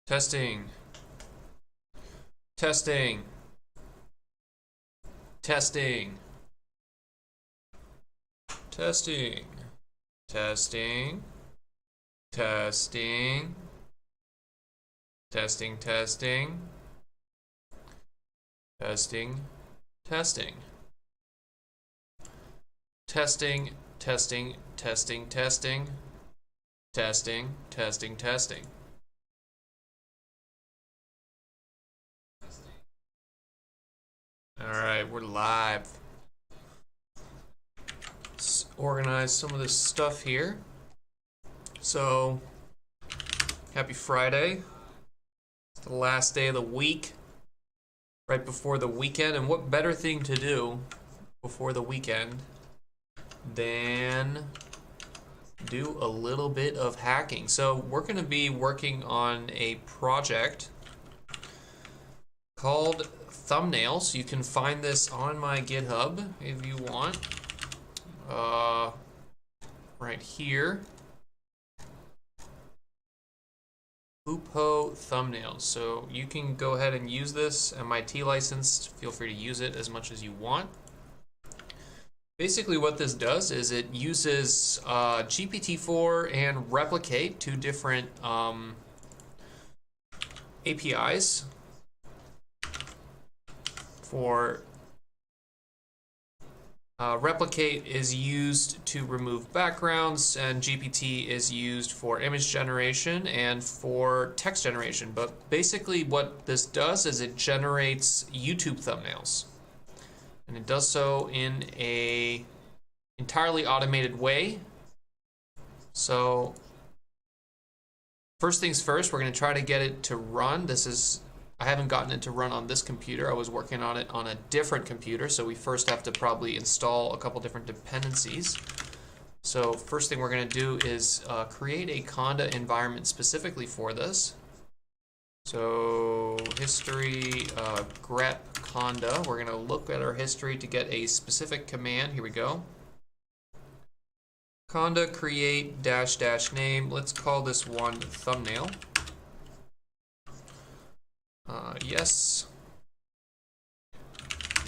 Testing. Testing. Testing. Testing. Testing. Testing. Testing, testing. Testing, testing. Testing, testing, testing, testing. Testing, testing, testing. All right, we're live. Let's organize some of this stuff here. So, happy Friday. It's the last day of the week, right before the weekend. And what better thing to do before the weekend than do a little bit of hacking. So we're going to be working on a project called Thumbnails. You can find this on my GitHub if you want. Right here. Upo Thumbnails. So you can go ahead and use this, MIT licensed. Feel free to use it as much as you want. Basically what this does is it uses GPT-4 and Replicate, two different APIs for Replicate is used to remove backgrounds, and GPT is used for image generation and for text generation. But basically what this does is it generates YouTube thumbnails. And it does so in a entirely automated way. So first things first, we're going to try to get it to run. I haven't gotten it to run on this computer. I was working on it on a different computer, so we first have to probably install a couple different dependencies. So first thing we're going to do is create a Conda environment specifically for this. So history grep Conda. We're going to look at our history to get a specific command. Here we go. Conda create -- name. Let's call this one thumbnail. Yes.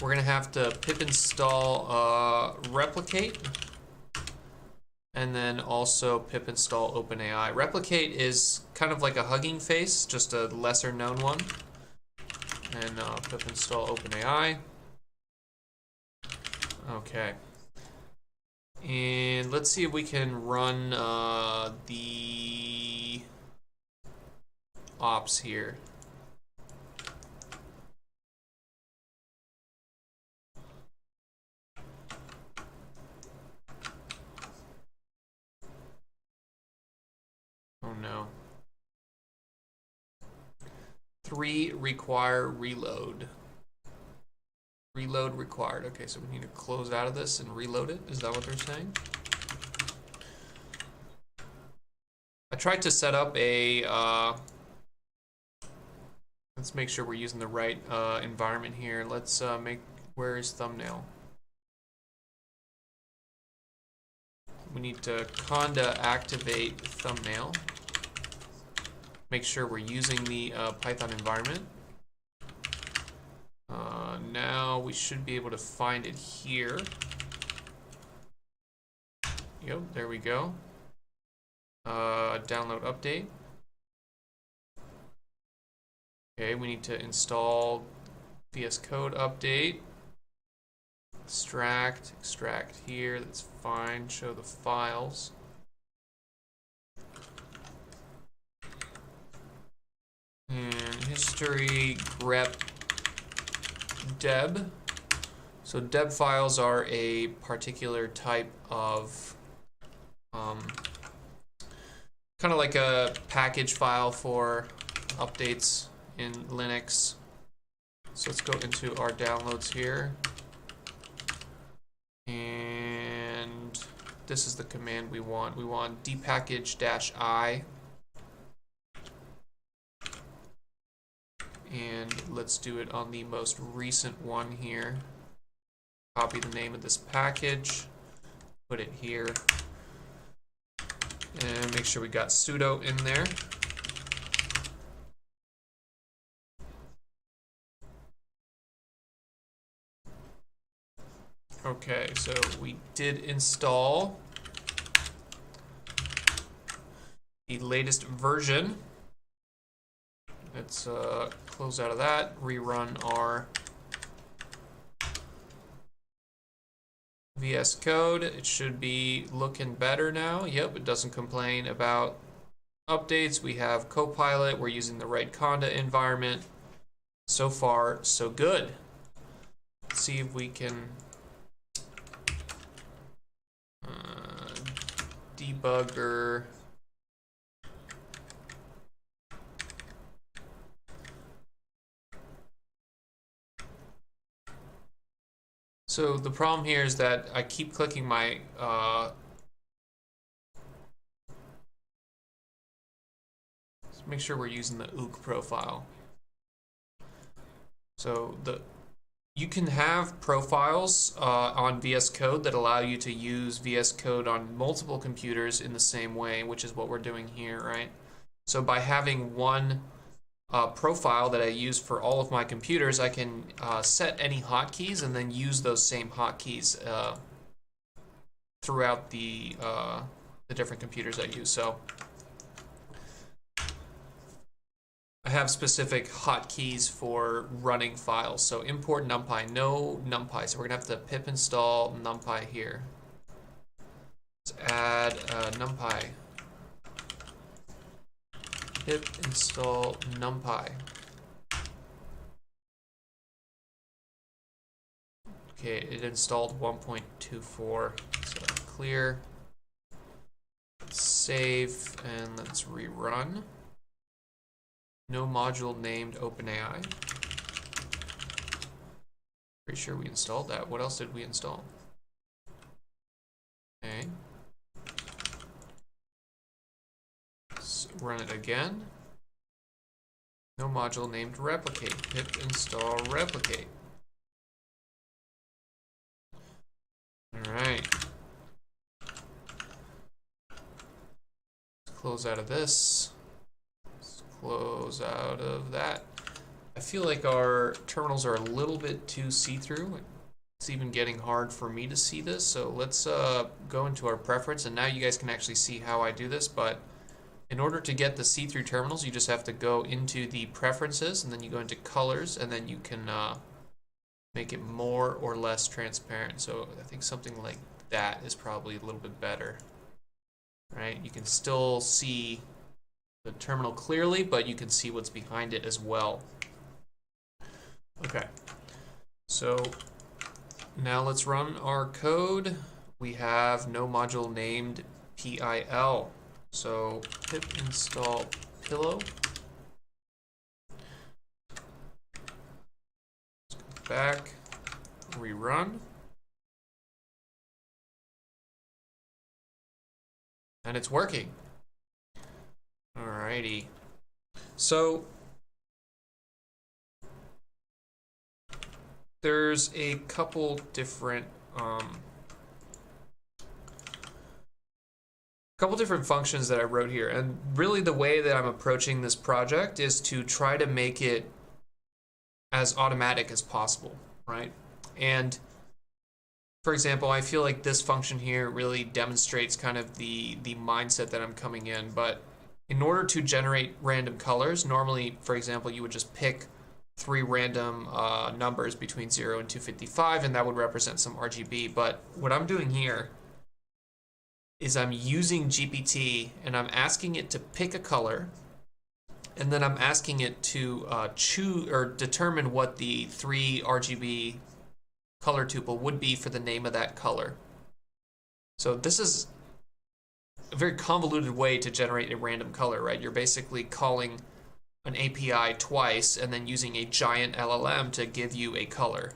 We're going to have to pip install Replicate, and then also pip install OpenAI. Replicate is kind of like a Hugging Face, just a lesser known one. And pip install OpenAI. Okay. And let's see if we can run the ops here. Oh no. 3 require reload. Reload required. Okay, so we need to close out of this and reload it. Is that what they're saying? I tried to set up a let's make sure we're using the right environment here. Let's where is thumbnail? We need to Conda activate thumbnail. Make sure we're using the Python environment. Now we should be able to find it here. Yep, there we go. Download update. Okay, we need to install VS Code update. Extract here, that's fine. Show the files. And history grep deb. So deb files are a particular type of kind of like a package file for updates in Linux. So let's go into our downloads here. And this is the command we want. We want dpackage-i. And let's do it on the most recent one here. Copy the name of this package, put it here, and make sure we got sudo in there. Okay, so we did install the latest version. Let's close out of that, rerun our VS Code. It should be looking better now. Yep, it doesn't complain about updates. We have Copilot. We're using the right Conda environment. So far, so good. Let's see if we can debugger. So the problem here is that I keep clicking my let's make sure we're using the ook profile. So you can have profiles on VS Code that allow you to use VS Code on multiple computers in the same way, which is what we're doing here, right? So by having one profile that I use for all of my computers, I can set any hotkeys and then use those same hotkeys throughout the different computers I use. So I have specific hotkeys for running files. So import NumPy, no NumPy. So we're gonna have to pip install NumPy here. Let's add NumPy. Pip install NumPy. Okay, it installed 1.24. So clear. Let's save and let's rerun. No module named OpenAI. Pretty sure we installed that. What else did we install? Okay. Let's run it again. No module named replicate. Pip install replicate. All right. Let's close out of this. Close out of that. I feel like our terminals are a little bit too see-through. It's even getting hard for me to see this, so let's go into our preference, and now you guys can actually see how I do this. But in order to get the see-through terminals, you just have to go into the preferences, and then you go into colors, and then you can make it more or less transparent. So I think something like that is probably a little bit better, right? You can still see the terminal clearly, but you can see what's behind it as well. Okay, so now let's run our code. We have no module named PIL. So pip install pillow. Let's go back, rerun. And it's working. Alrighty. So there's a couple different functions that I wrote here, and really the way that I'm approaching this project is to try to make it as automatic as possible, right? And for example, I feel like this function here really demonstrates kind of the mindset that I'm coming in. But in order to generate random colors, normally, for example, you would just pick 3 random numbers between 0 and 255, and that would represent some RGB. But what I'm doing here is I'm using GPT, and I'm asking it to pick a color, and then I'm asking it to choose or determine what the 3 RGB color tuple would be for the name of that color. So this is a very convoluted way to generate a random color, right? You're basically calling an API twice and then using a giant LLM to give you a color,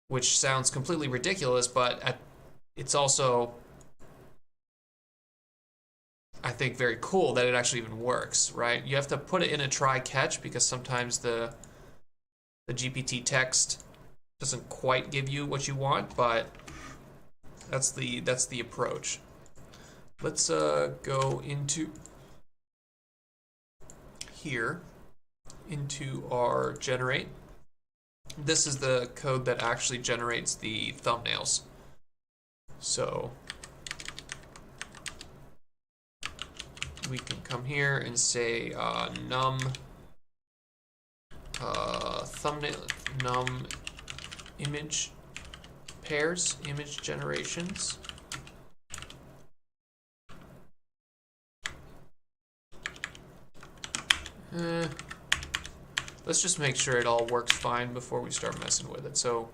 which sounds completely ridiculous, but it's also, I think, very cool that it actually even works, right? You have to put it in a try-catch because sometimes the GPT text doesn't quite give you what you want, but that's the approach. Let's go into here, into our generate. This is the code that actually generates the thumbnails. So we can come here and say num thumbnail, num image pairs, image generations. Let's just make sure it all works fine before we start messing with it. So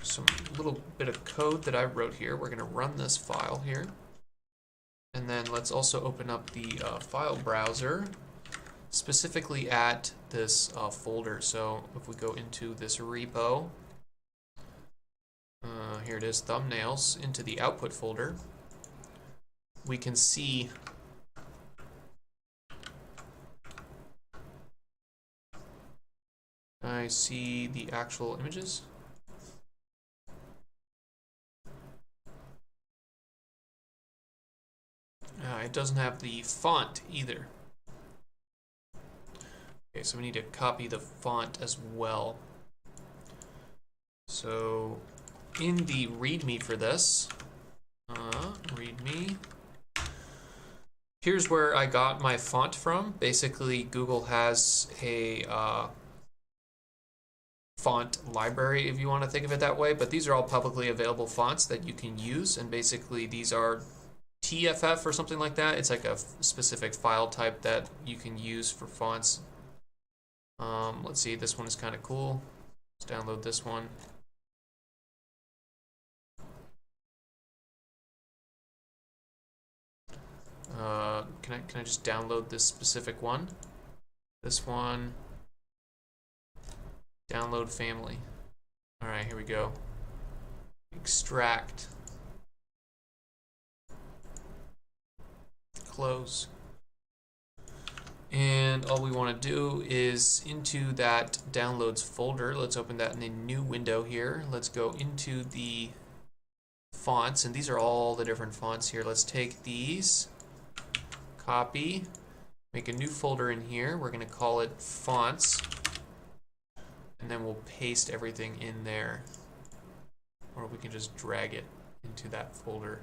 some little bit of code that I wrote here. We're going to run this file here. And then let's also open up the file browser, specifically at this folder. So if we go into this repo, here it is, thumbnails, into the output folder, we can see I see the actual images. It doesn't have the font either. Okay, so we need to copy the font as well. So in the README for this, README, here's where I got my font from. Basically, Google has a font library, if you want to think of it that way, but these are all publicly available fonts that you can use, and basically these are TFF or something like that. It's like a specific file type that you can use for fonts. Let's see, this one is kind of cool. Let's download this one. Can I just download this specific one? This one. Download family. All right, here we go. Extract. Close. And all we want to do is into that downloads folder. Let's open that in a new window here. Let's go into the fonts, and these are all the different fonts here. Let's take these, copy, make a new folder in here. We're going to call it fonts, and then we'll paste everything in there, or we can just drag it into that folder.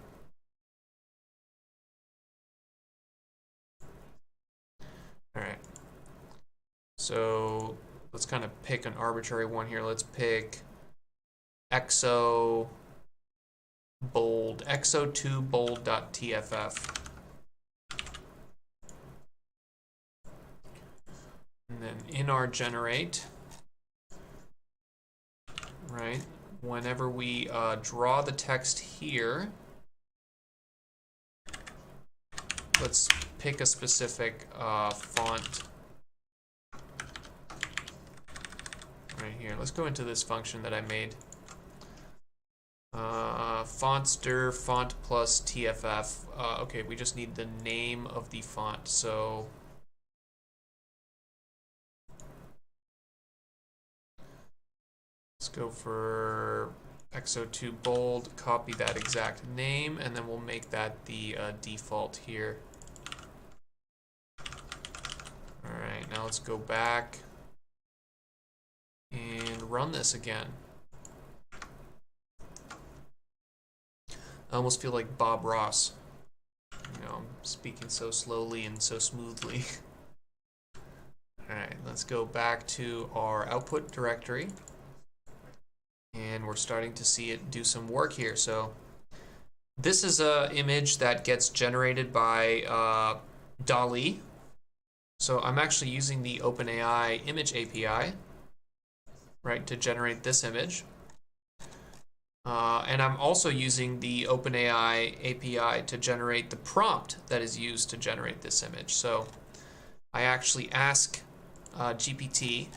All right, so let's kind of pick an arbitrary one here. Let's pick exo bold, exo2 bold.tff. And then in our generate, right, whenever we draw the text here, let's pick a specific font right here. Let's go into this function that I made. Fontster, font plus TFF. Okay, we just need the name of the font. So let's go for exo2 bold, copy that exact name, and then we'll make that the default here. All right, now let's go back and run this again. I almost feel like Bob Ross. You know, I'm speaking so slowly and so smoothly. All right, let's go back to our output directory. And we're starting to see it do some work here. So this is an image that gets generated by DALL-E. So I'm actually using the OpenAI image API, right, to generate this image. And I'm also using the OpenAI API to generate the prompt that is used to generate this image. So I actually ask GPT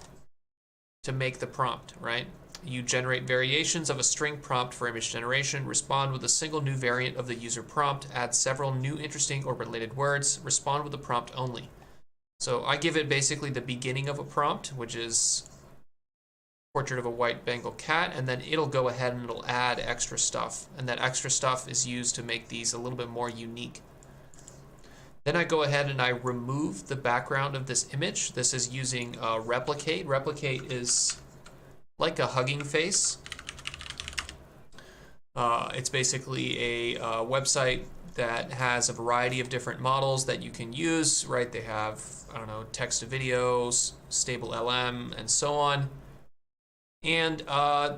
to make the prompt, right? You generate variations of a string prompt for image generation, respond with a single new variant of the user prompt, add several new interesting or related words, respond with the prompt only. So I give it basically the beginning of a prompt, which is portrait of a white Bengal cat, and then it'll go ahead and it'll add extra stuff. And that extra stuff is used to make these a little bit more unique. Then I go ahead and I remove the background of this image. This is using replicate. Replicate is like a hugging face. It's basically a website that has a variety of different models that you can use, right? They have, I don't know, text to videos, stable LM, and so on. And I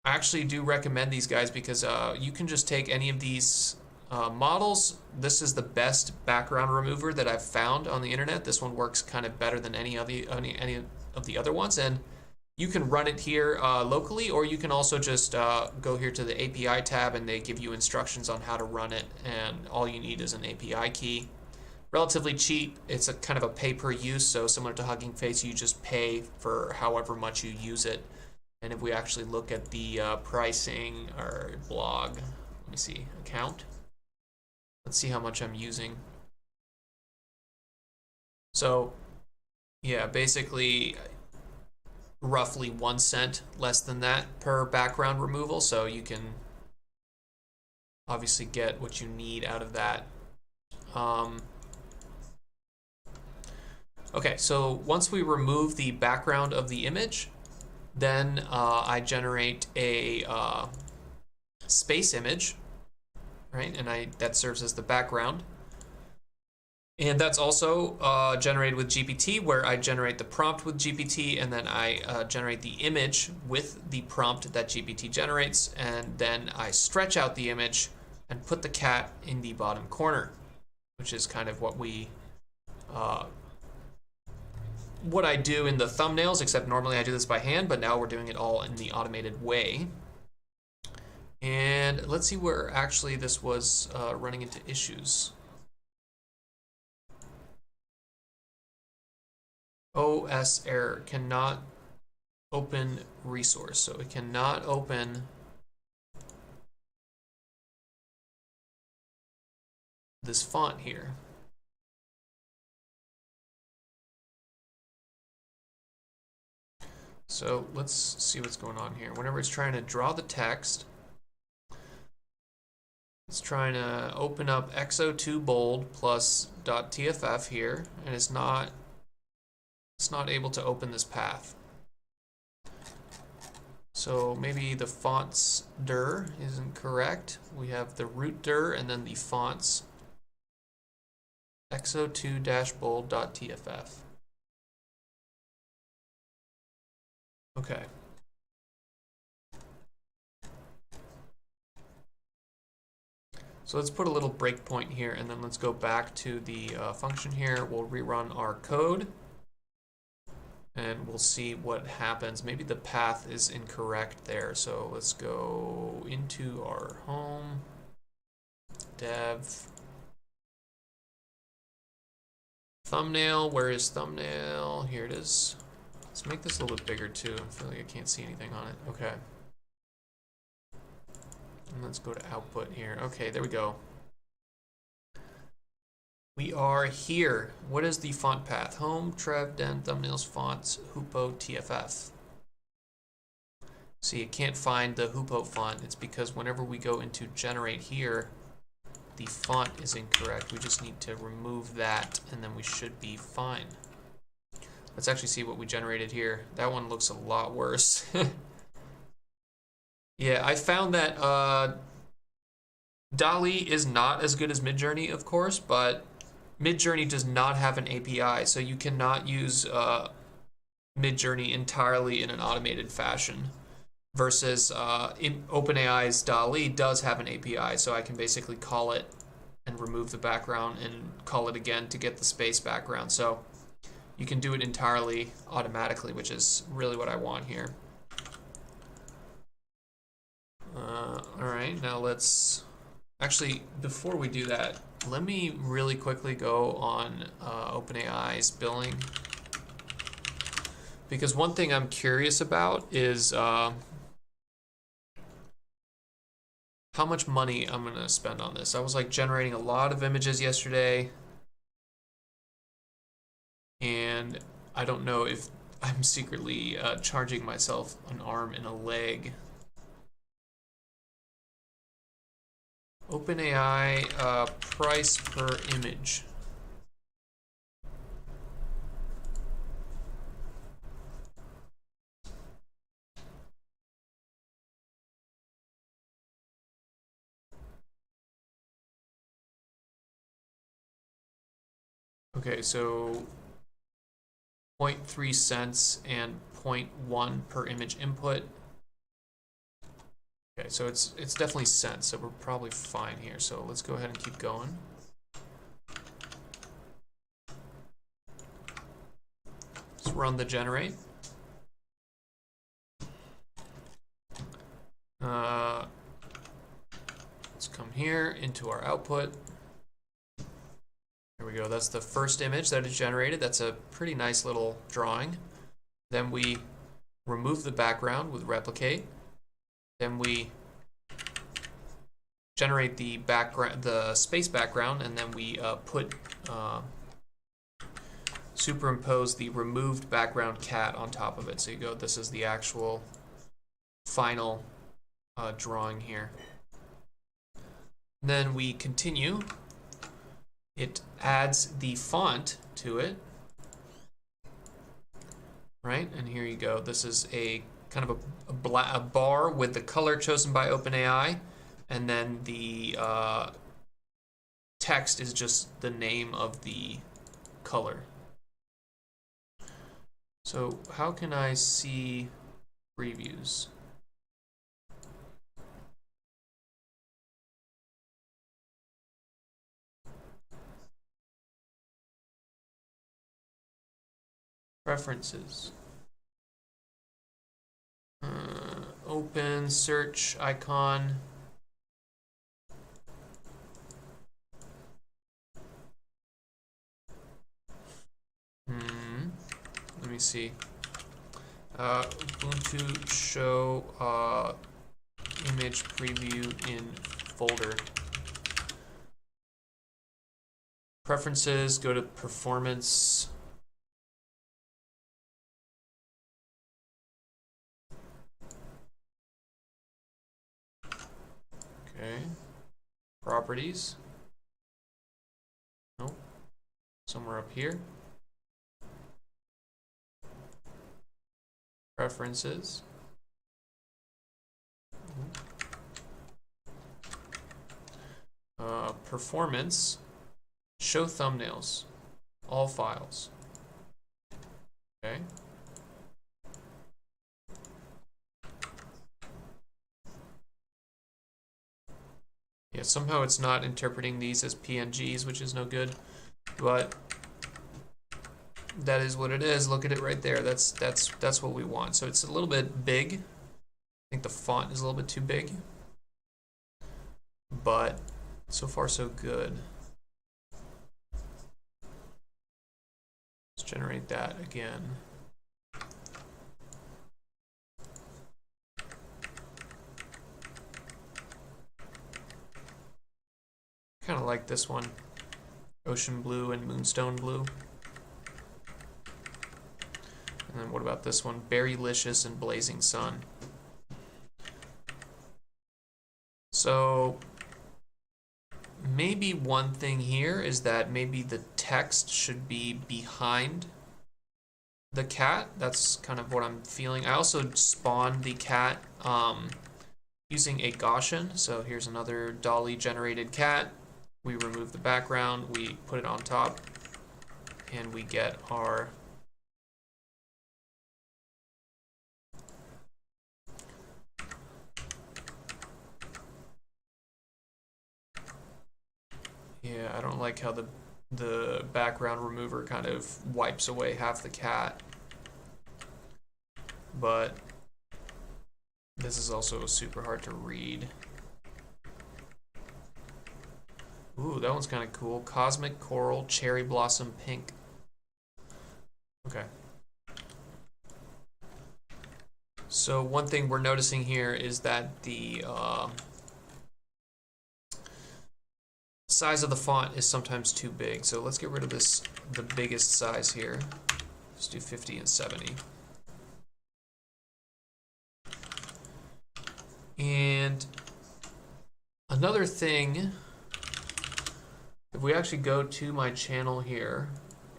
actually do recommend these guys because you can just take any of these models. This is the best background remover that I've found on the internet. This one works kind of better than any of the other ones, and you can run it here locally, or you can also just go here to the API tab and they give you instructions on how to run it, and all you need is an API key. Relatively cheap. It's a kind of a pay per use, so similar to Hugging Face, you just pay for however much you use it. And if we actually look at the pricing or blog, let me see, account. Let's see how much I'm using. So yeah, basically roughly 1 cent less than that per background removal, so you can obviously get what you need out of that. Okay, so once we remove the background of the image, then I generate a space image, right? And that serves as the background. And that's also generated with GPT, where I generate the prompt with GPT, and then I generate the image with the prompt that GPT generates, and then I stretch out the image and put the cat in the bottom corner, which is kind of what I do in the thumbnails, except normally I do this by hand, but now we're doing it all in the automated way. And let's see where actually this was running into issues. OS error, cannot open resource. So it cannot open this font here. So let's see what's going on here. Whenever it's trying to draw the text, it's trying to open up XO2 bold plus .tff here, and it's not able to open this path. So maybe the fonts dir isn't correct. We have the root dir and then the fonts XO2-bold.tff. Okay. So let's put a little breakpoint here, and then let's go back to the function here. We'll rerun our code, and we'll see what happens. Maybe the path is incorrect there. So let's go into our home, dev, thumbnail. Where is thumbnail? Here it is. Let's make this a little bit bigger too. I feel like I can't see anything on it. Okay. And let's go to output here. Okay, there we go. We are here. What is the font path? Home, trev, den, thumbnails, fonts, hupo, tff. See, it can't find the hupo font. It's because whenever we go into generate here, the font is incorrect. We just need to remove that, and then we should be fine. Let's actually see what we generated here. That one looks a lot worse. Yeah, I found that DALL-E is not as good as Midjourney, of course, but Midjourney does not have an API, so you cannot use Midjourney entirely in an automated fashion. Versus OpenAI's DALL-E does have an API, so I can basically call it and remove the background and call it again to get the space background. So you can do it entirely automatically, which is really what I want here. Alright, now let's... Actually, before we do that, let me really quickly go on OpenAI's billing. Because one thing I'm curious about is how much money I'm going to spend on this. I was like generating a lot of images yesterday, and I don't know if I'm secretly charging myself an arm and a leg. OpenAI price per image. Okay, so 0.3 cents and 0.1 per image input. Okay, so it's definitely cents, so we're probably fine here. So let's go ahead and keep going. Let's run the generate. Let's come here into our output. There we go. That's the first image that is generated. That's a pretty nice little drawing. Then we remove the background with replicate. Then we generate the background, the space background, and then we superimpose the removed background cat on top of it. So you go, this is the actual final drawing here. Then we continue. It adds the font to it, right? And here you go. This is a kind of a bar with the color chosen by OpenAI, and then the text is just the name of the color. So how can I see previews? Preferences. Open search icon. Let me see. Ubuntu show image preview in folder. Preferences, go to performance. Okay. Properties. Nope. Somewhere up here. Preferences. Performance. Show thumbnails. All files. Okay. Yeah, somehow it's not interpreting these as PNGs, which is no good, but that is what it is. Look at it right there. That's what we want. So it's a little bit big. I think the font is a little bit too big, but so far so good. Let's generate that again. Kind of like this one, ocean blue and moonstone blue. And then what about this one, berrylicious and blazing sun? So maybe one thing here is that maybe the text should be behind the cat. That's kind of what I'm feeling. I also spawned the cat using a Gaussian. So here's another Dolly generated cat. We remove the background, we put it on top, and we get our I don't like how the background remover kind of wipes away half the cat, but this is also super hard to read. Ooh, that one's kind of cool. Cosmic Coral Cherry Blossom Pink. Okay. So one thing we're noticing here is that the size of the font is sometimes too big. So let's get rid of this, the biggest size here. Let's do 50 and 70. And another thing, if we actually go to my channel here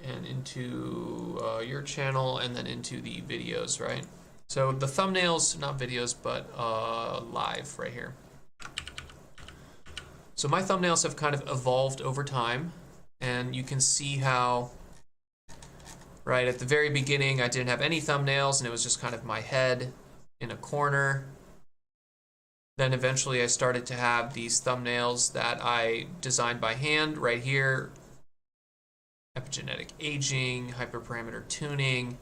and into your channel and then into the videos, right? So the thumbnails, not videos, but live right here. So my thumbnails have kind of evolved over time, and you can see how, right, at the very beginning I didn't have any thumbnails and it was just kind of my head in a corner. Then eventually I started to have these thumbnails that I designed by hand right here. Epigenetic aging, hyperparameter tuning.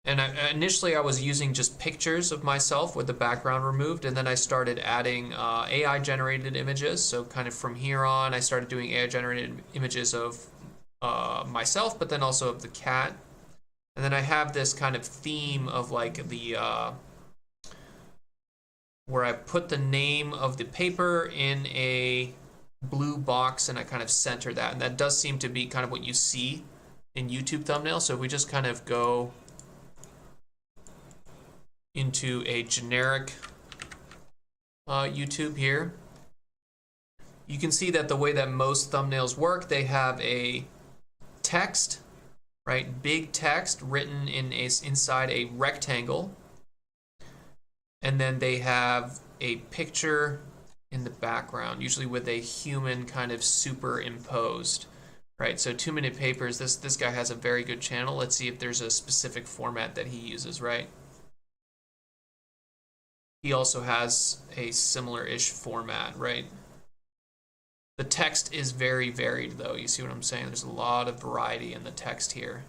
And initially I was using just pictures of myself with the background removed, and then I started adding AI generated images. So kind of from here on I started doing AI generated images of myself, but then also of the cat. And then I have this kind of theme of like the where I put the name of the paper in a blue box and I kind of center that, and that does seem to be kind of what you see in YouTube thumbnails. So if we just kind of go into a generic YouTube here, you can see that the way that most thumbnails work, they have a text, right, big text written inside a rectangle, and then they have a picture in the background, usually with a human kind of superimposed, right? So 2 Minute Papers, this guy has a very good channel. Let's see if there's a specific format that he uses, right? He also has a similar-ish format, right? The text is very varied, though. You see what I'm saying? There's a lot of variety in the text here.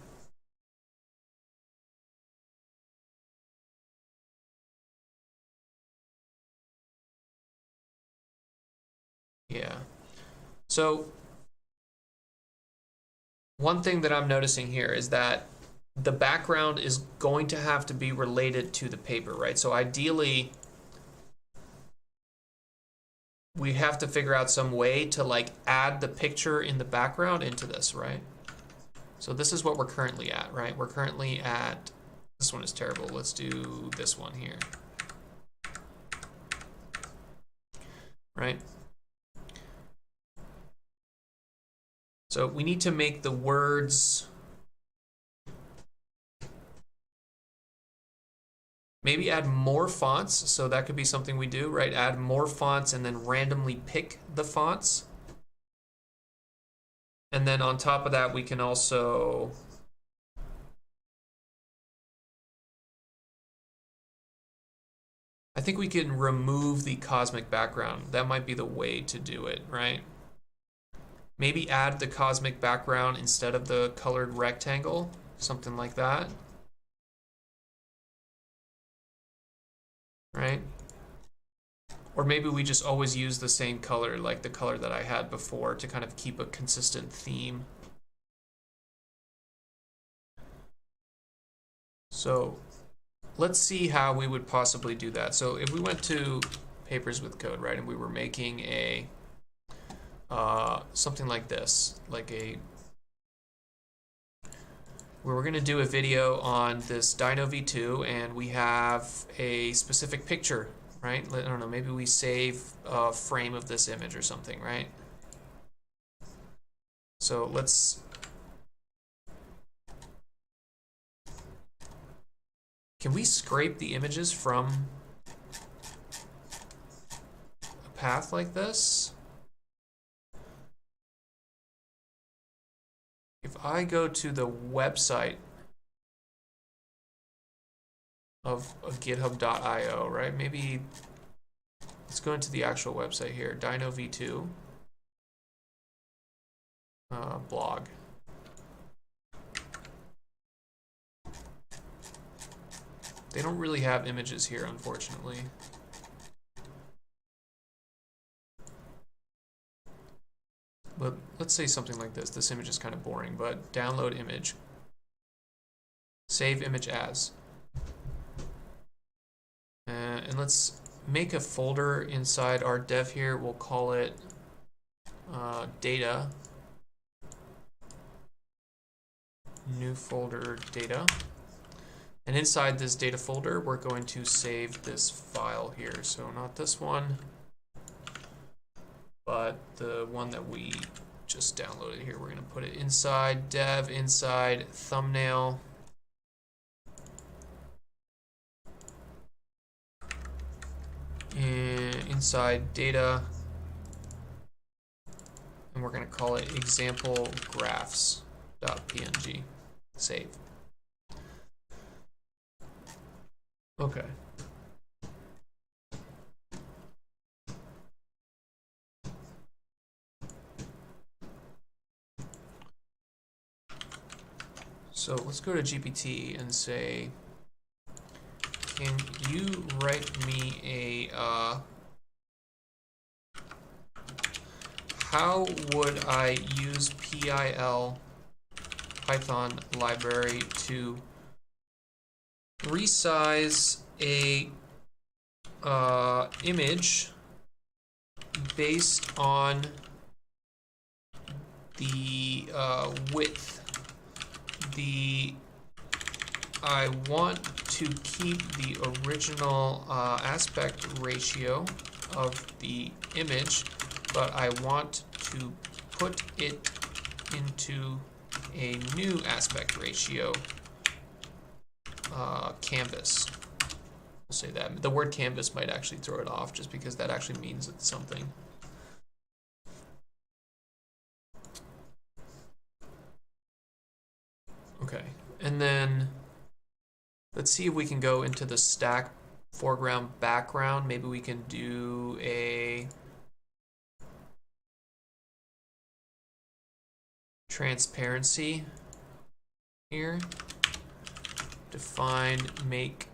Yeah. So one thing that I'm noticing here is that the background is going to have to be related to the paper, right? So ideally, we have to figure out some way to like add the picture in the background into this, right? So this is what we're currently at, right? We're currently at, this one is terrible. Let's do this one here, right? So we need to make the words, maybe add more fonts. So that could be something we do, right? Add more fonts and then randomly pick the fonts. And then on top of that, we can also I think we can remove the cosmic background. That might be the way to do it, right? Maybe add the cosmic background instead of the colored rectangle, something like that. Right? Or maybe we just always use the same color, like the color that I had before, to kind of keep a consistent theme. So let's see how we would possibly do that. So if we went to Papers with Code, right, and we were making a something like this, like we were going to do a video on this Dino V2, and we have a specific picture, right? I don't know, maybe we save a frame of this image or something, right? So let's, can we scrape the images from a path like this? If I go to the website of github.io, right? Maybe let's go into the actual website here, Dino V2 blog. They don't really have images here, unfortunately. But let's say something like this. This image is kind of boring, but download image. Save image as. And let's make a folder inside our dev here. We'll call it data. New folder data. And inside this data folder, we're going to save this file here. So not this one, but the one that we just downloaded here. We're going to put it inside dev, inside thumbnail. And inside data. and we're going to call it example graphs.png. Save. Okay. So let's go to GPT and say, can you write me a, how would I use PIL Python library to resize a image based on the width? I want to keep the original aspect ratio of the image, but I want to put it into a new aspect ratio canvas. We'll say that. The word canvas might actually throw it off just because that actually means it's something. Okay, and then let's see if we can go into the stack foreground background. Maybe we can do a transparency here. Define make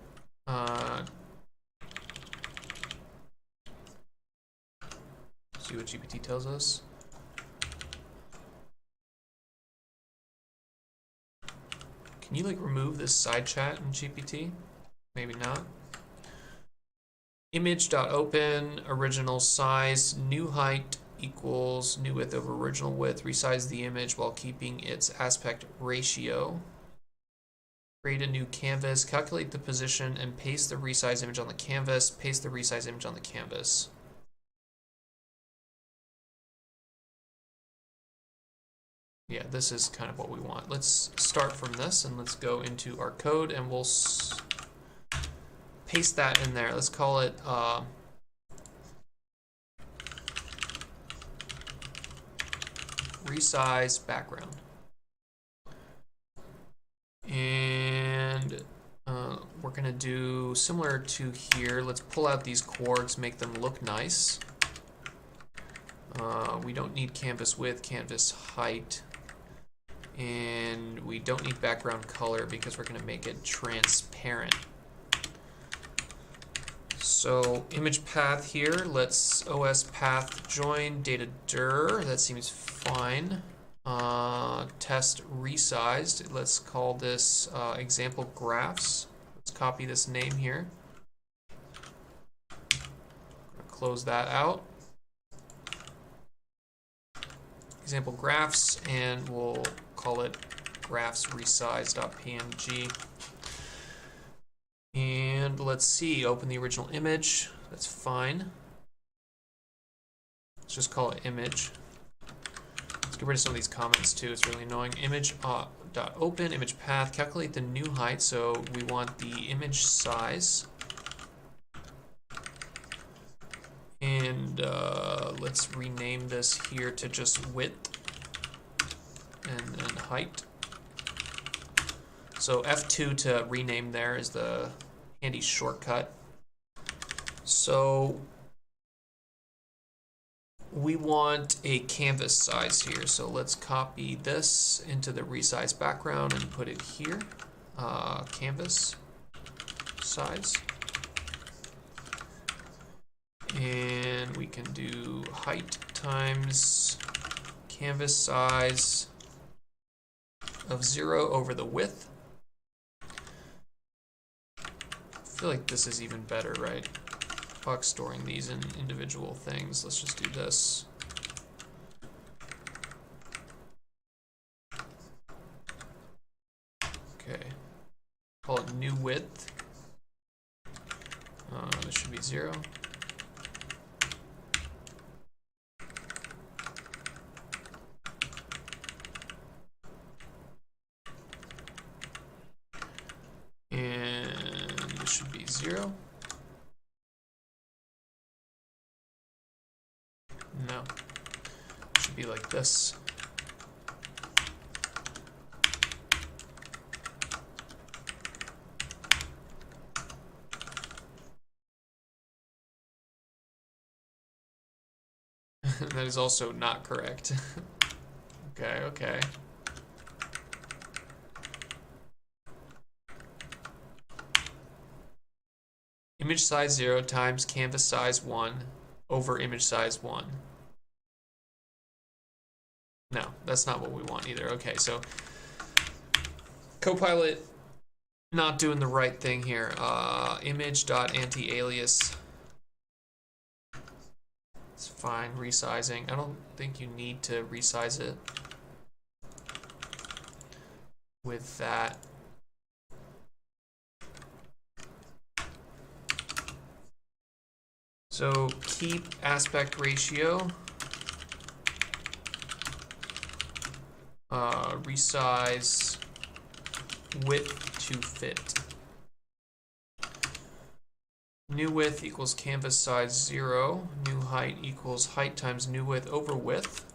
see what GPT tells us. Can you like remove this side chat in GPT? Maybe not. Image.open, original size, new height equals new width over original width. Resize the image while keeping its aspect ratio. Create a new canvas, calculate the position, and paste the resized image on the canvas. Paste the resized image on the canvas. Yeah, this is kind of what we want. Let's start from this and let's go into our code and we'll paste that in there. Let's call it resize background. And we're going to do similar to here. Let's pull out these quarks, make them look nice. We don't need canvas width, canvas height. And we don't need background color because we're going to make it transparent. So image path here, let's OS path join data dir, that seems fine. Test resized, let's call this example graphs. Let's copy this name here. Close that out. Example graphs, and we'll call it graphs resize.png. And let's see, open the original image. That's fine. Let's just call it image. Let's get rid of some of these comments too. It's really annoying. Image dot open, image path, calculate the new height. So we want the image size. And let's rename this here to just width and then height. So F2 to rename there is the handy shortcut. So we want a canvas size here. So let's copy this into the resize background and put it here. Canvas size. And we can do height times canvas size of 0 over the width. I feel like this is even better, right? Fuck storing these in individual things. Let's just do this. Okay. Call it new width. This should be 0. And this should be 0. No. It should be be like this. That is also not correct. Okay. Image size 0 times canvas size 1 over image size 1. No, that's not what we want either. Okay, so Copilot not doing the right thing here. Image.anti-alias. It's fine, resizing. I don't think you need to resize it with that. So keep aspect ratio, resize width to fit. New width equals canvas size 0. New height equals height times new width over width.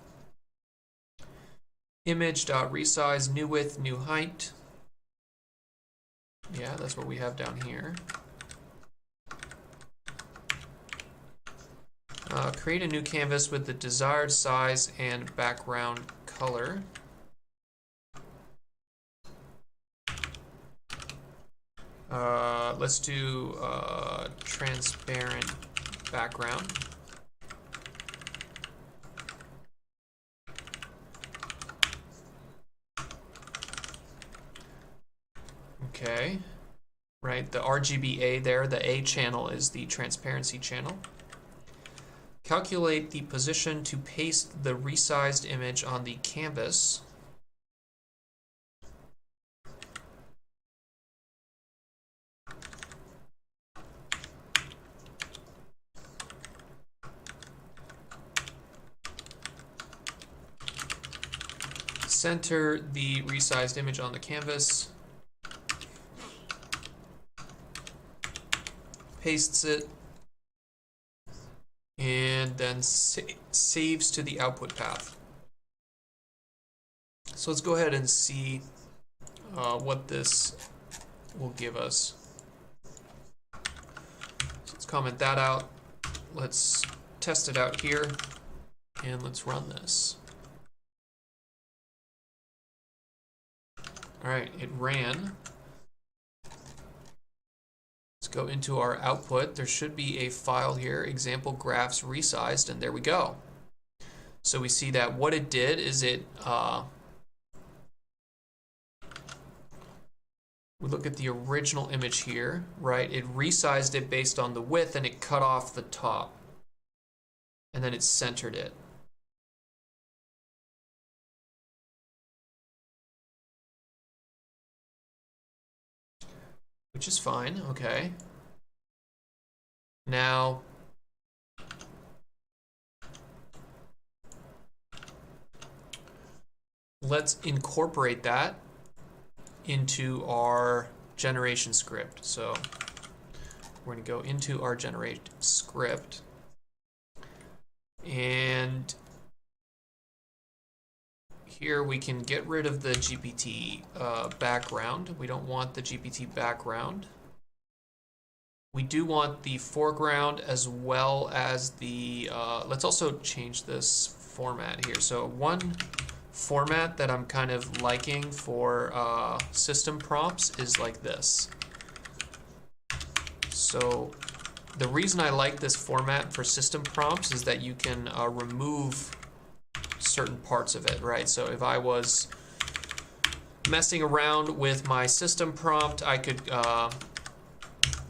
Image.resize new width, new height. Yeah, that's what we have down here. Create a new canvas with the desired size and background color. Let's do transparent background. Okay, right, the RGBA there, the A channel is the transparency channel. Calculate the position to paste the resized image on the canvas. Center the resized image on the canvas. Pastes it. And then saves to the output path. So let's go ahead and see what this will give us. So let's comment that out. Let's test it out here, and let's run this. All right, it ran. Let's go into our output. There should be a file here, example graphs resized, and there we go. So we see that what it did is we look at the original image here, right? It resized it based on the width, and it cut off the top, and then it centered it. Which is fine, okay. Now, let's incorporate that into our generation script. So we're going to go into our generate script, and here we can get rid of the GPT background. We don't want the GPT background. We do want the foreground as well as the, let's also change this format here. So one format that I'm kind of liking for system prompts is like this. So the reason I like this format for system prompts is that you can remove certain parts of it, right? So if I was messing around with my system prompt, I could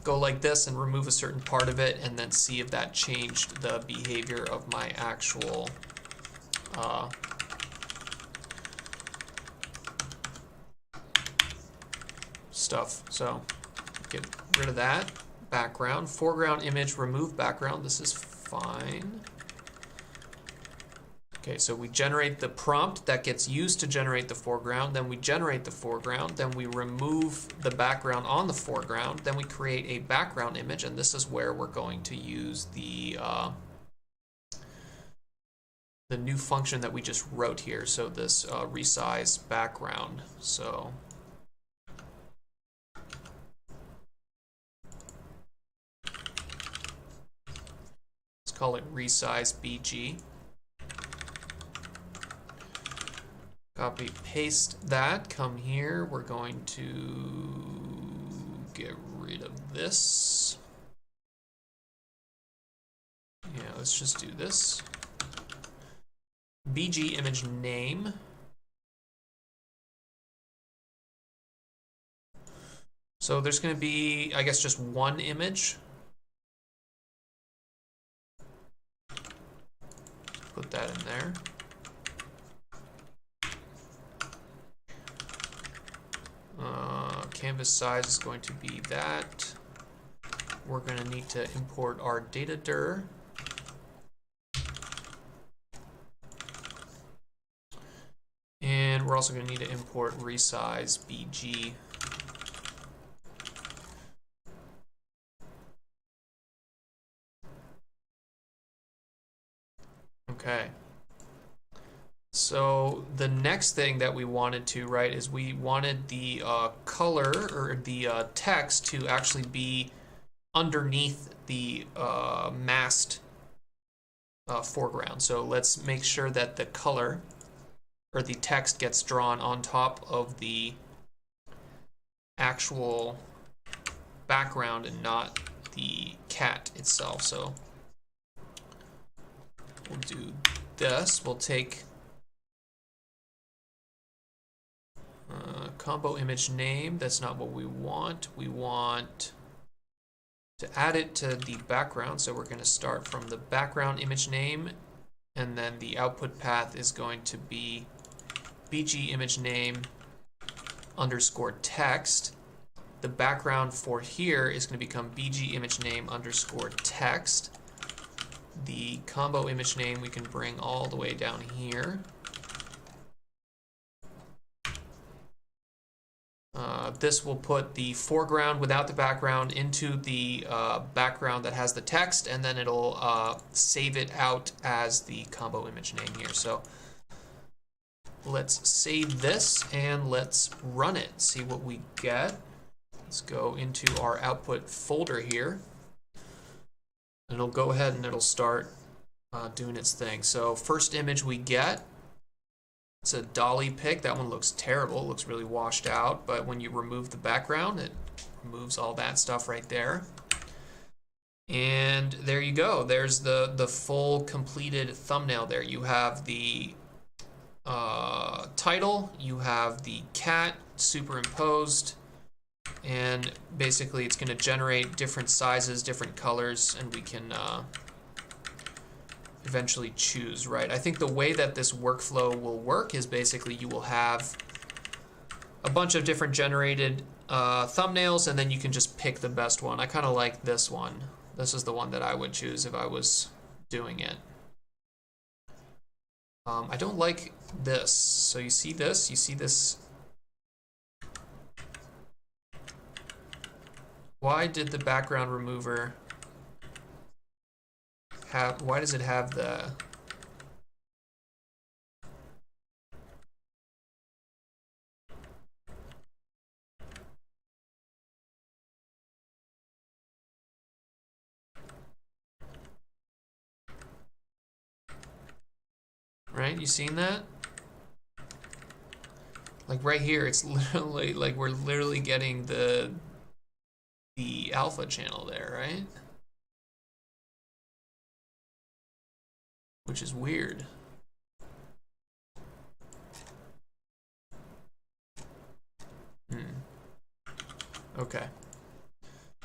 go like this and remove a certain part of it and then see if that changed the behavior of my actual stuff. So get rid of that. Background, foreground image, remove background. This is fine. Okay, so we generate the prompt that gets used to generate the foreground, then we generate the foreground, then we remove the background on the foreground, then we create a background image, and this is where we're going to use the the new function that we just wrote here. So this resize background. So let's call it resize BG. Copy, paste that, come here. We're going to get rid of this. Yeah, let's just do this. BG image name. So there's going to be, I guess, just one image. Put that in there. Canvas size is going to be that. We're going to need to import our data dir. And we're also going to need to import resize BG. Okay. So the next thing that we wanted to write is we wanted the color or the text to actually be underneath the masked foreground. So let's make sure that the color or the text gets drawn on top of the actual background and not the cat itself. So we'll do this. We'll take combo image name. That's not what we want. We want to add it to the background. So we're going to start from the background image name, and then the output path is going to be BG image name underscore text. The background for here is going to become BG image name underscore text. The combo image name we can bring all the way down here. This will put the foreground without the background into the background that has the text, and then it'll save it out as the combo image name here. So let's save this and let's run it, see what we get. Let's go into our output folder here, and it'll go ahead and it'll start doing its thing. So first image we get, it's a dolly pic. That one looks terrible. It looks really washed out, but when you remove the background, it removes all that stuff right there. And there you go. There's the full completed thumbnail there. You have the title, you have the cat superimposed, and basically it's going to generate different sizes, different colors, and we can eventually choose, right? I think the way that this workflow will work is basically you will have a bunch of different generated thumbnails, and then you can just pick the best one. I kind of like this one. This is the one that I would choose if I was doing it. I don't like this. So you see this? You see this? Why did the background remover have, why does it have the right? You seen that? Like right here, it's literally like we're literally getting the alpha channel there, right? Which is weird. Okay.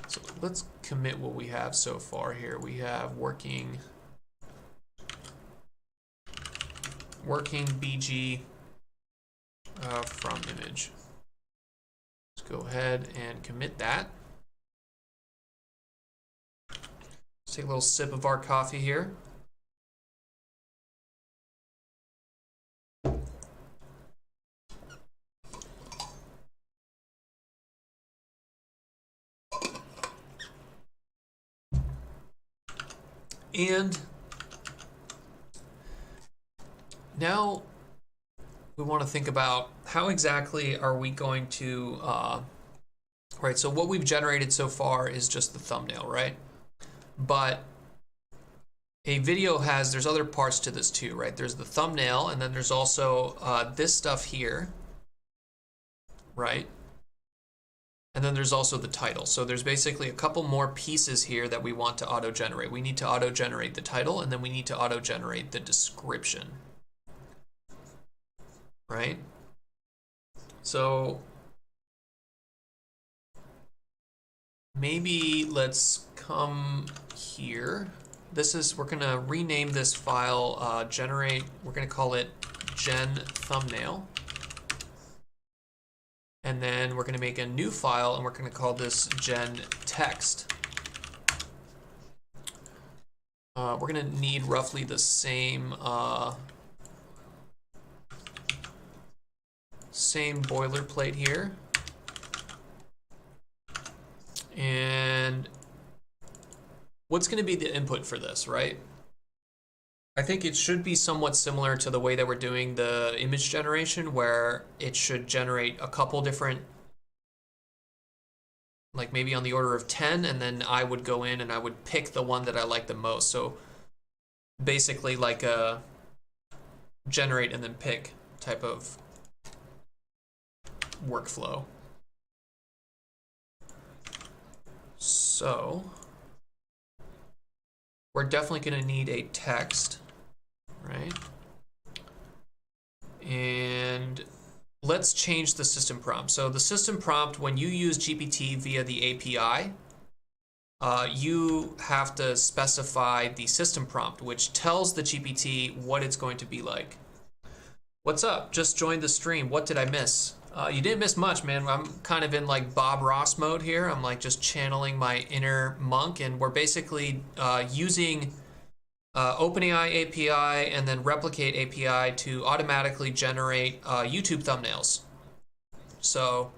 So let's commit what we have so far here. We have working BG from image. Let's go ahead and commit that. Let's take a little sip of our coffee here. And now we want to think about how exactly are we going to, right, so what we've generated so far is just the thumbnail, right? But a video there's other parts to this too, right? There's the thumbnail, and then there's also this stuff here, right? And then there's also the title. So there's basically a couple more pieces here that we want to auto-generate. We need to auto-generate the title, and then we need to auto-generate the description, right? So maybe let's come here. We're gonna rename this file, we're gonna call it gen thumbnail. And then we're gonna make a new file and we're gonna call this gen text. We're gonna need roughly the same boilerplate here. And what's going to be the input for this, right? I think it should be somewhat similar to the way that we're doing the image generation, where it should generate a couple different, like maybe on the order of 10, and then I would go in and I would pick the one that I like the most. So basically like a generate and then pick type of workflow. So we're definitely going to need a text, right? And let's change the system prompt. So the system prompt, when you use GPT via the API, you have to specify the system prompt, which tells the GPT what it's going to be like. What's up? Just joined the stream. What did I miss? You didn't miss much, man. I'm kind of in like Bob Ross mode here. I'm like just channeling my inner monk, and we're basically using OpenAI API and then Replicate API to automatically generate YouTube thumbnails. So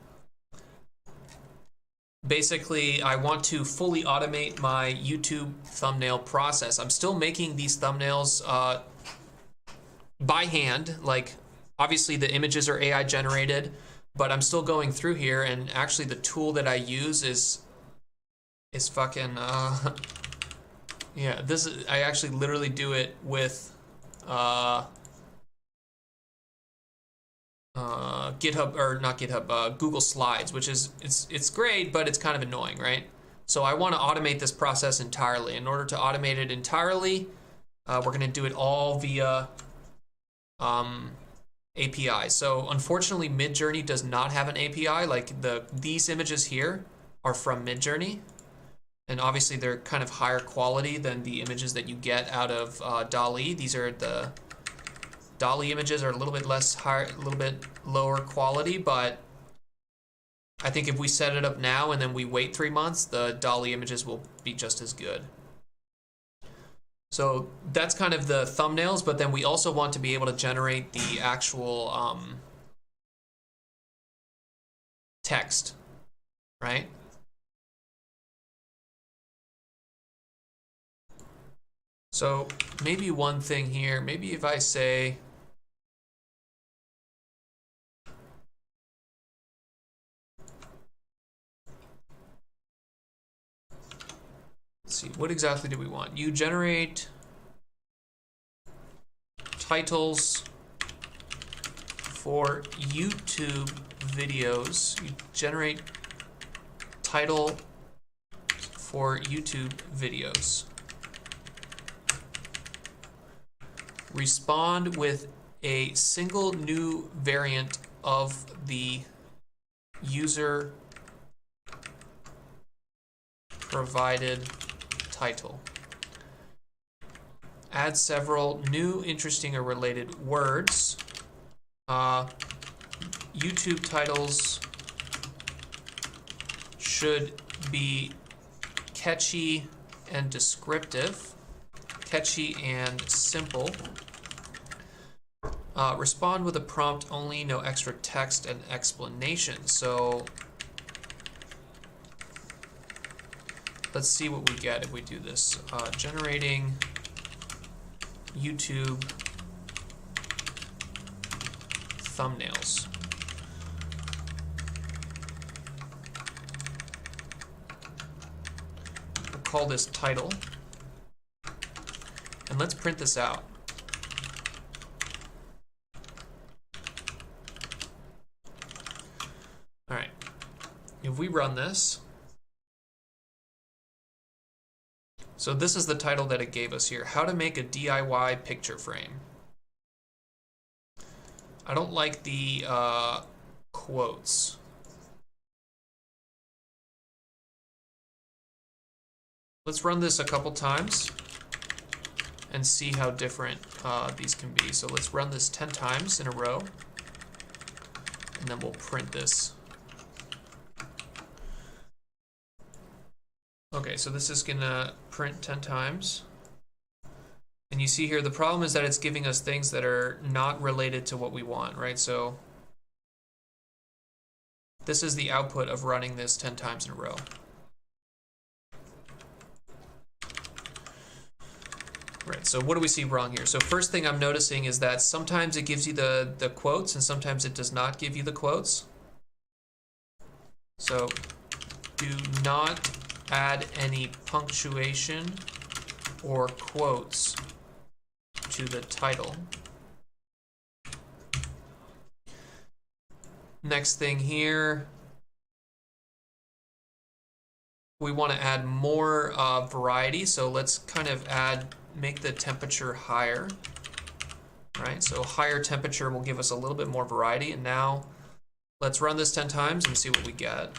basically, I want to fully automate my YouTube thumbnail process. I'm still making these thumbnails by hand. Like, obviously the images are AI generated, but I'm still going through here, and actually the tool that I use is fucking yeah, I actually literally do it with GitHub, or not GitHub, Google Slides, which is it's great, but it's kind of annoying, right? So I want to automate this process entirely. In order to automate it entirely, we're going to do it all via API. So unfortunately, Midjourney does not have an API. Like these images here are from Midjourney, and obviously they're kind of higher quality than the images that you get out of DALL-E. These are the DALL-E images are a little bit lower quality, but I think if we set it up now and then we wait 3 months, the DALL-E images will be just as good. So that's kind of the thumbnails, but then we also want to be able to generate the actual text, right? So maybe one thing here, maybe if I say, let's see, what exactly do we want? You generate titles for YouTube videos. You generate title for YouTube videos. Respond with a single new variant of the user provided title. Add several new, interesting, or related words. YouTube titles should be catchy and descriptive, catchy and simple. Respond with a prompt only, no extra text and explanation. So let's see what we get if we do this. Generating YouTube thumbnails. We'll call this title. And let's print this out. All right. If we run this, so this is the title that it gave us here, how to make a DIY picture frame. I don't like the quotes. Let's run this a couple times and see how different these can be. So let's run this 10 times in a row, and then we'll print this. Okay, so this is gonna print 10 times. And you see here, the problem is that it's giving us things that are not related to what we want, right? So this is the output of running this 10 times in a row. Right, so what do we see wrong here? So first thing I'm noticing is that sometimes it gives you the quotes and sometimes it does not give you the quotes. So do not add any punctuation or quotes to the title. Next thing here, we want to add more variety, so let's kind of make the temperature higher, right? So higher temperature will give us a little bit more variety, and now let's run this 10 times and see what we get.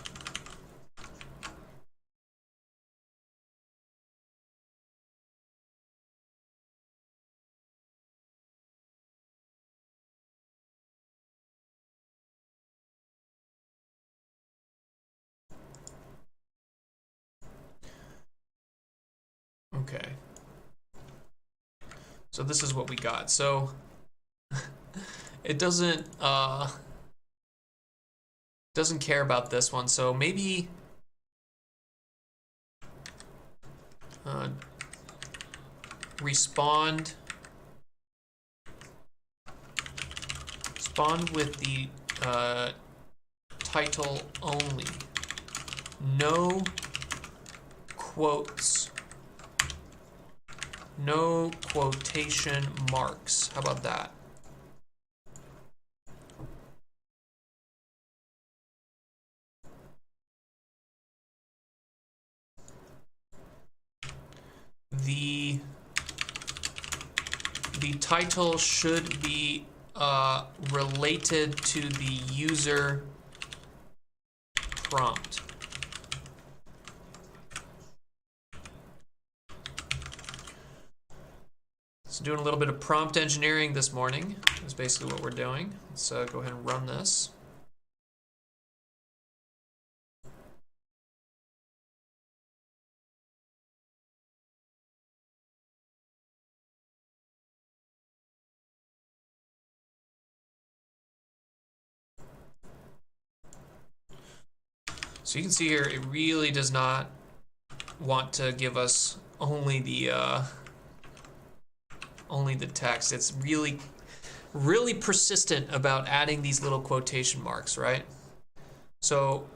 Okay. So this is what we got. So it doesn't care about this one. So maybe respond with the title only. No quotes. No quotation marks. How about that? The title should be related to the user prompt. So doing a little bit of prompt engineering this morning is basically what we're doing. Let's go ahead and run this. So you can see here, it really does not want to give us only the text. It's really persistent about adding these little quotation marks, right? So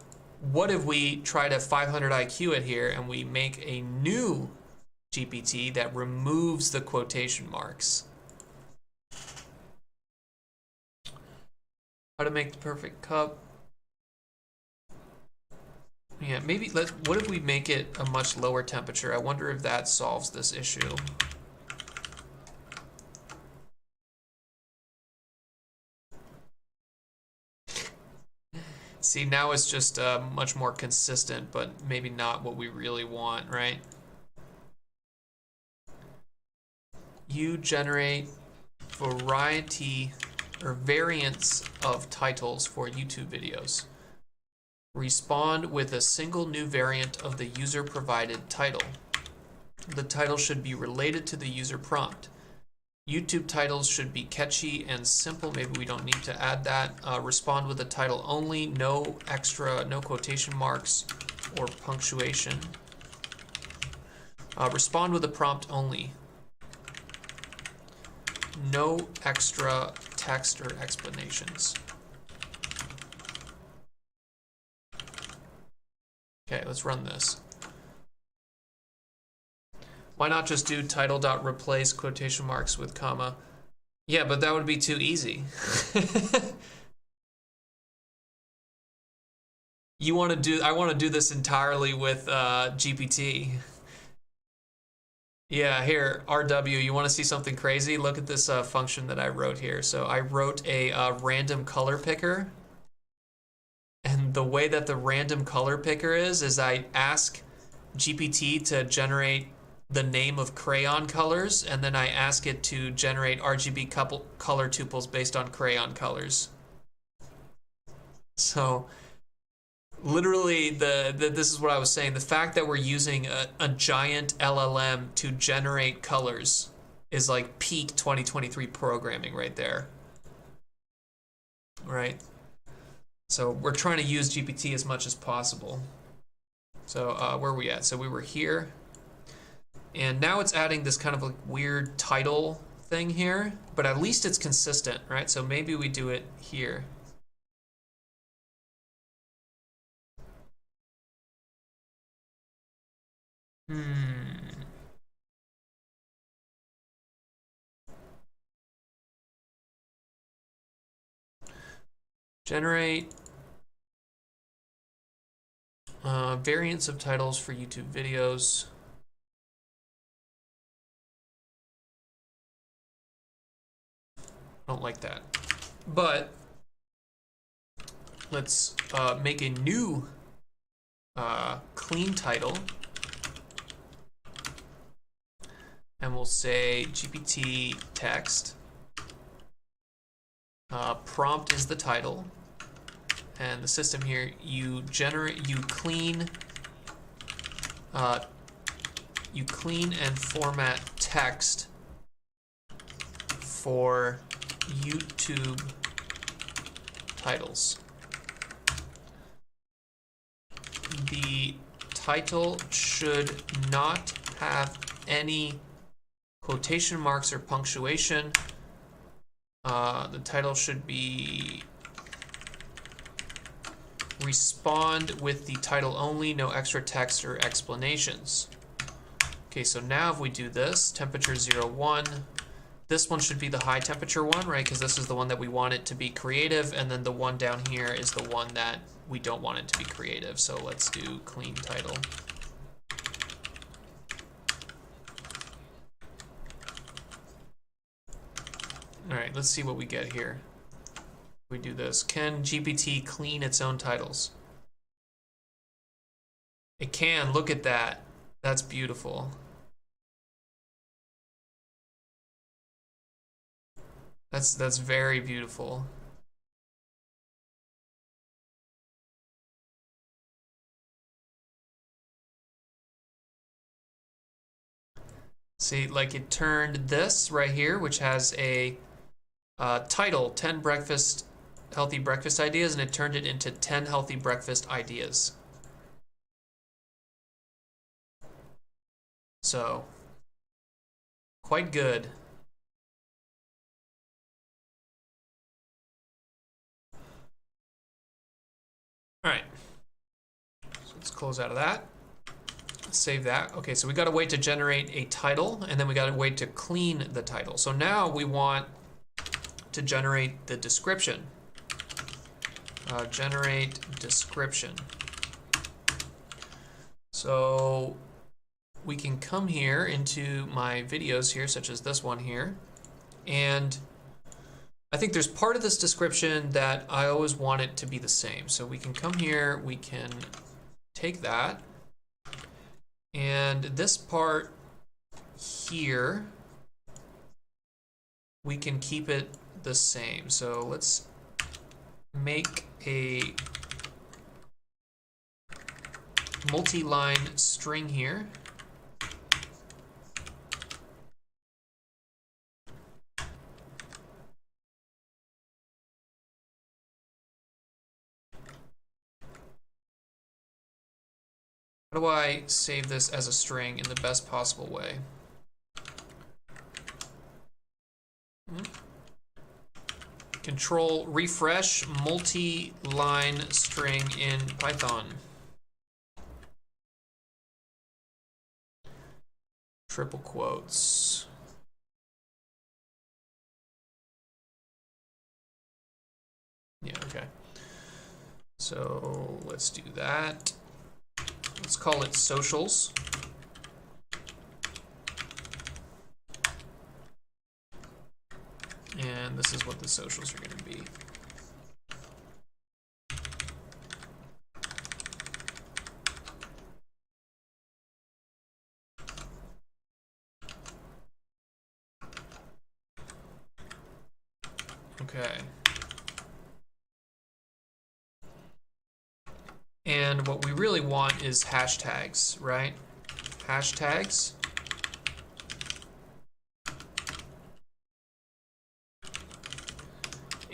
what if we try to 500 IQ it here and we make a new GPT that removes the quotation marks? How to make the perfect cup. Yeah, maybe what if we make it a much lower temperature? I wonder if that solves this issue. See, now it's just much more consistent, but maybe not what we really want, right? You generate variety or variants of titles for YouTube videos. Respond with a single new variant of the user-provided title. The title should be related to the user prompt. YouTube titles should be catchy and simple. Maybe we don't need to add that. Respond with the title only, no quotation marks or punctuation. Respond with the prompt only. No extra text or explanations. Okay, let's run this. Why not just do title.replace quotation marks with comma? Yeah, but that would be too easy. I want to do this entirely with GPT. Yeah, here, RW, you want to see something crazy? Look at this function that I wrote here. So I wrote a random color picker. And the way that the random color picker is I ask GPT to generate the name of crayon colors, and then I ask it to generate RGB color tuples based on crayon colors. So literally, this is what I was saying. The fact that we're using a giant LLM to generate colors is like peak 2023 programming right there. Right? So we're trying to use GPT as much as possible. So where are we at? So we were here. And now it's adding this kind of like weird title thing here, but at least it's consistent, right? So maybe we do it here. Generate variants of titles for YouTube videos. I don't like that. But let's make a new clean title. And we'll say GPT text. Prompt is the title. And the system here, you clean and format text for YouTube titles. The title should not have any quotation marks or punctuation. The title should be respond with the title only, no extra text or explanations. Okay, so now if we do this, temperature 01, this one should be the high temperature one, right? Because this is the one that we want it to be creative, and then the one down here is the one that we don't want it to be creative. So let's do clean title. All right, let's see what we get here. We do this. Can GPT clean its own titles? It can. Look at that. That's beautiful. That's very beautiful. See, like it turned this right here, which has a title, 10 healthy breakfast ideas, and it turned it into 10 healthy breakfast ideas. So, quite good. All right, so let's close out of that. Save that. Okay, so we got to wait to generate a title, and then we got to wait to clean the title. So now we want to generate the description. Generate description. So we can come here into my videos here, such as this one here, and I think there's part of this description that I always want it to be the same. So we can come here, we can take that, and this part here, we can keep it the same. So let's make a multi-line string here. How do I save this as a string in the best possible way? Control refresh multi-line string in Python. Triple quotes. Yeah, okay. So let's do that. Let's call it socials. And this is what the socials are going to be. Okay. And what we really want is hashtags, right? Hashtags.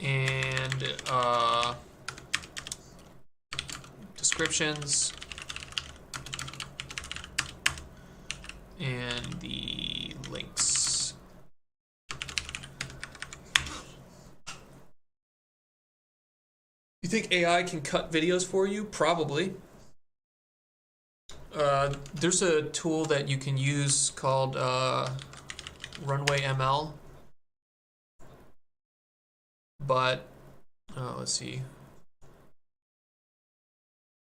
And descriptions. And the links. You think AI can cut videos for you? Probably. There's a tool that you can use called Runway ML. But, let's see.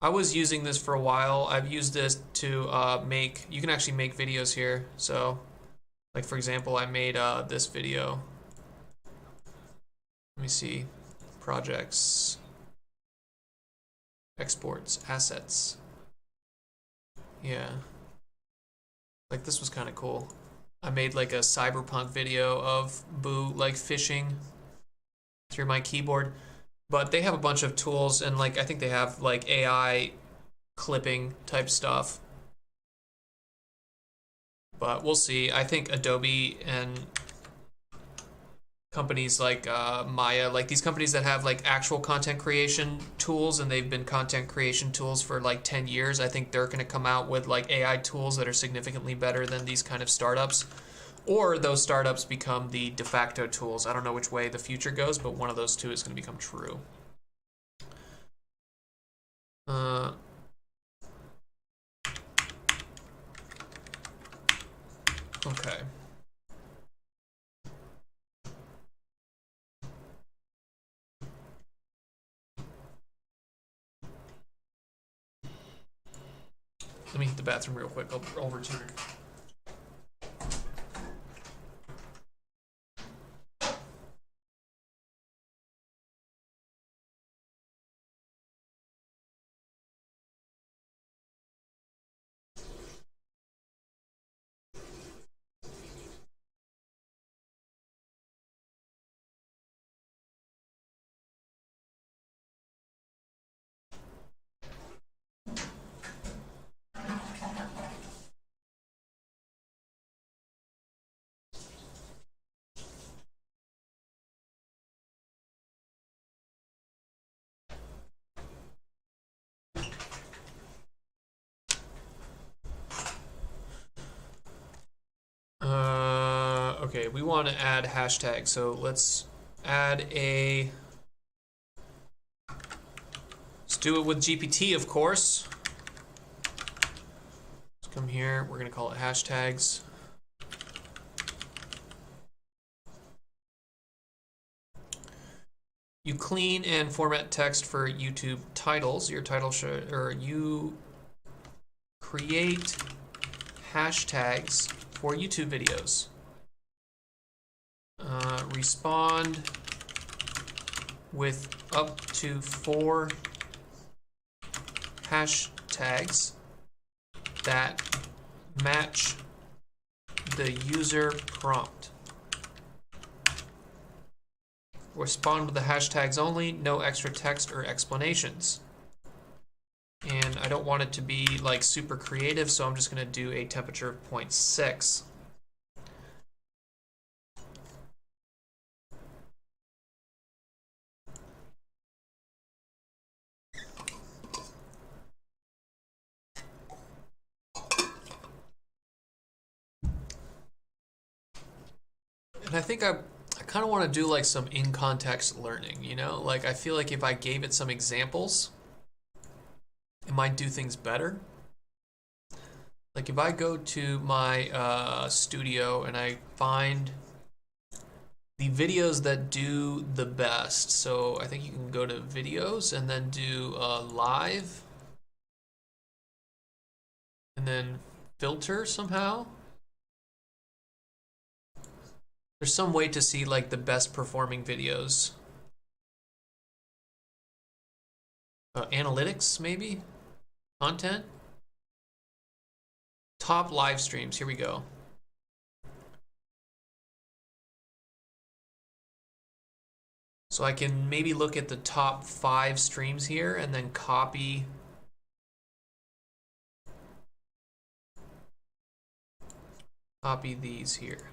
I was using this for a while. I've used this to you can actually make videos here. So, like for example, I made this video. Let me see. Projects. Exports. Assets. Yeah. Like this was kind of cool. I made like a cyberpunk video of Boo like fishing through my keyboard. But they have a bunch of tools, and like I think they have like AI clipping type stuff. But we'll see. I think Adobe and companies like Maya, like these companies that have like actual content creation tools, and they've been content creation tools for like 10 years, I think they're going to come out with like AI tools that are significantly better than these kind of startups. Or those startups become the de facto tools. I don't know which way the future goes, but one of those two is going to become true. Okay. Let me hit the bathroom real quick. I'll return. Okay, we want to add hashtags, so let's add a. Let's do it with GPT, of course. Let's come here. We're going to call it hashtags. You clean and format text for YouTube titles. Your title should, or you create hashtags for YouTube videos. Respond with up to 4 hashtags that match the user prompt. Respond with the hashtags only, no extra text or explanations. And I don't want it to be like super creative, so I'm just going to do a temperature of 0.6. And I think I kind of want to do like some in-context learning, you know? Like I feel like if I gave it some examples, it might do things better. Like if I go to my studio and I find the videos that do the best, so I think you can go to videos and then do live, and then filter somehow. There's some way to see like the best performing videos. Analytics maybe? Content? Top live streams, here we go. So I can maybe look at the top 5 streams here and then copy these here.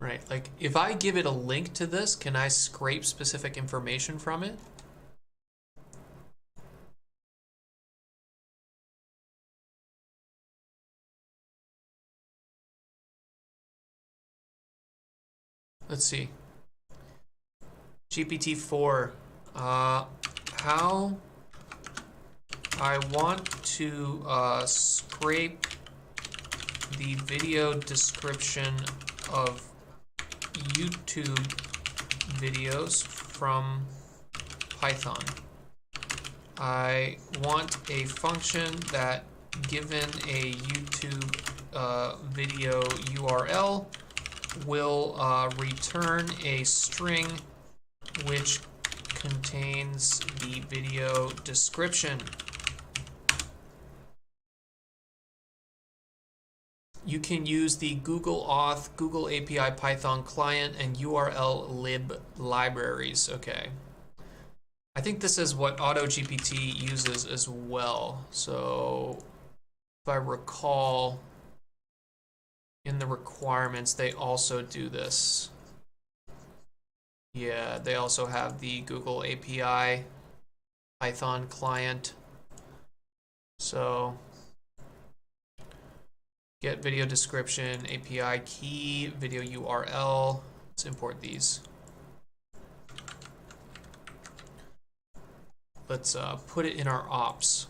Right, like if I give it a link to this, can I scrape specific information from it? Let's see. GPT-4, how I want to scrape the video description of YouTube videos from Python. I want a function that, given a YouTube video URL, will return a string which contains the video description. You can use the Google Auth, Google API Python client, and URL lib libraries. Okay. I think this is what AutoGPT uses as well. So if I recall, in the requirements, they also do this. Yeah, they also have the Google API Python client. So get video description, API key, video URL. Let's import these. Let's put it in our ops.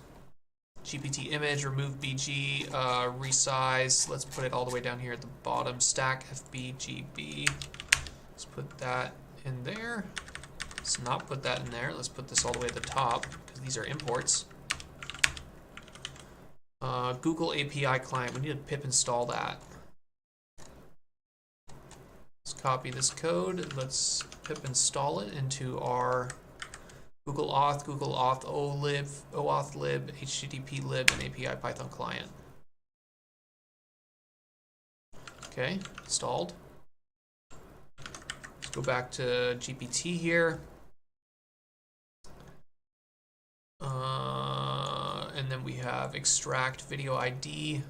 GPT image, remove BG, resize. Let's put it all the way down here at the bottom. Stack FBGB. Let's put that in there. Let's not put that in there. Let's put this all the way at the top because these are imports. Google API client. We need to pip install that. Let's copy this code. Let's pip install it into our Google Auth, OAuth lib, HTTP lib, and API Python client. Okay, installed. Let's go back to GPT here. And then we have extract video ID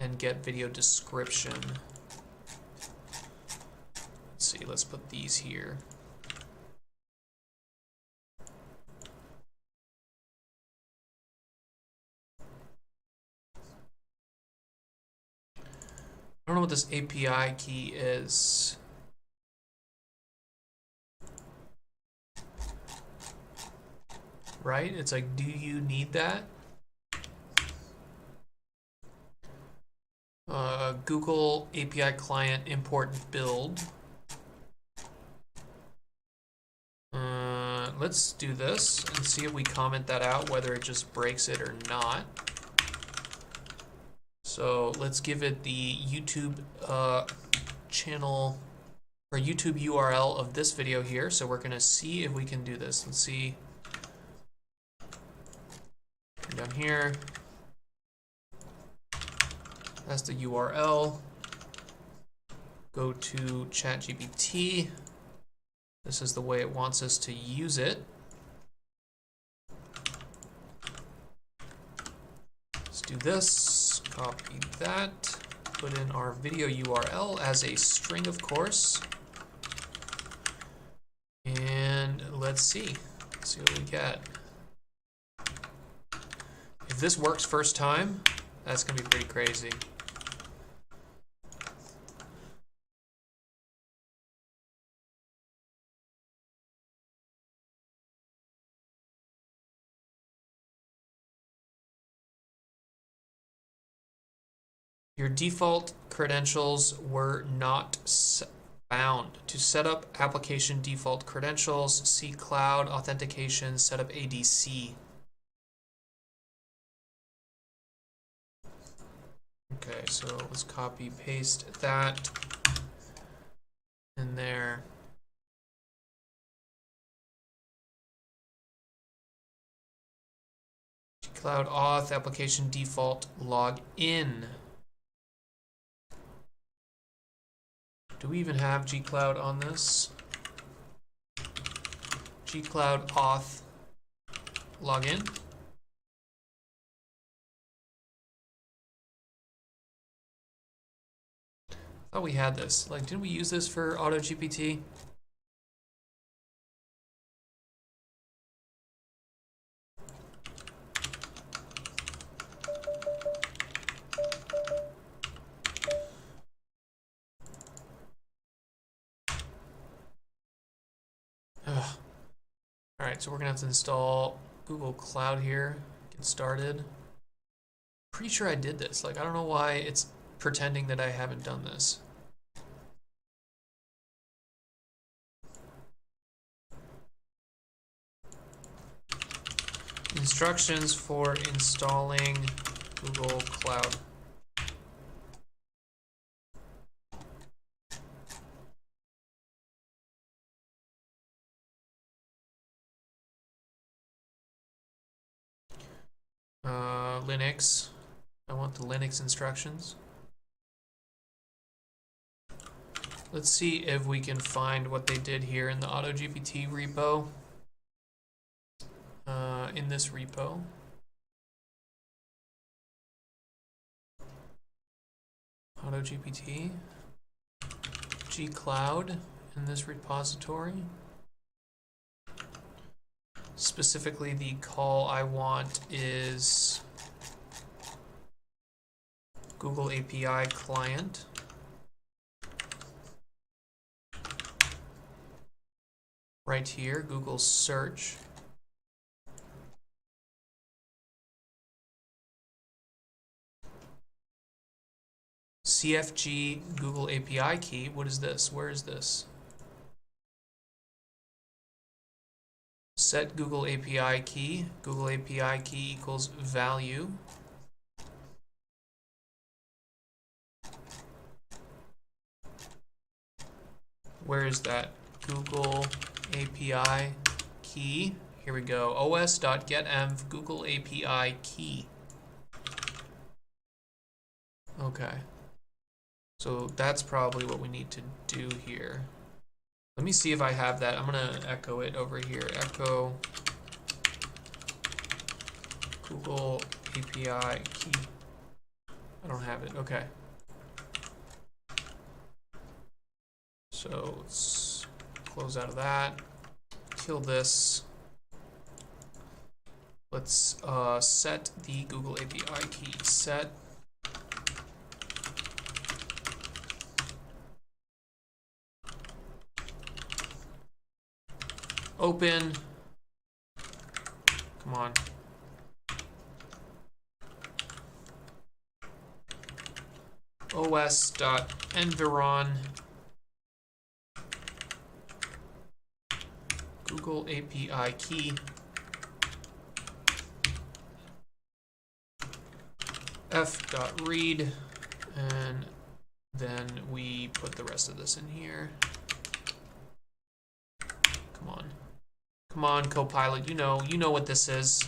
and get video description. Let's see, let's put these here. I don't know what this API key is. Right? It's like, do you need that? Google API client import build. Let's do this and see if we comment that out, whether it just breaks it or not. So let's give it the YouTube channel or YouTube URL of this video here. So we're gonna see if we can do this. Let's see. Down here. That's the URL. Go to ChatGPT. This is the way it wants us to use it. Let's do this. Copy that. Put in our video URL as a string, of course. And let's see. Let's see what we get. If this works first time, that's gonna be pretty crazy. Your default credentials were not found. To set up application default credentials, see cloud authentication, set up ADC. Okay, so let's copy paste that in there. Cloud auth application default log in. Do we even have gcloud on this? Gcloud auth login. I thought we had this. Like, didn't we use this for AutoGPT? Alright, so we're gonna have to install Google Cloud here, get started. Pretty sure I did this. Like, I don't know why it's pretending that I haven't done this. Instructions for installing Google Cloud. Linux. I want the Linux instructions. Let's see if we can find what they did here in the AutoGPT repo. In this repo. AutoGPT. gcloud in this repository. Specifically, the call I want is Google API client. Right here, Google search. CFG Google API key. What is this? Where is this? Set Google API key. Google API key equals value. Where is that? Google API key. Here we go. os.getenv Google API key. Okay. So that's probably what we need to do here. Let me see if I have that. I'm gonna echo it over here. Echo Google API key. I don't have it. Okay. So let's close out of that. Kill this. Let's set the Google API key. Set open. Come on. os.environ Google API key. f.read, and then we put the rest of this in here. Come on. Come on, Copilot, you know what this is.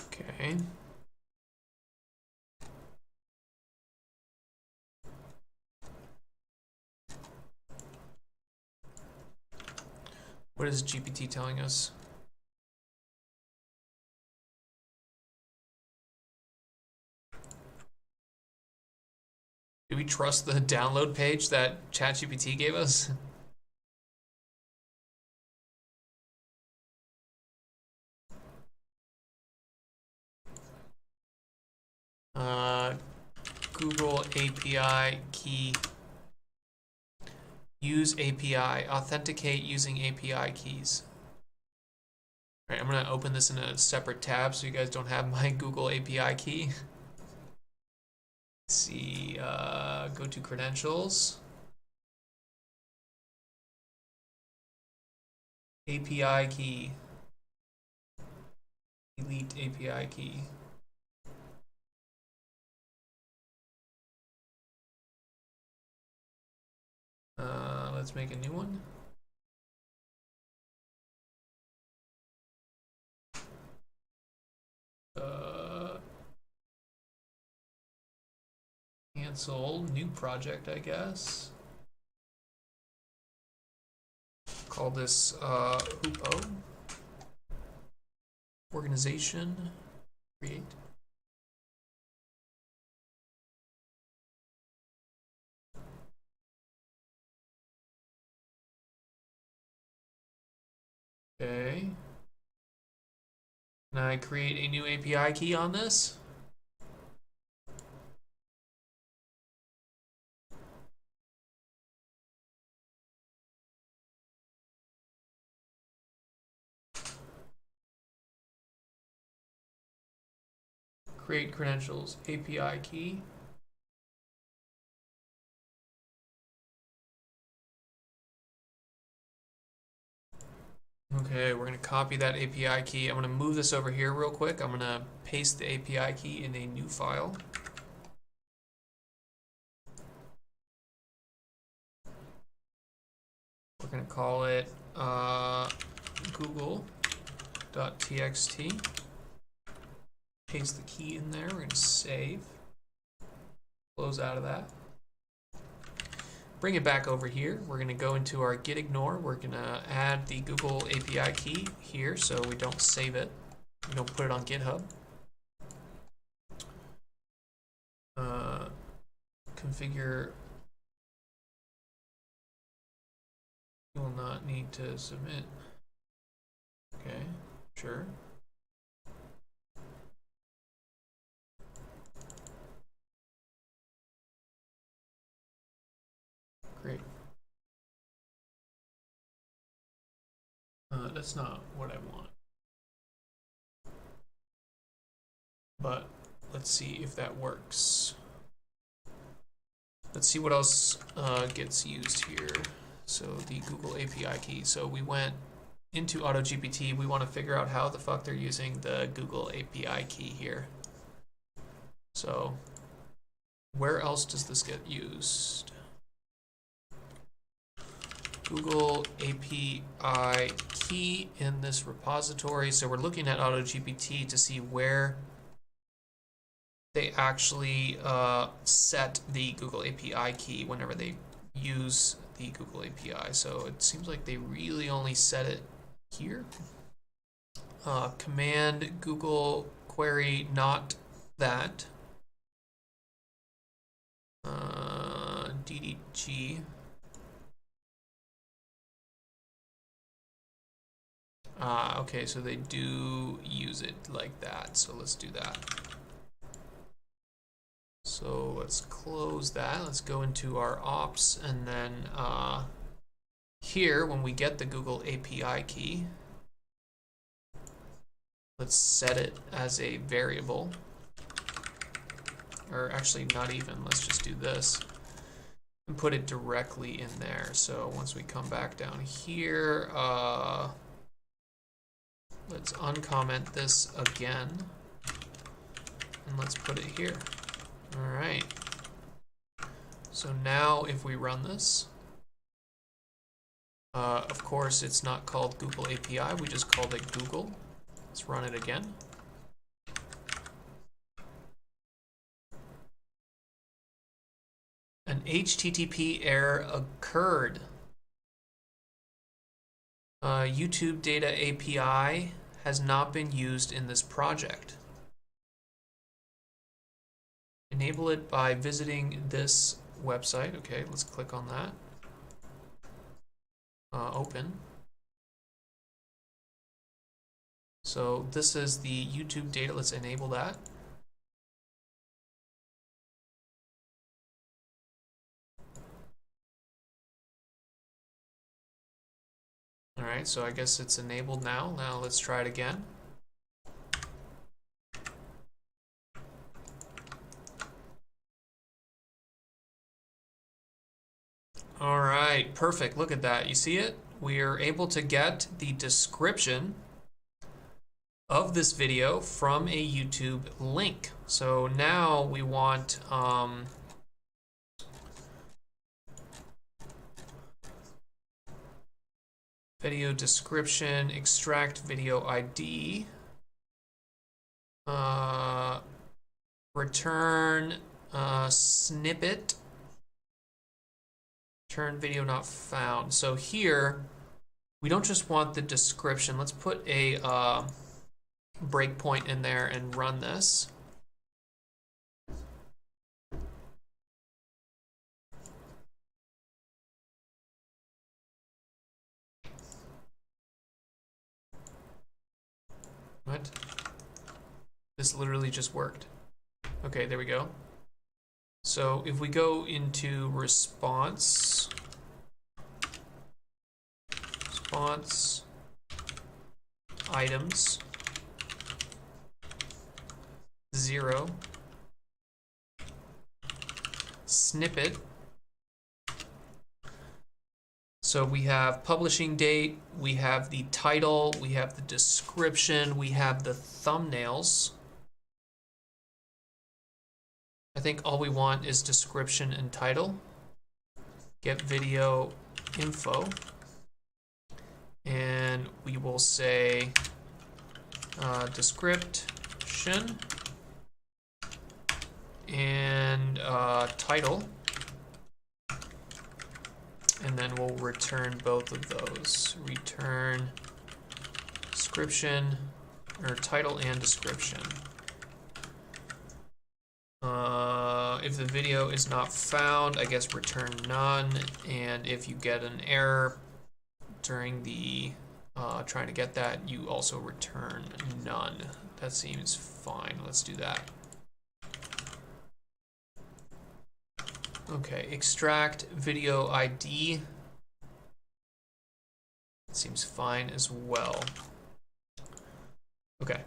Okay. What is GPT telling us? Do we trust the download page that ChatGPT gave us? Google API key. Use API. Authenticate using API keys. All right, I'm going to open this in a separate tab so you guys don't have my Google API key. Let's see, go to credentials. API key. Delete API key. Let's make a new one. Cancel, new project, I guess. Call this Hoopo. Organization, create. Okay. Can I create a new API key on this? Create credentials, API key. Okay, we're going to copy that API key. I'm going to move this over here real quick. I'm going to paste the API key in a new file. We're going to call it google.txt. Paste the key in there. We're going to save. Close out of that. Bring it back over here. We're going to go into our git ignore. We're going to add the Google API key here so we don't save it. We don't put it on GitHub. Configure. You will not need to submit. Okay, sure. Great. That's not what I want. But let's see if that works. Let's see what else gets used here. So the Google API key. So we went into AutoGPT. We want to figure out how the fuck they're using the Google API key here. So where else does this get used? Google API key in this repository. So we're looking at AutoGPT to see where they actually set the Google API key whenever they use the Google API. So it seems like they really only set it here. Command Google query not that. DDG. Okay, so they do use it like that. So let's do that. So let's close that. Let's go into our ops, and then here, when we get the Google API key, let's set it as a variable. Or actually, not even. Let's just do this and put it directly in there. So once we come back down here, let's uncomment this again, and let's put it here. All right. So now if we run this, of course it's not called Google API, we just called it Google. Let's run it again. An HTTP error occurred. YouTube Data API has not been used in this project. Enable it by visiting this website. Okay, let's click on that. Open. So this is the YouTube data. Let's enable that. All right, so I guess it's enabled now. Now let's try it again. All right, perfect. Look at that. You see it? We are able to get the description of this video from a YouTube link. So now we want video description, extract video ID, return snippet, return video not found. So here we don't just want the description. Let's put a breakpoint in there and run this. What? This literally just worked. Okay, there we go. So if we go into response items 0 snippet. So we have publishing date, we have the title, we have the description, we have the thumbnails. I think all we want is description and title. Get video info. And we will say description and title. And then we'll return both of those. Return description, or title and description. If the video is not found, I guess return none. And if you get an error during the trying to get that, you also return none. That seems fine. Let's do that. Okay, extract video ID. Seems fine as well. Okay.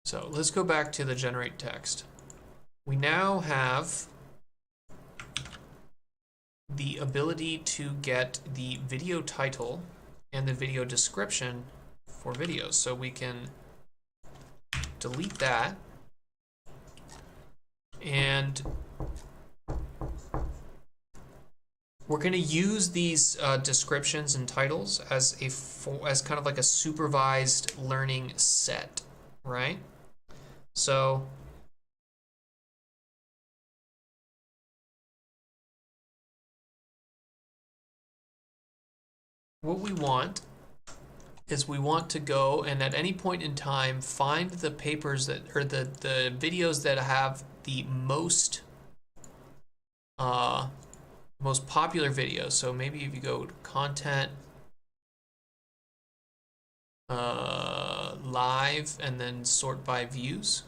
So let's go back to the generate text. We now have the ability to get the video title and the video description for videos. So we can delete that, and we're going to use these descriptions and titles as kind of like a supervised learning set, right? So what we want is we want to go and at any point in time find the papers that, or the videos that have the most popular videos. So maybe if you go to content, live, and then sort by views.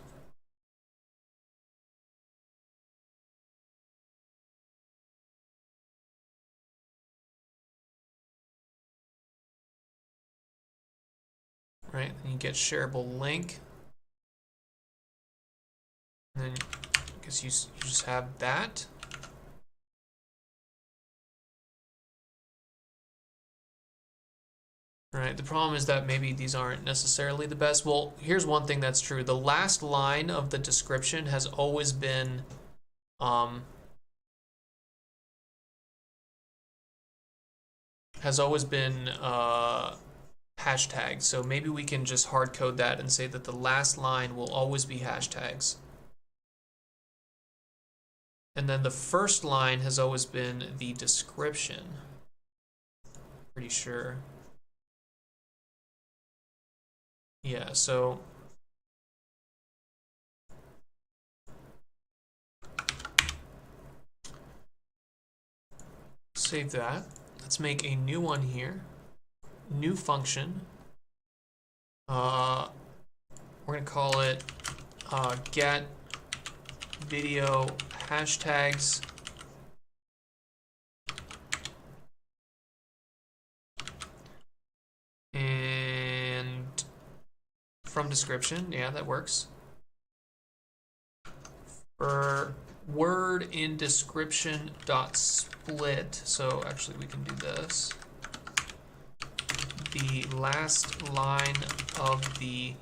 Right, and you get shareable link. And then I guess you just have that. Right, the problem is that maybe these aren't necessarily the best. Well, here's one thing that's true. The last line of the description has always been has always been hashtags. So maybe we can just hard code that and say that the last line will always be hashtags. And then the first line has always been the description. Pretty sure. Yeah, so save that. Let's make a new one here. New function. We're going to call it get video hashtags. And from description, yeah, that works. For word in description dot split, so actually we can do this. The last line of the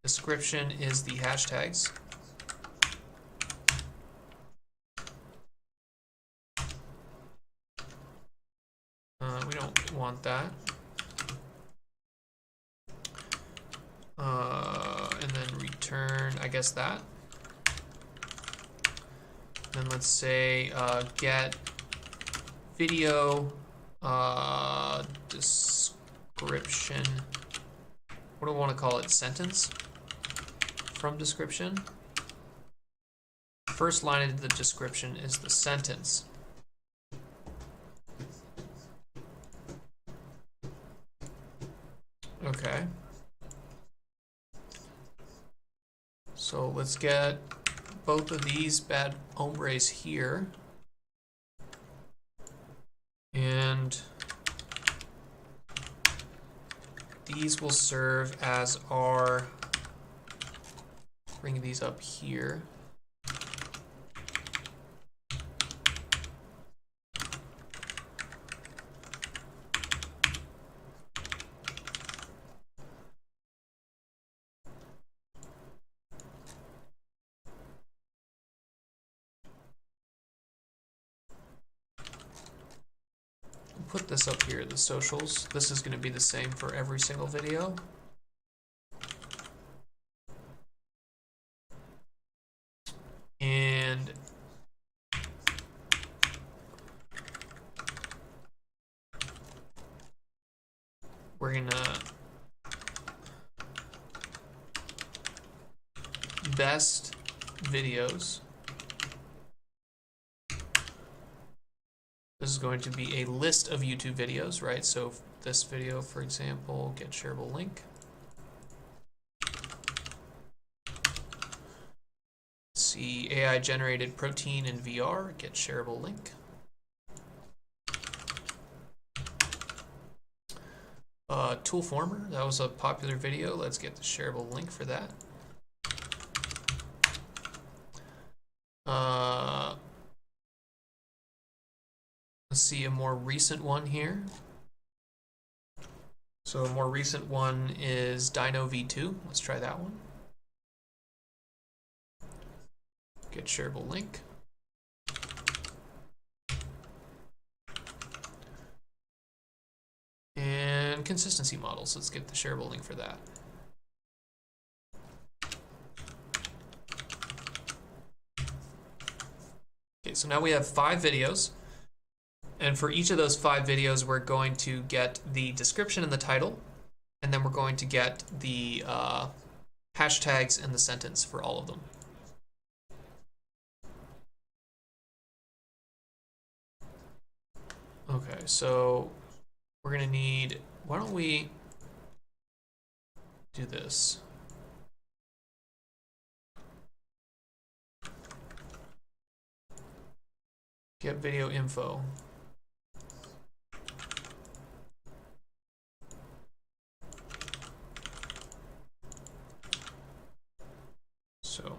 description is the hashtags. We don't want that. And then return, I guess that. Then let's say get video description. What do I want to call it? Sentence from description. First line of the description is the sentence. Okay. So let's get both of these bad hombres here. And these will serve as our, bring these up here. Put this up here, the socials. This is going to be the same for every single video. And we're going to best videos. This is going to be a list of YouTube videos, right? So this video, for example, get shareable link. See AI generated protein in VR, get shareable link. Tool former, that was a popular video. Let's get the shareable link for that. Let's see a more recent one here. So a more recent one is Dino V2. Let's try that one. Get shareable link. And consistency models. Let's get the shareable link for that. Okay, so now we have 5 videos. And for each of those 5 videos, we're going to get the description and the title, and then we're going to get the hashtags and the sentence for all of them. Okay, so we're going to need, why don't we do this? Get video info. So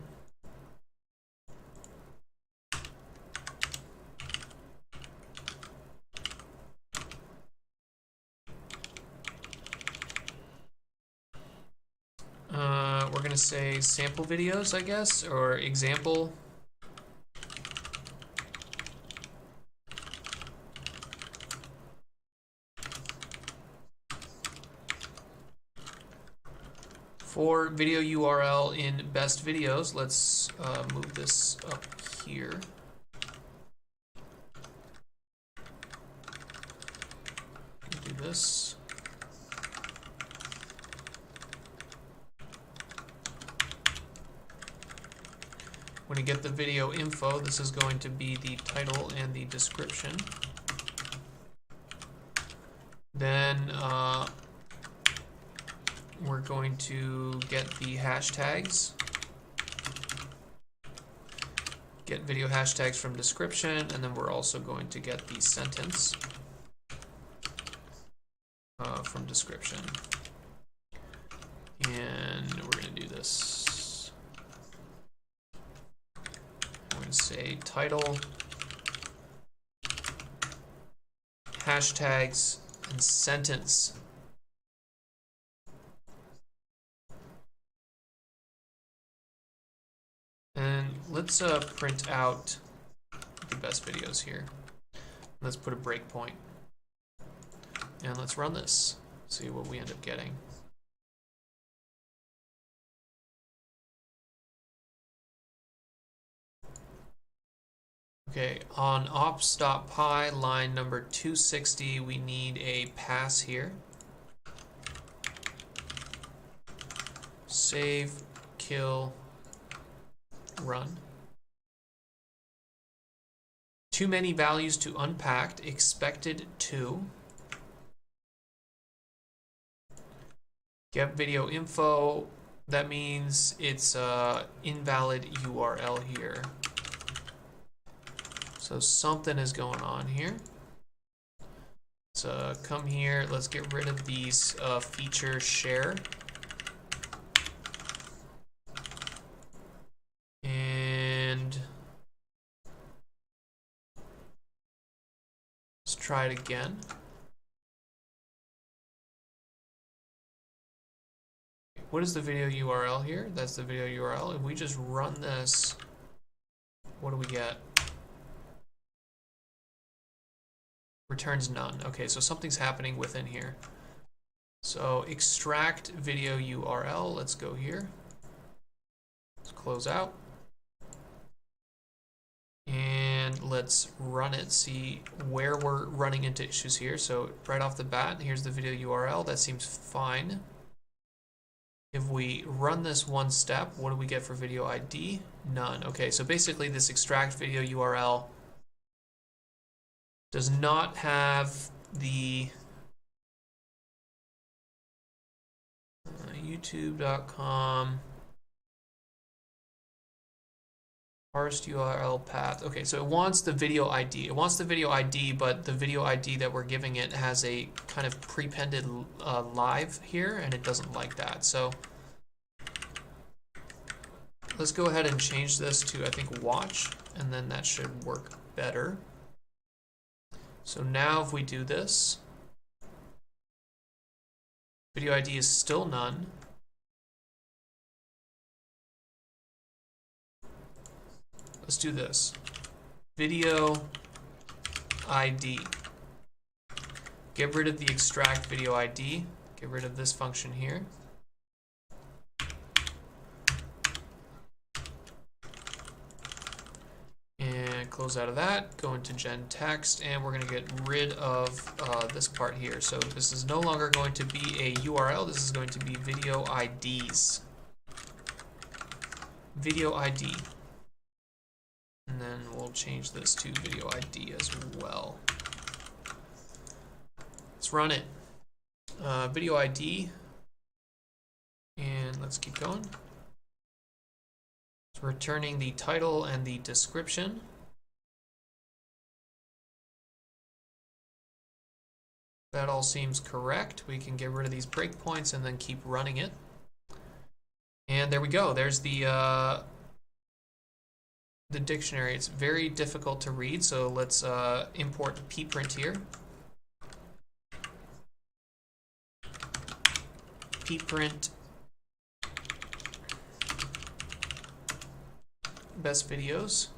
we're going to say sample videos, I guess, or example. For video URL in best videos, let's move this up here. Do this. When you get the video info, this is going to be the title and the description. Then we're going to get the hashtags. Get video hashtags from description, and then we're also going to get the sentence from description. And we're going to do this. We're going to say title, hashtags, and sentence. And let's print out the best videos here. Let's put a breakpoint. And let's run this, see what we end up getting. Okay, on ops.py line number 260, we need a pass here. Save, kill, run. Too many values to unpacked, expected to. Get video info, that means it's invalid URL here. So something is going on here. So come here, let's get rid of these feature share. And let's try it again. What is the video URL here? That's the video URL. If we just run this, what do we get? Returns none. Okay, so something's happening within here. So extract video URL. Let's go here. Let's close out. And let's run it, see where we're running into issues here. So right off the bat, here's the video URL. That seems fine. If we run this one step, what do we get for video ID? None. Okay, so basically this extract video URL does not have the youtube.com parsed URL path. Okay, so it wants the video ID. It wants the video ID, but the video ID that we're giving it has a kind of prepended live here, and it doesn't like that. So let's go ahead and change this to, I think, watch, and then that should work better. So now if we do this, video ID is still none. Let's do this. Video ID. Get rid of the extract video ID. Get rid of this function here. And close out of that, go into gen text, and we're going to get rid of this part here. So this is no longer going to be a URL, this is going to be video IDs. Video ID. And then we'll change this to video ID as well. Let's run it. Video ID, and let's keep going. So returning the title and the description. That all seems correct. We can get rid of these breakpoints and then keep running it. And there we go. There's the dictionary. It's very difficult to read, so let's import pprint here. Pprint best videos.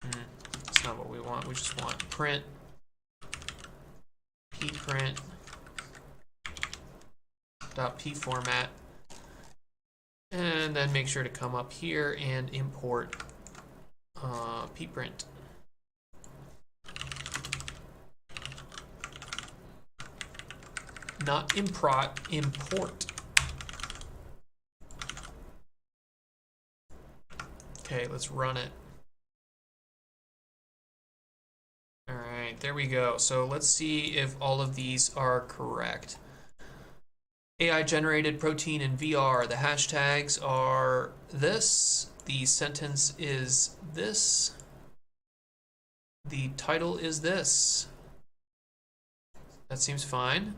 That's not what we want. We just want print pprint .p format, and then make sure to come up here and import pprint. Not import. Okay, let's run it. All right, there we go. So let's see if all of these are correct. AI generated protein in VR. The hashtags are this. The sentence is this. The title is this. That seems fine.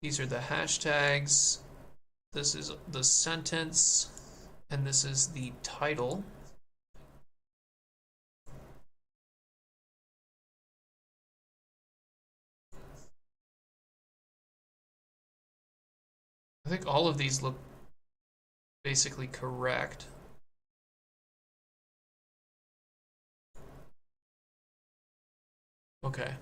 These are the hashtags. This is the sentence. And this is the title. I think all of these look basically correct. Okay.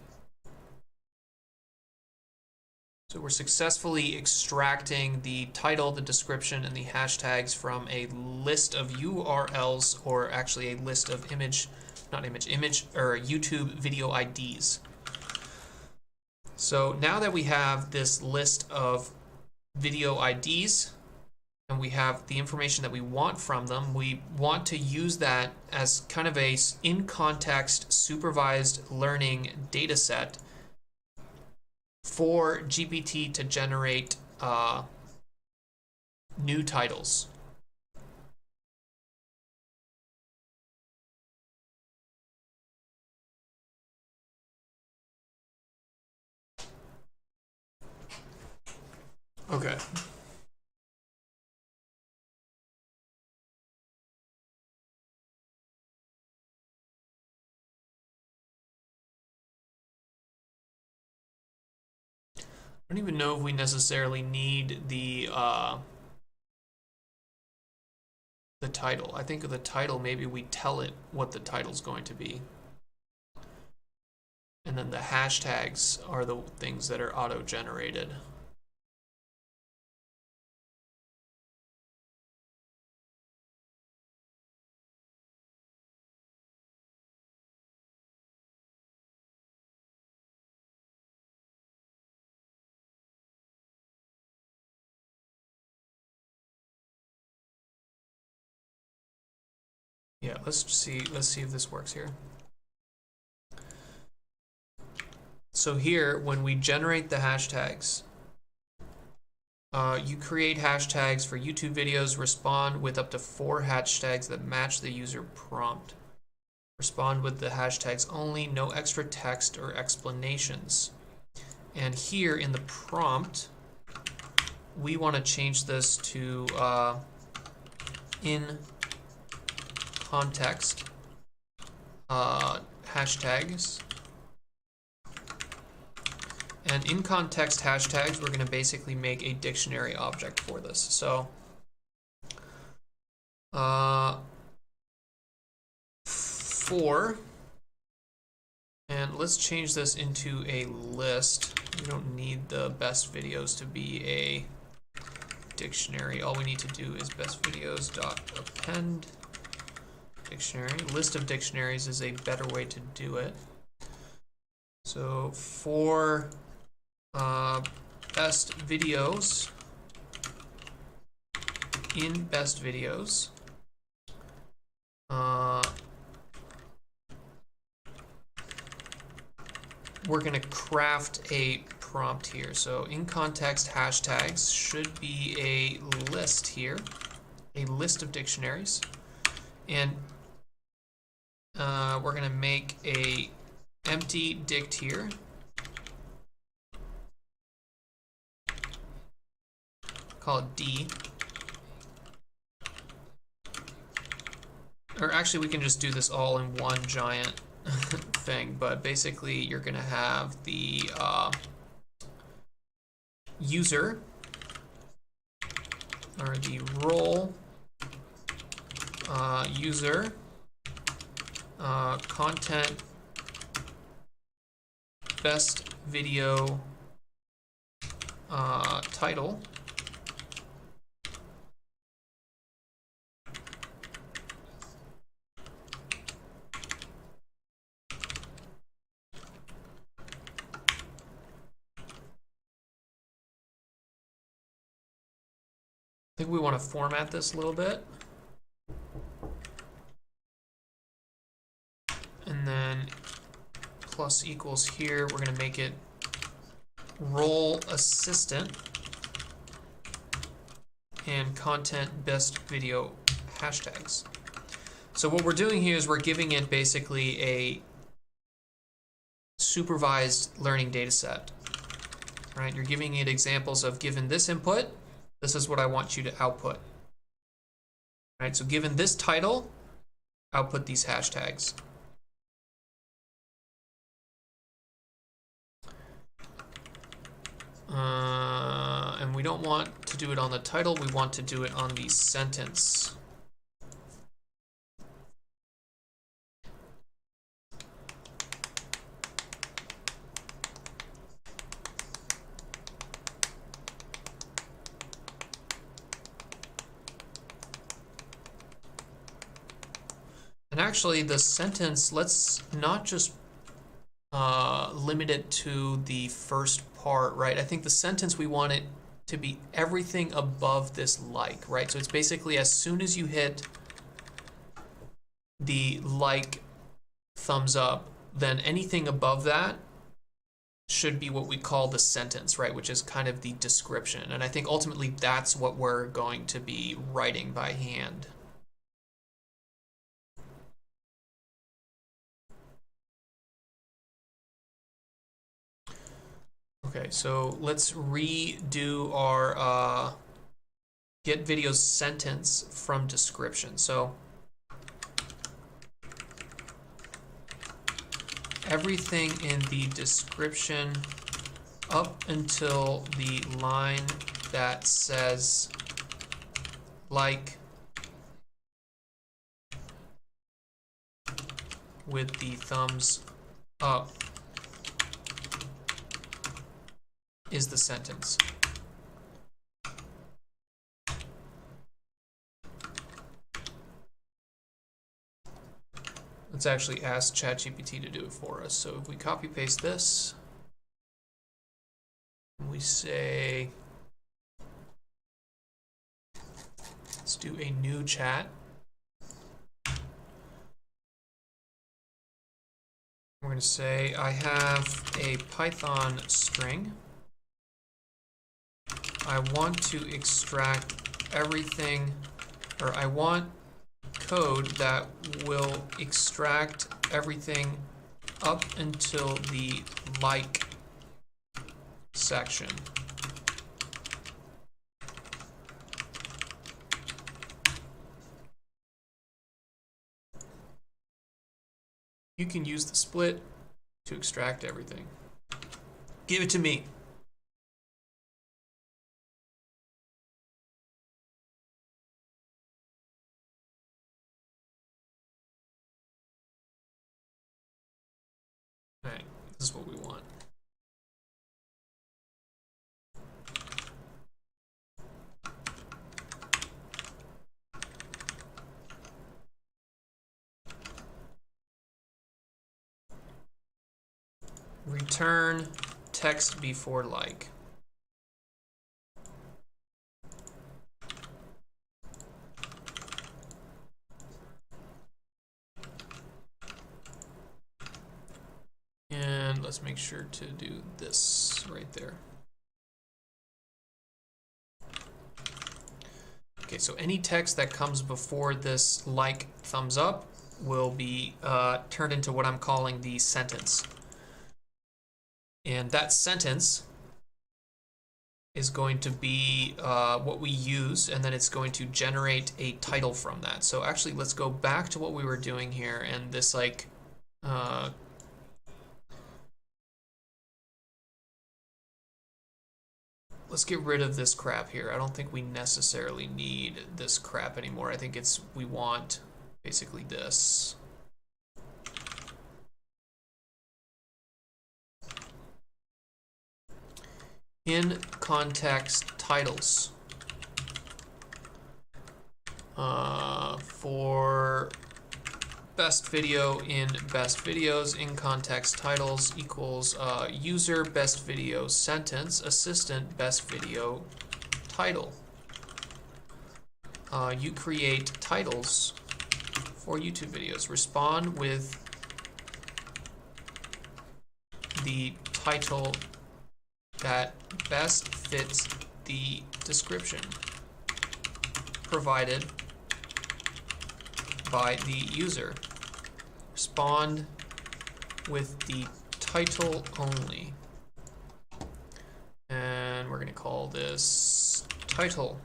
So we're successfully extracting the title, the description, and the hashtags from a list of URLs, or actually a list of image or YouTube video IDs. So now that we have this list of video IDs and we have the information that we want from them, we want to use that as kind of a in-context supervised learning data set for GPT to generate new titles. Okay. I don't even know if we necessarily need the title. I think of the title, maybe we tell it what the title's going to be. And then the hashtags are the things that are auto-generated. Yeah, let's see if this works here. So here, when we generate the hashtags, you create hashtags for YouTube videos, respond with up to 4 hashtags that match the user prompt. Respond with the hashtags only, no extra text or explanations. And here in the prompt, we want to change this to in context hashtags. And in context hashtags, we're going to basically make a dictionary object for this. So and let's change this into a list. We don't need the best videos to be a dictionary. All we need to do is bestvideos.append dictionary. List of dictionaries is a better way to do it. So for best videos, in best videos, we're going to craft a prompt here. So in context hashtags should be a list here, a list of dictionaries, and we're going to make a empty dict here. Call it D. Or actually, we can just do this all in one giant thing, but basically you're going to have the user, or the role user, content, best video title. I think we want to format this a little bit. And then plus equals here, we're going to make it role assistant and content best video hashtags. So what we're doing here is we're giving it basically a supervised learning data set. Right? You're giving it examples of, given this input, this is what I want you to output. Right? So given this title, output these hashtags. And we don't want to do it on the title, we want to do it on the sentence. And actually, the sentence, let's not just limit it to the first part, right? I think the sentence, we want it to be everything above this like, right? So it's basically as soon as you hit the like thumbs up, then anything above that should be what we call the sentence, right? Which is kind of the description. And I think ultimately that's what we're going to be writing by hand. Okay, so let's redo our get video sentence from description. So everything in the description up until the line that says like with the thumbs up is the sentence. Let's actually ask ChatGPT to do it for us. So if we copy paste this, we say, let's do a new chat. We're going to say, I have a Python string. I want to extract everything, or I want code that will extract everything up until the like section. You can use the split to extract everything. Give it to me. All right, this is what we want. Return text before like. And let's make sure to do this right there. Okay, so any text that comes before this like thumbs up will be turned into what I'm calling the sentence. And that sentence is going to be what we use, and then it's going to generate a title from that. So actually, let's go back to what we were doing here, and this like let's get rid of this crap here. I don't think we necessarily need this crap anymore. I think we want basically this. in context titles. For best video in best videos, in context titles equals user best video sentence, assistant best video title. You create titles for YouTube videos. Respond with the title that best fits the description provided by the user. Respond with the title only. And we're going to call this title.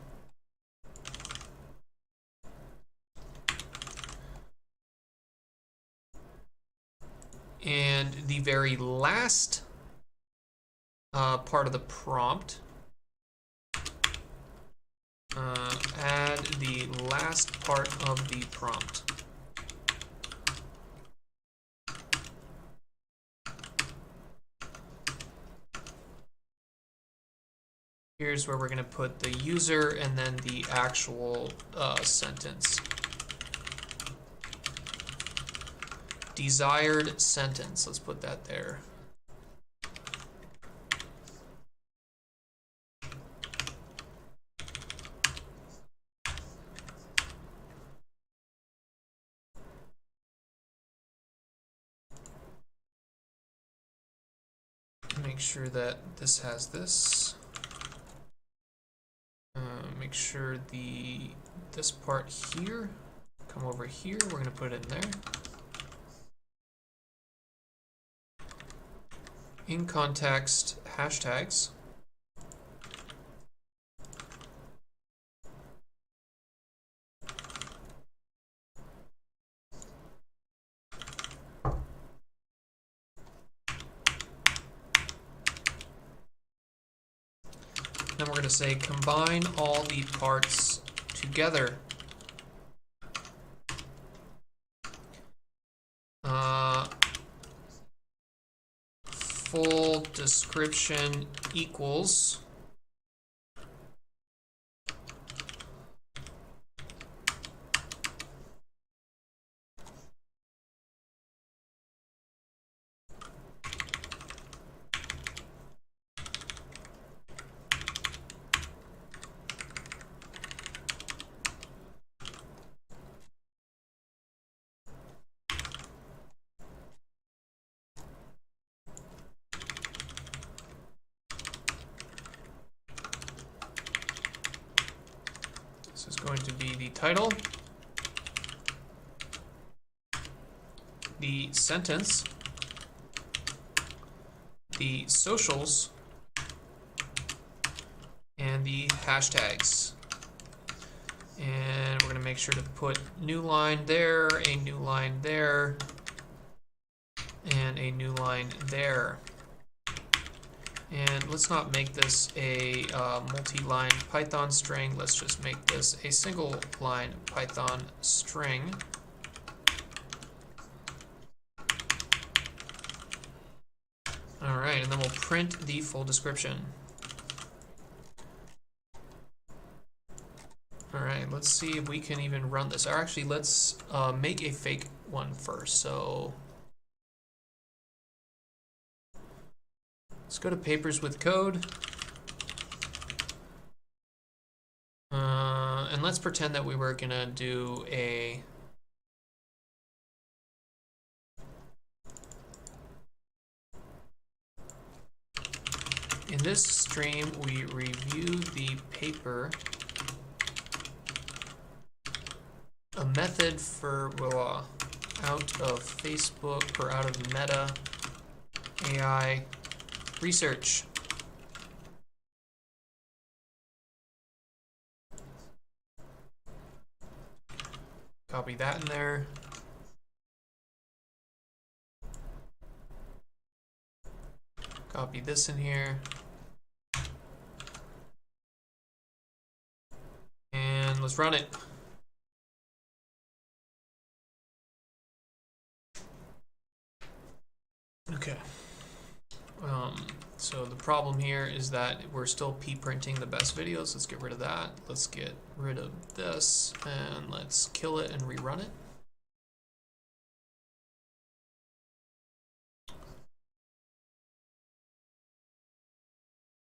And the very last part of the prompt, add the last part of the prompt. Here's where we're going to put the user and then the actual sentence. Desired sentence, let's put that there. Make sure that this has this. Make sure this part here, come over here, we're going to put it in there. In context hashtags. Then we're going to say combine all the parts together. Full description equals this is going to be the title, the sentence, the socials, and the hashtags. And we're going to make sure to put new line there, a new line there, and a new line there. And let's not make this a multi-line Python string. Let's just make this a single line Python string. All right, and then we'll print the full description. All right, let's see if we can even run this. Or actually, let's make a fake one first. So let's go to Papers with Code. And let's pretend that we were going to do a in this stream, we review the paper, a method for out of Facebook or out of Meta AI research. Copy that in there. Copy this in here. And let's run it. Okay. So the problem here is that we're still p-printing the best videos. Let's get rid of that. Let's get rid of this, and let's kill it and rerun it.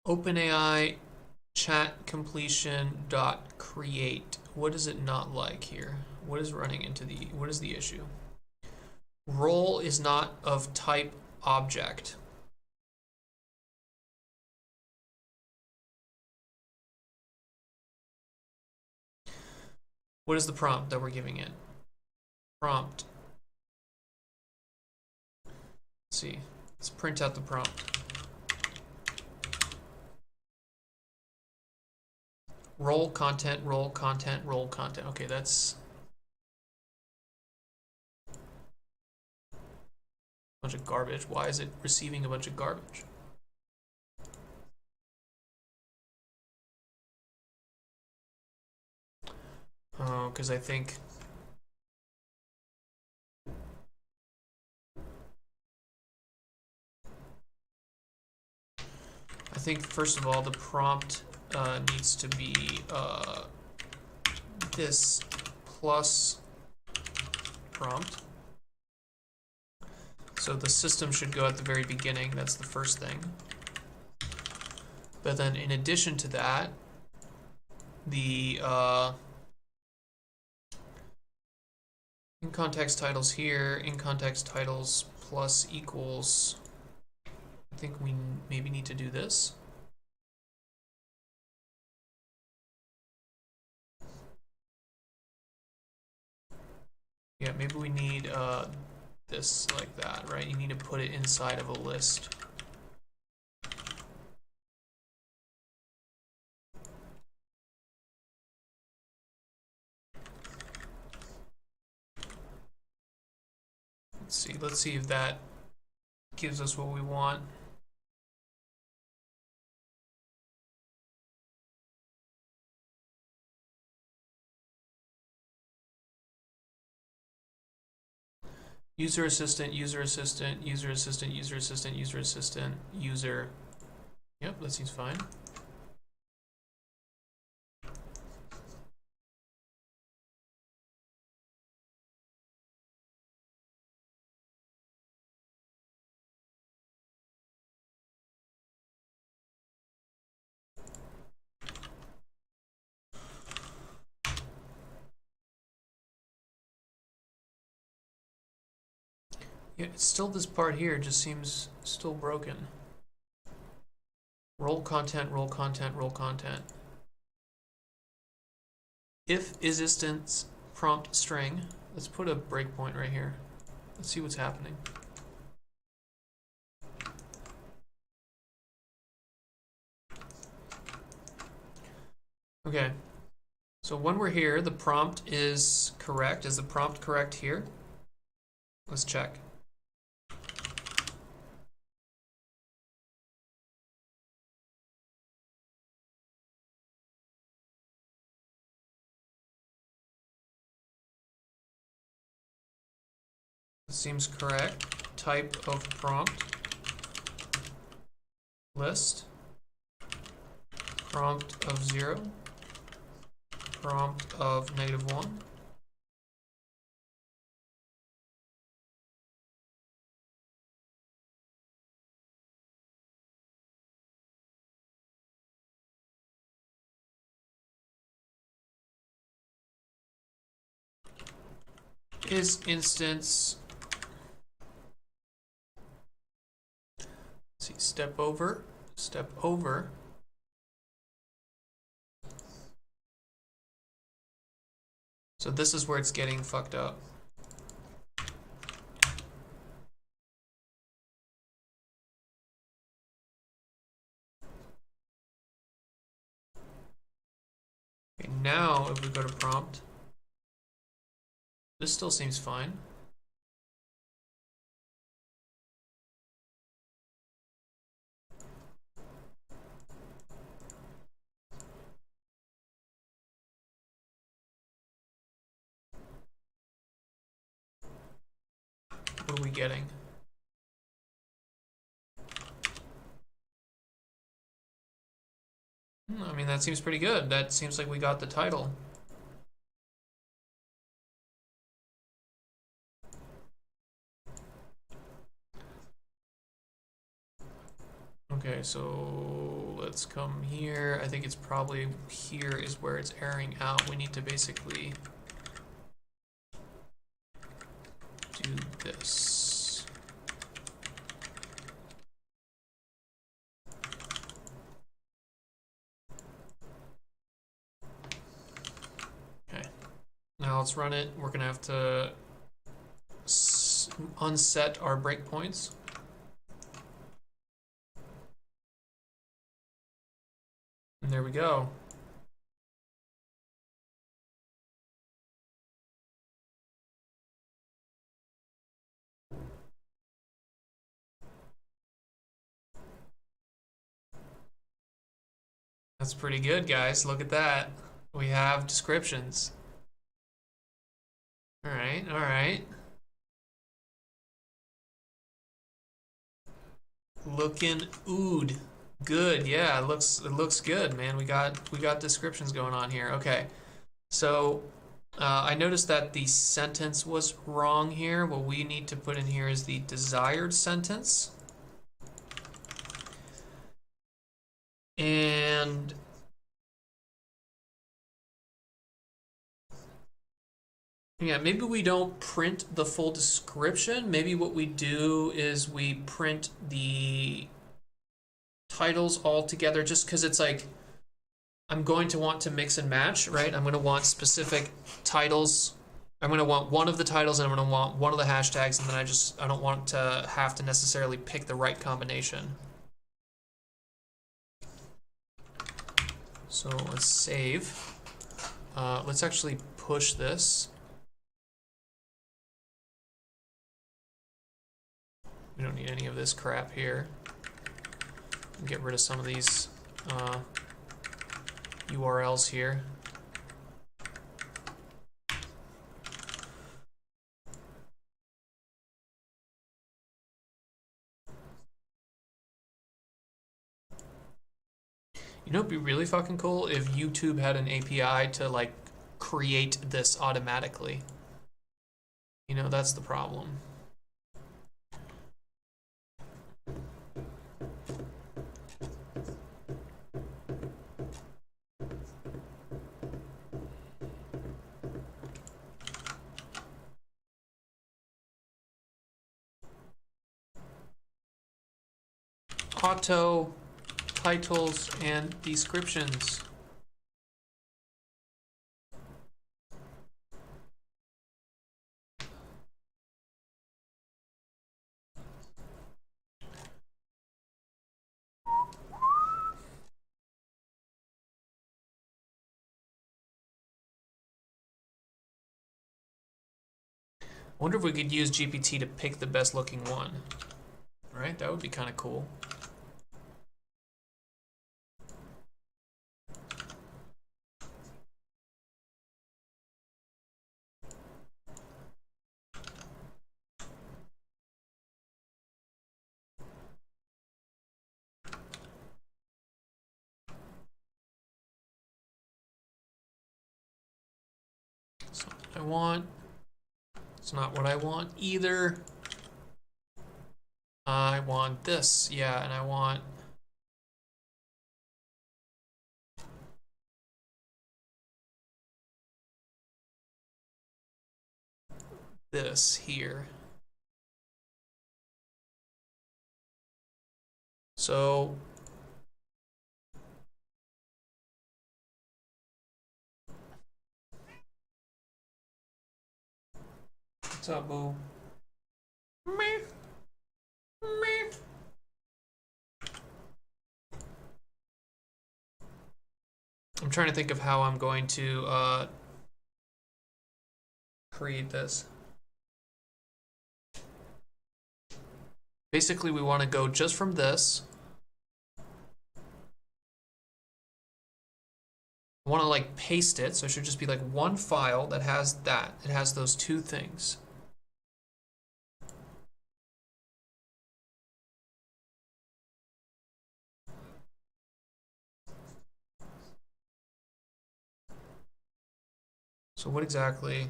OpenAI chat completion dot create. What is it not like here? What is running into the, what is the issue? Role is not of type object. What is the prompt that we're giving it? Prompt. Let's see. Let's print out the prompt. Role content, role content, role content. Okay, that's a bunch of garbage. Why is it receiving a bunch of garbage? Oh, because I think first of all the prompt needs to be this plus prompt. So the system should go at the very beginning. That's the first thing. But then in addition to that, the in context titles here, in context titles plus equals, I think we maybe need to do this. Yeah, maybe we need this like that, right? You need to put it inside of a list. Let's see if that gives us what we want. User assistant, user assistant, user assistant, user assistant, user assistant, user. Yep, that seems fine. Yeah, it's still this part here just seems still broken. Role content, role content, role content. If existence prompt string, let's put a breakpoint right here. Let's see what's happening. Okay, so when we're here, the prompt is correct. Is the prompt correct here? Let's check. Seems correct. Type of prompt, list, prompt of 0, prompt of -1. Is instance, let's see, step over. So this is where it's getting fucked up. Okay, now if we go to prompt, this still seems fine. What are we getting? I mean, that seems pretty good. That seems like we got the title. Okay, so let's come here. I think it's probably here is where it's airing out. We need to basically do this. Okay, now let's run it. We're gonna have to unset our breakpoints. And there we go. That's pretty good, guys. Look at that. We have descriptions. All right, all right. Looking ood. Good, yeah, it looks good, man. We got descriptions going on here. Okay, so I noticed that the sentence was wrong here. What we need to put in here is the desired sentence, and yeah, maybe we don't print the full description. Maybe what we do is we print the titles all together, just because it's like I'm going to want to mix and match, right? I'm going to want specific titles. I'm going to want one of the titles, and I'm going to want one of the hashtags, and then I don't want to have to necessarily pick the right combination. So let's save. Let's actually push this. We don't need any of this crap here. Get rid of some of these URLs here. You know, it'd be really fucking cool if YouTube had an API to like create this automatically. You know, that's the problem. Auto titles and descriptions. I wonder if we could use GPT to pick the best looking one. All right, that would be kind of cool. That's not what I want. It's not what I want either. I want this, yeah, and I want this here. So what's up, boo? Meh. Meh. I'm trying to think of how I'm going to create this. Basically, we want to go just from this. I want to like paste it, so it should just be like one file that has that. It has those two things. So what exactly?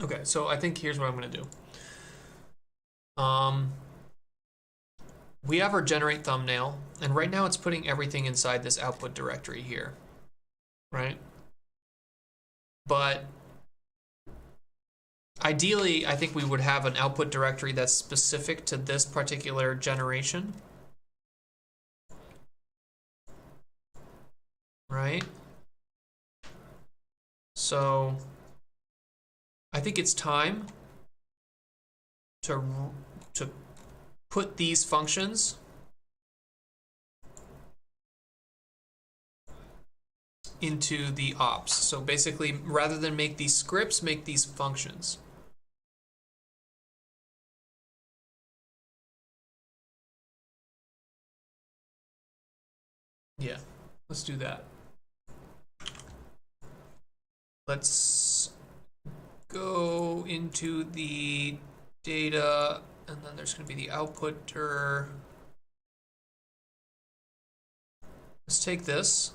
Okay, so I think here's what I'm going to do. We have our generate thumbnail, and right now it's putting everything inside this output directory here, right? But ideally, I think we would have an output directory that's specific to this particular generation, right? So I think it's time to put these functions into the ops. So basically, rather than make these scripts, make these functions. Yeah, let's do that. Let's go into the data, and then there's going to be the output dir. Let's take this.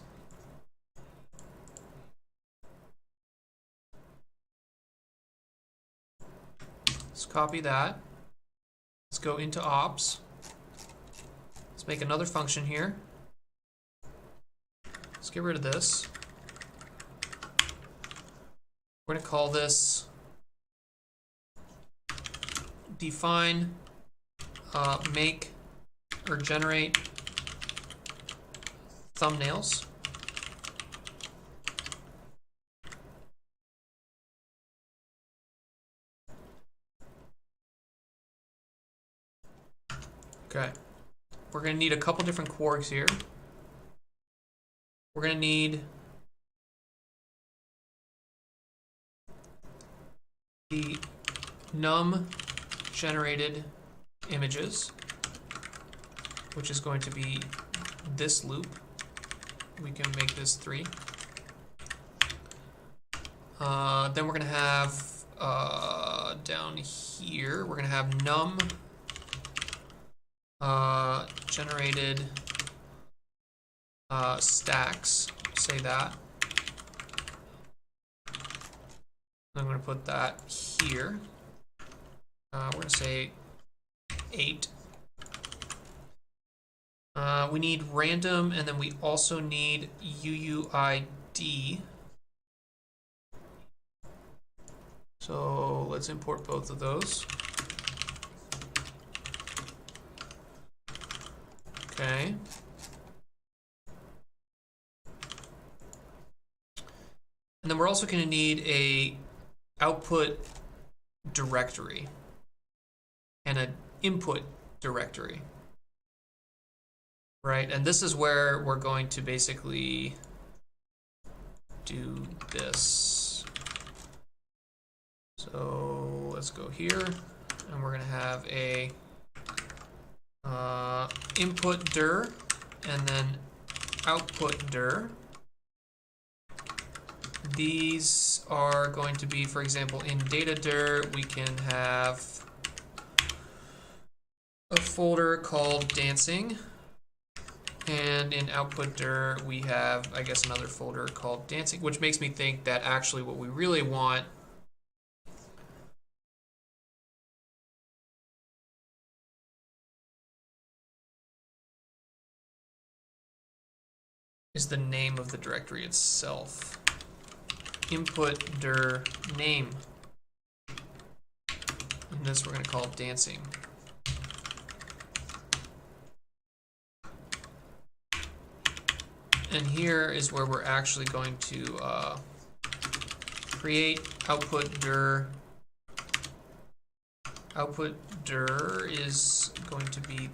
Let's copy that. Let's go into ops. Let's make another function here. Let's get rid of this. We're going to call this define make or generate thumbnails. Okay. We're going to need a couple different quarks here. We're going to need the num generated images, which is going to be this loop. We can make this 3. Then we're going to have down here, we're going to have num generated stacks, say that. I'm going to put that here. We're going to say 8. We need random, and then we also need UUID. So let's import both of those. Okay. And then we're also going to need a output directory and an input directory, right? And this is where we're going to basically do this. So let's go here, and we're going to have a input dir and then output dir. These are going to be, for example, in data dir, we can have a folder called dancing. And in output dir, we have, I guess, another folder called dancing, which makes me think that actually what we really want is the name of the directory itself. Input dir name. And this we're going to call dancing. And here is where we're actually going to create output dir. Output dir is going to be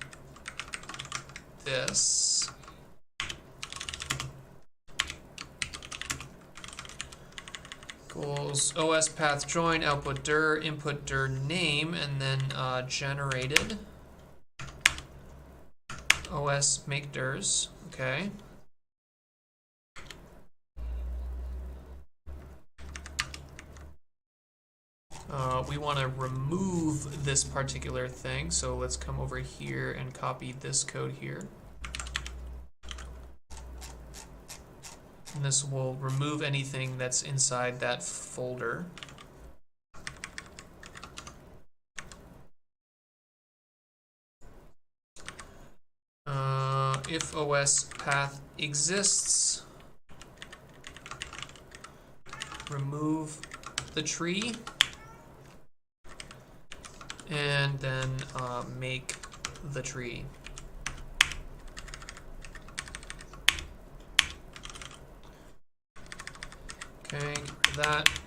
this. Equals os path join output dir input dir name, and then generated os make dirs. Okay. We want to remove this particular thing, so let's come over here and copy this code here. And this will remove anything that's inside that folder. If OS path exists, remove the tree, and then make the tree. Okay, get rid of that.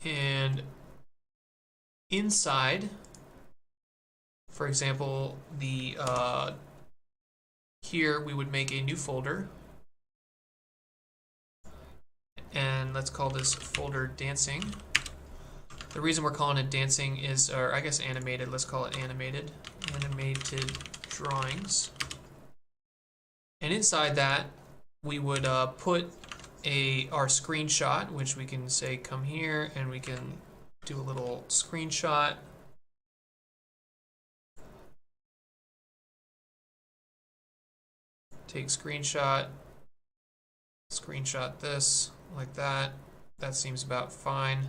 And inside, for example, the here we would make a new folder, and let's call this folder dancing. The reason we're calling it dancing is, or I guess animated, let's call it animated drawings. And inside that, we would put our screenshot, which we can say come here, and we can do a little screenshot. Take screenshot, screenshot this, like that. That seems about fine.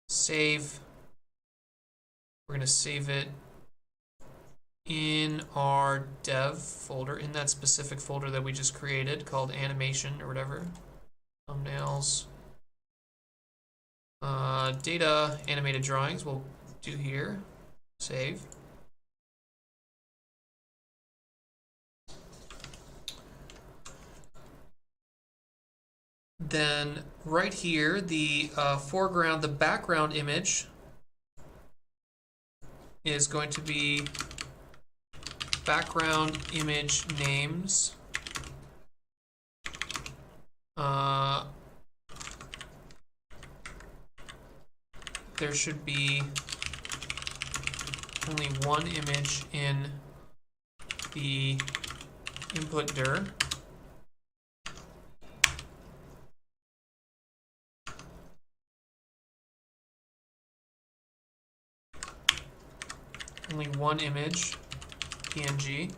Save. We're going to save it in our dev folder, in that specific folder that we just created called animation or whatever. Thumbnails. Data, animated drawings, we'll do here. Save. Then right here, the foreground, the background image is going to be background image names. There should be only one image in the input dir. Only one image, PNG.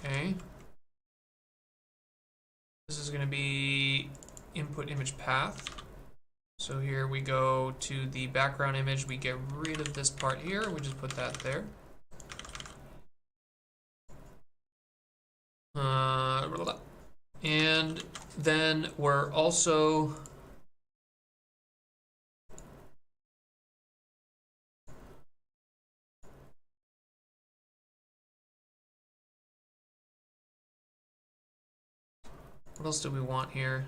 Okay. This is going to be input image path. So here we go to the background image. We get rid of this part here. We just put that there. And then we're also what else do we want here?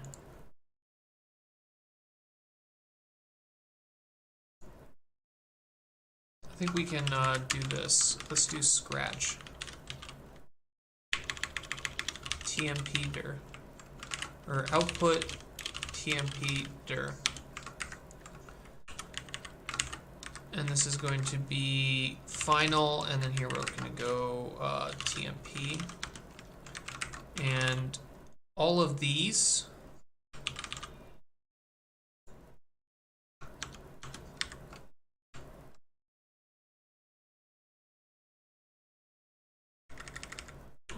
I think we can do this. Let's do scratch. TMP dir. Or output TMP dir. And this is going to be final, and then here we're going to go TMP. And all of these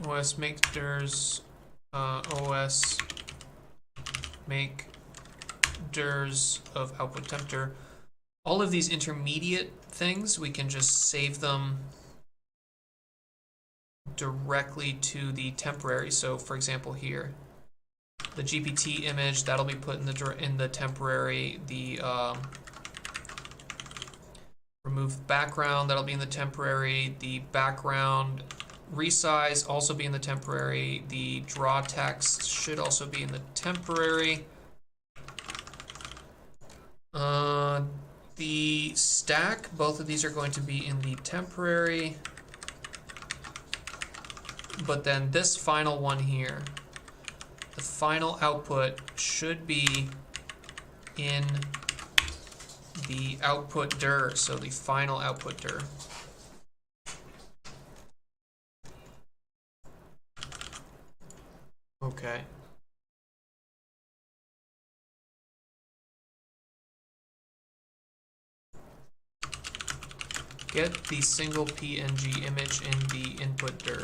OS make dirs, OS make dirs of output temp dir. All of these intermediate things, we can just save them directly to the temporary. So for example here, the GPT image, that'll be put in the temporary. The remove background, that'll be in the temporary. The background resize also be in the temporary. The draw text should also be in the temporary. The stack, both of these are going to be in the temporary. But then this final one here, the final output should be in the output dir, so the final output dir. Okay. Get the single PNG image in the input dir.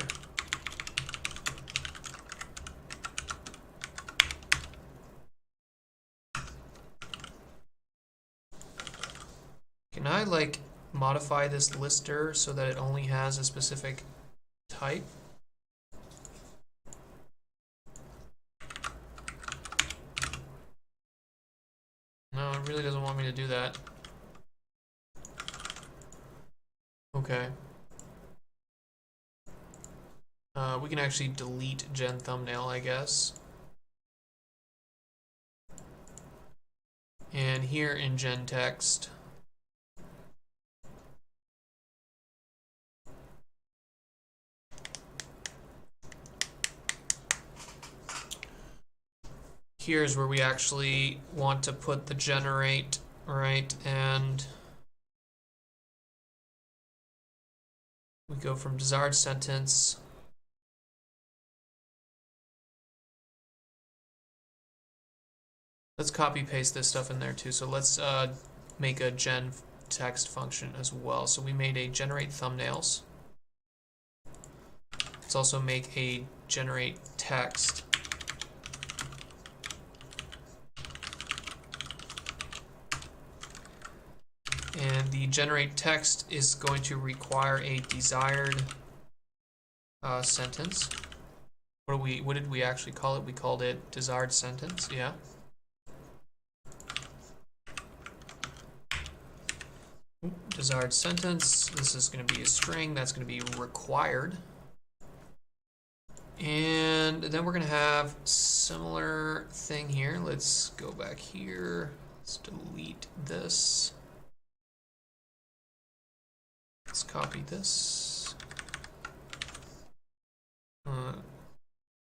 Can I like modify this lister so that it only has a specific type? No, it really doesn't want me to do that. Okay. We can actually delete gen thumbnail, I guess. And here in gen text, here's where we actually want to put the generate, right? And we go from desired sentence. Let's copy paste this stuff in there too. So let's make a gen text function as well. So we made a generate thumbnails. Let's also make a generate text. And the generate text is going to require a desired sentence. What did we actually call it? We called it desired sentence, yeah. Desired sentence, this is going to be a string, that's going to be required. And then we're going to have similar thing here. Let's go back here. Let's delete this. Let's copy this.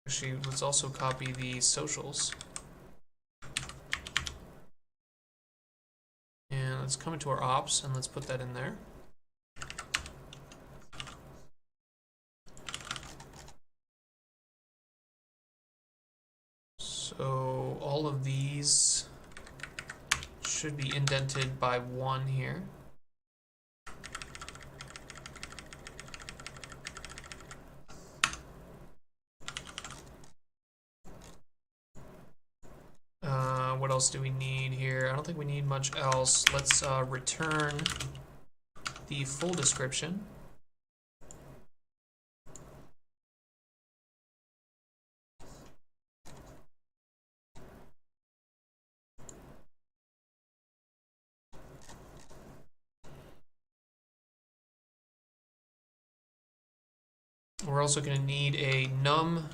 Actually, let's also copy the socials. And let's come into our ops and let's put that in there. So all of these should be indented by 1 here. What else do we need here? I don't think we need much else. Let's return the full description. We're also going to need a num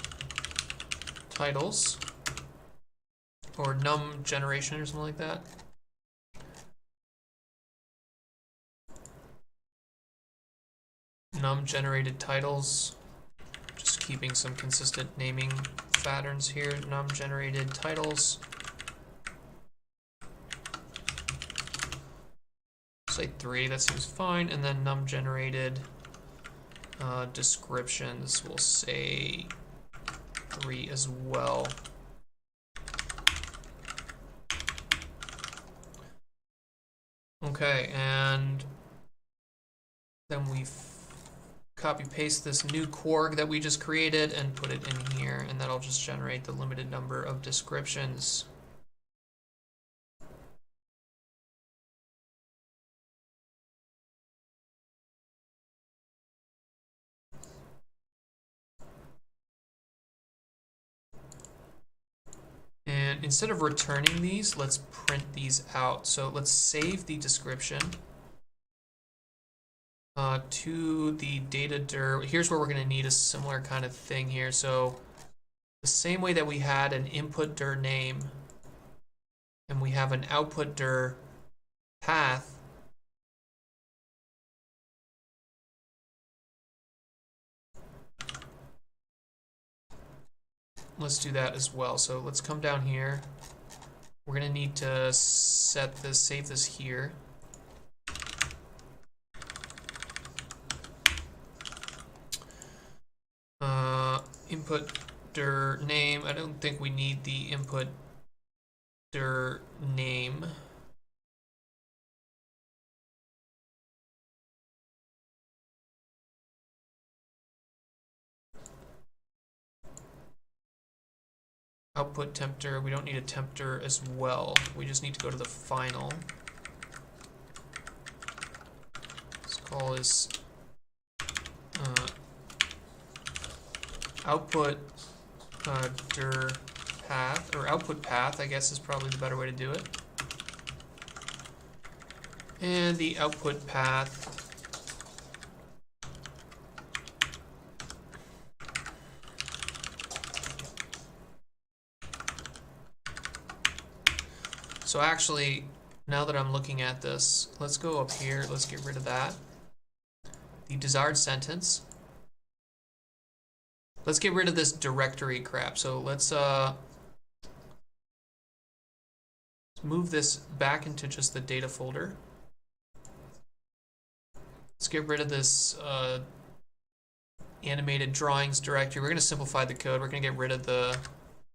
titles or num generation or something like that. Num generated titles, just keeping some consistent naming patterns here. Num generated titles. Say 3, that seems fine. And then num generated descriptions, we'll say 3 as well. Okay, and then we copy paste this new quark that we just created and put it in here, and that'll just generate the limited number of descriptions. And instead of returning these, let's print these out. So let's save the description to the data dir. Here's where we're going to need a similar kind of thing here. So the same way that we had an input dir name and we have an output dir path, let's do that as well. So let's come down here. We're going to need to set this, save this here. Input dir name. I don't think we need the input dir name. Output tempter, we don't need a tempter as well. We just need to go to the final. Let's call this output dir path, or output path, I guess is probably the better way to do it. And the output path so actually, now that I'm looking at this, let's go up here, let's get rid of that. The desired sentence. Let's get rid of this directory crap. So let's move this back into just the data folder. Let's get rid of this animated drawings directory. We're going to simplify the code. We're going to get rid of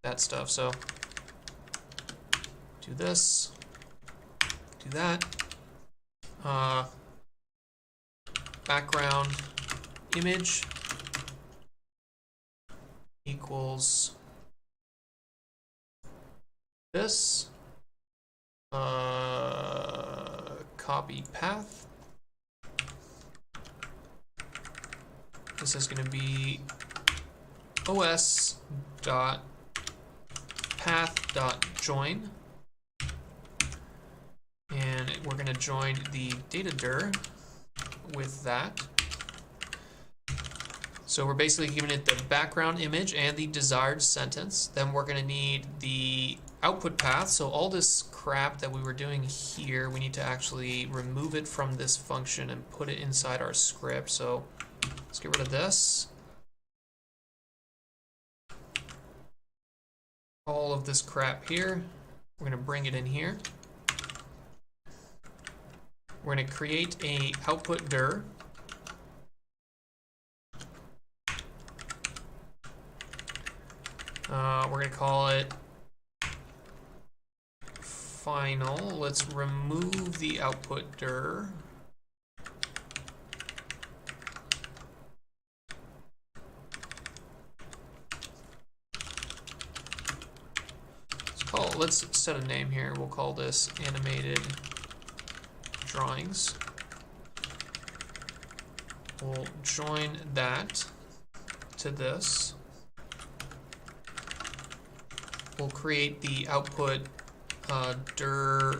that stuff. So do this, do that. Background image equals this. Copy path. This is going to be os.path.join. And we're going to join the data dir with that. So we're basically giving it the background image and the desired sentence. Then we're going to need the output path. So all this crap that we were doing here, we need to actually remove it from this function and put it inside our script. So let's get rid of this. All of this crap here, we're going to bring it in here. We're going to create a output dir. We're going to call it final. Let's remove the output dir. Let's set a name here. We'll call this animated drawings. We'll join that to this. We'll create the output dir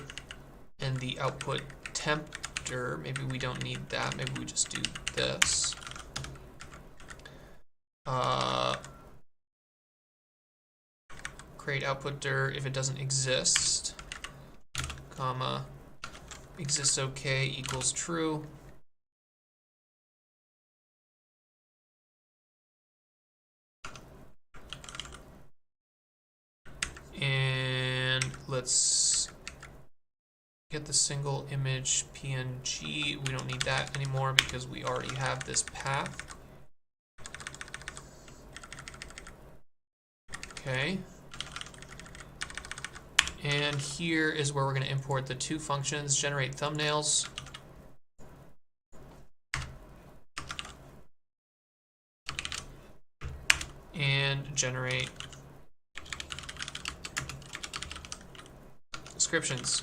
and the output temp dir. Maybe we don't need that. Maybe we just do this. Create output dir if it doesn't exist, comma, exists okay equals true. And let's get the single image PNG. We don't need that anymore because we already have this path. Okay. And here is where we're going to import the two functions, generate thumbnails. And generate descriptions.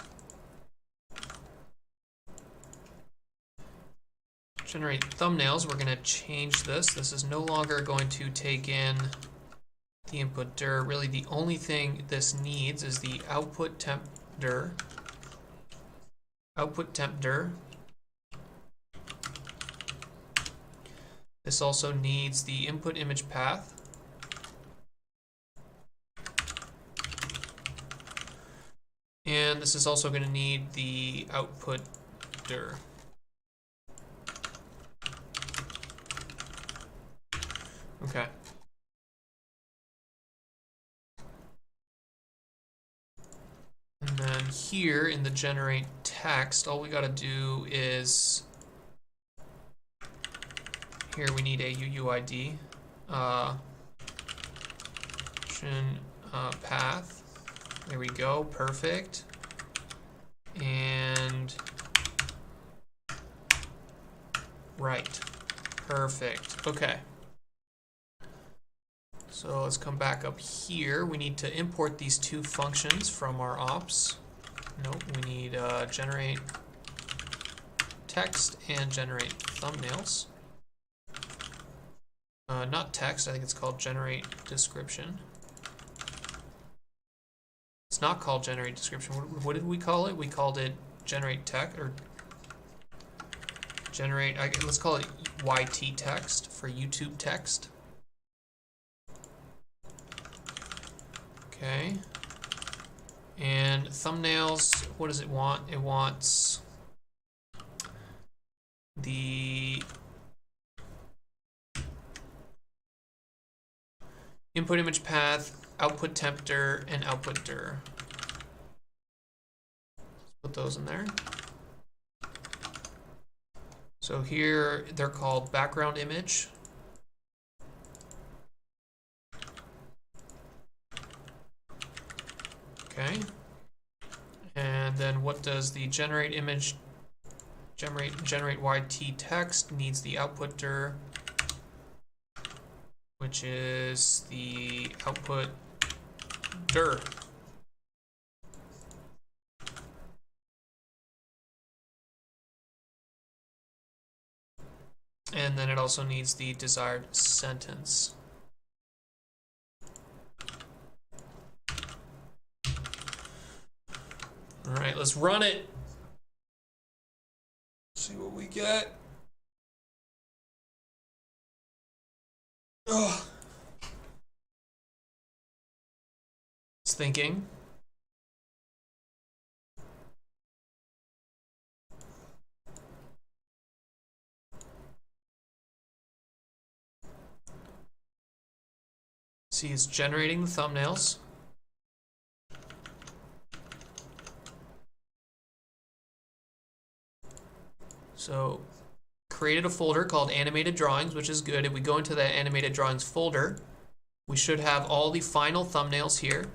Generate thumbnails, we're going to change this. This is no longer going to take in the input dir. Really the only thing this needs is the output temp dir. Output temp dir. This also needs the input image path. And this is also going to need the output dir. Okay. And then here in the generate text, all we got to do is, here we need a UUID. description path. There we go, perfect. And right, perfect, okay. So let's come back up here. We need to import these two functions from our ops. Nope, we need generate text and generate thumbnails. Not text, I think it's called generate description. It's not called generate description. What did we call it? We called it generate text, or generate, let's call it YT text for YouTube text. Okay. And thumbnails, what does it want? It wants the input image path, output temperature, and output dir. Let's put those in there. So here they're called background image. Okay. And then what does the generate image, generate YT text needs the output dir, which is the output dir. And then it also needs the desired sentence. All right, let's run it. See what we get. Oh. It's thinking. See, it's generating the thumbnails. So created a folder called animated drawings, which is good. If we go into that animated drawings folder, we should have all the final thumbnails here,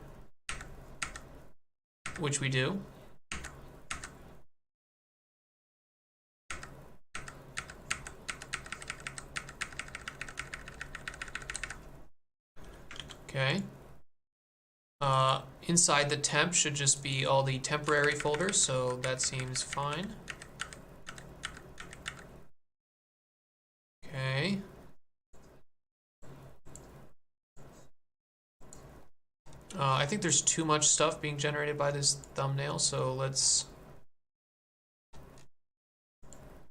which we do. Okay. Inside the temp should just be all the temporary folders, so that seems fine. Okay. I think there's too much stuff being generated by this thumbnail, so let's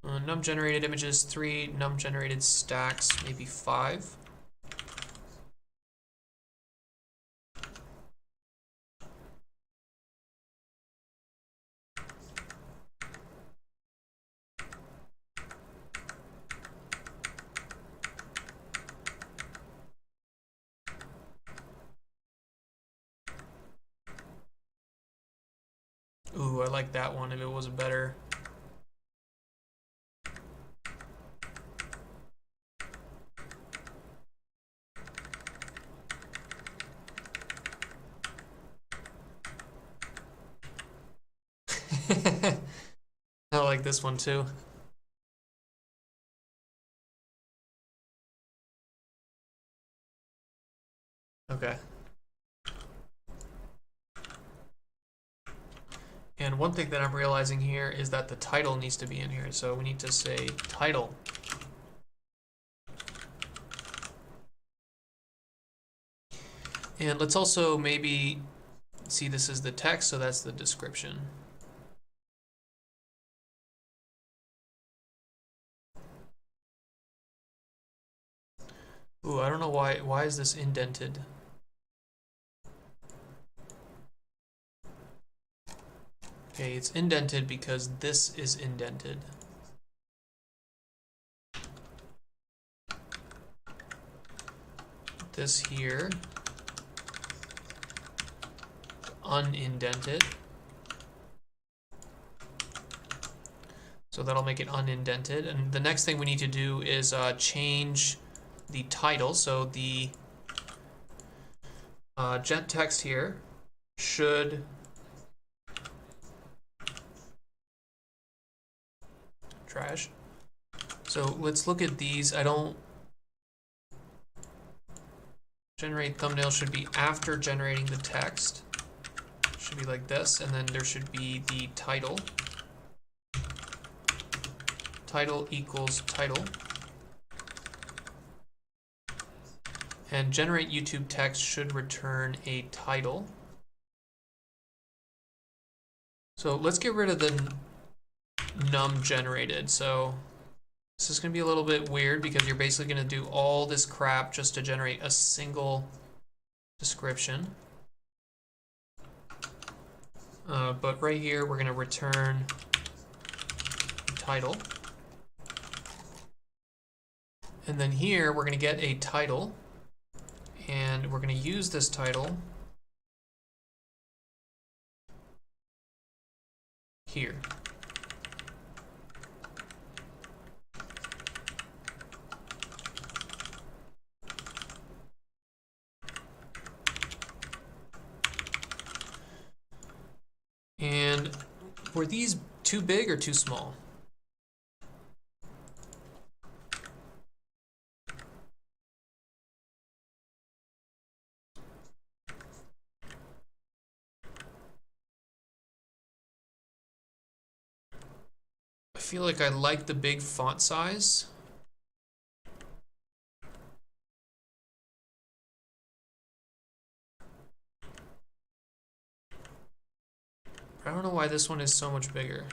num generated images 3, num generated stacks maybe 5. Ooh, I like that one if it was a better. I like this one too. Okay. And one thing that I'm realizing here is that the title needs to be in here. So we need to say title. And let's also maybe see this is the text, so that's the description. Ooh, I don't know why is this indented? Okay, it's indented because this is indented. This here, unindented. So that'll make it unindented. And the next thing we need to do is change the title. So the Gent text here should trash. So let's look at these. Generate thumbnail should be after generating the text. Should be like this, and then there should be the title. Title equals title. And generate YouTube text should return a title. So let's get rid of the num generated. So this is going to be a little bit weird because you're basically going to do all this crap just to generate a single description. But right here, we're going to return title. And then here, we're going to get a title. And we're going to use this title here. And were these too big or too small? I feel like I like the big font size. I don't know why this one is so much bigger.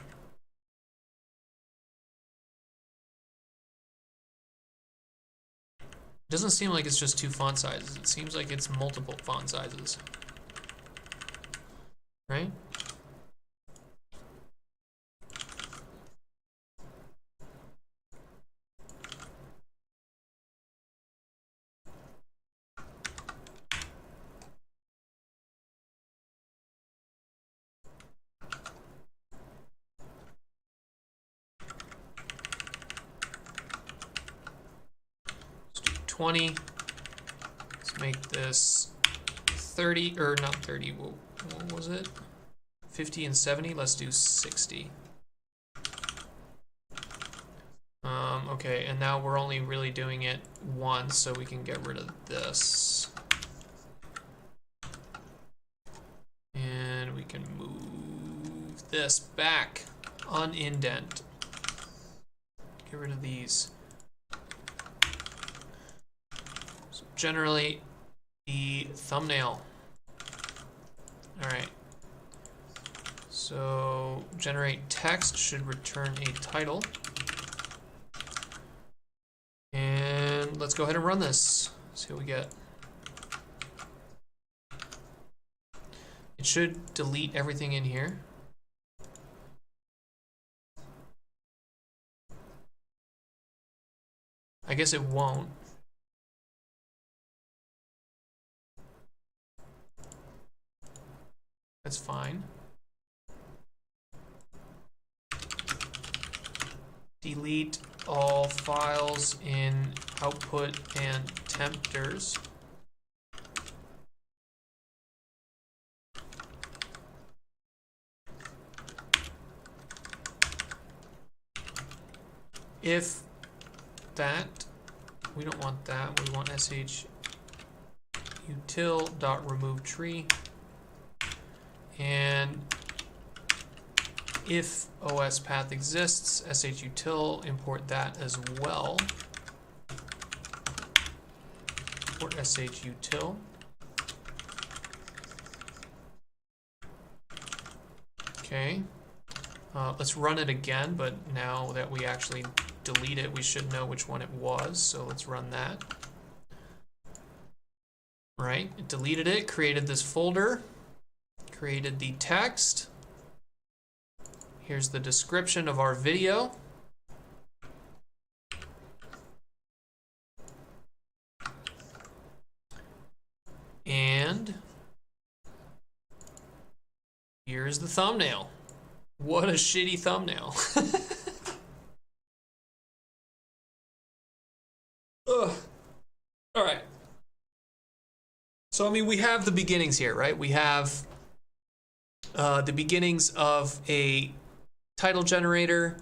It doesn't seem like it's just two font sizes. It seems like it's multiple font sizes. Right? Let's do 20. Let's make this 30, or not 30, what was it? 50 and 70, let's do 60. Okay, and now we're only really doing it once, so we can get rid of this. And we can move this back, unindent. Get rid of these. So generally, the thumbnail. All right. So generate text should return a title. And let's go ahead and run this. See what we get. It should delete everything in here. I guess it won't. That's fine. Delete all files in output and tempters. If that, we don't want that, we want shutil.remove tree. And if OS path exists, shutil, import that as well. Import shutil. Okay. Let's run it again, but now that we actually delete it, we should know which one it was. So let's run that. Right, it deleted it, created this folder, created the text. Here's the description of our video. And here's the thumbnail. What a shitty thumbnail. Ugh. All right. So, I mean, we have the beginnings here, right? We have the beginnings of a title generator,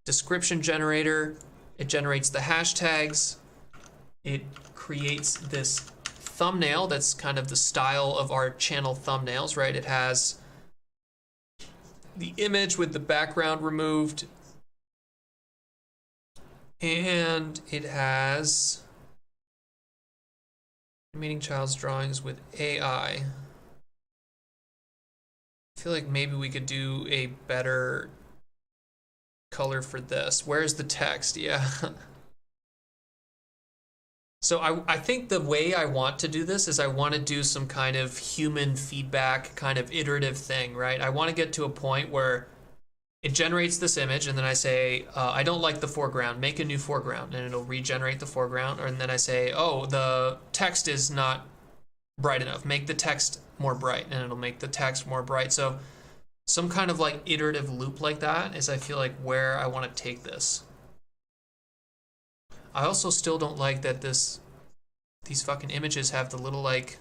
description generator. It generates the hashtags. It creates this thumbnail that's kind of the style of our channel thumbnails, right? It has the image with the background removed, and it has animating child's drawings with AI. I feel like maybe we could do a better color for this. Where's the text? Yeah. So I think the way I want to do this is I want to do some kind of human feedback, kind of iterative thing, right? I want to get to a point where it generates this image, and then I say, I don't like the foreground, make a new foreground, and it'll regenerate the foreground. And then I say, oh, the text is not bright enough, make the text more bright, and it'll make the text more bright. So some kind of like iterative loop like that is, I feel like, where I want to take this. I also still don't like that these fucking images have the little like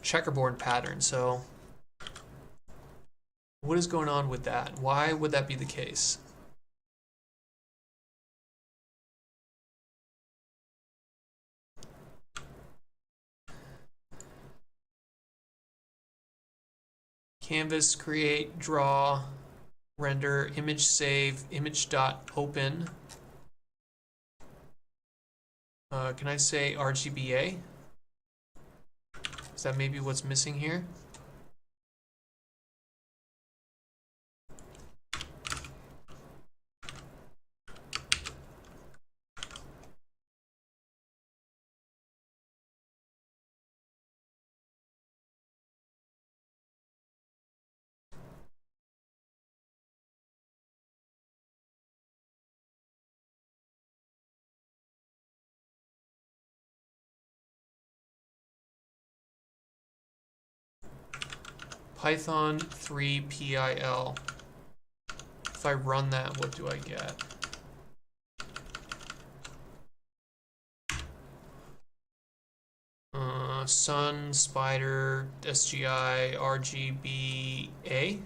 checkerboard pattern. So what is going on with that? Why would that be the case? Canvas, create, draw, render, image save, image.open. Can I say RGBA? Is that maybe what's missing here? Python 3 PIL. If I run that, what do I get? Sun, spider, SGI, RGBA.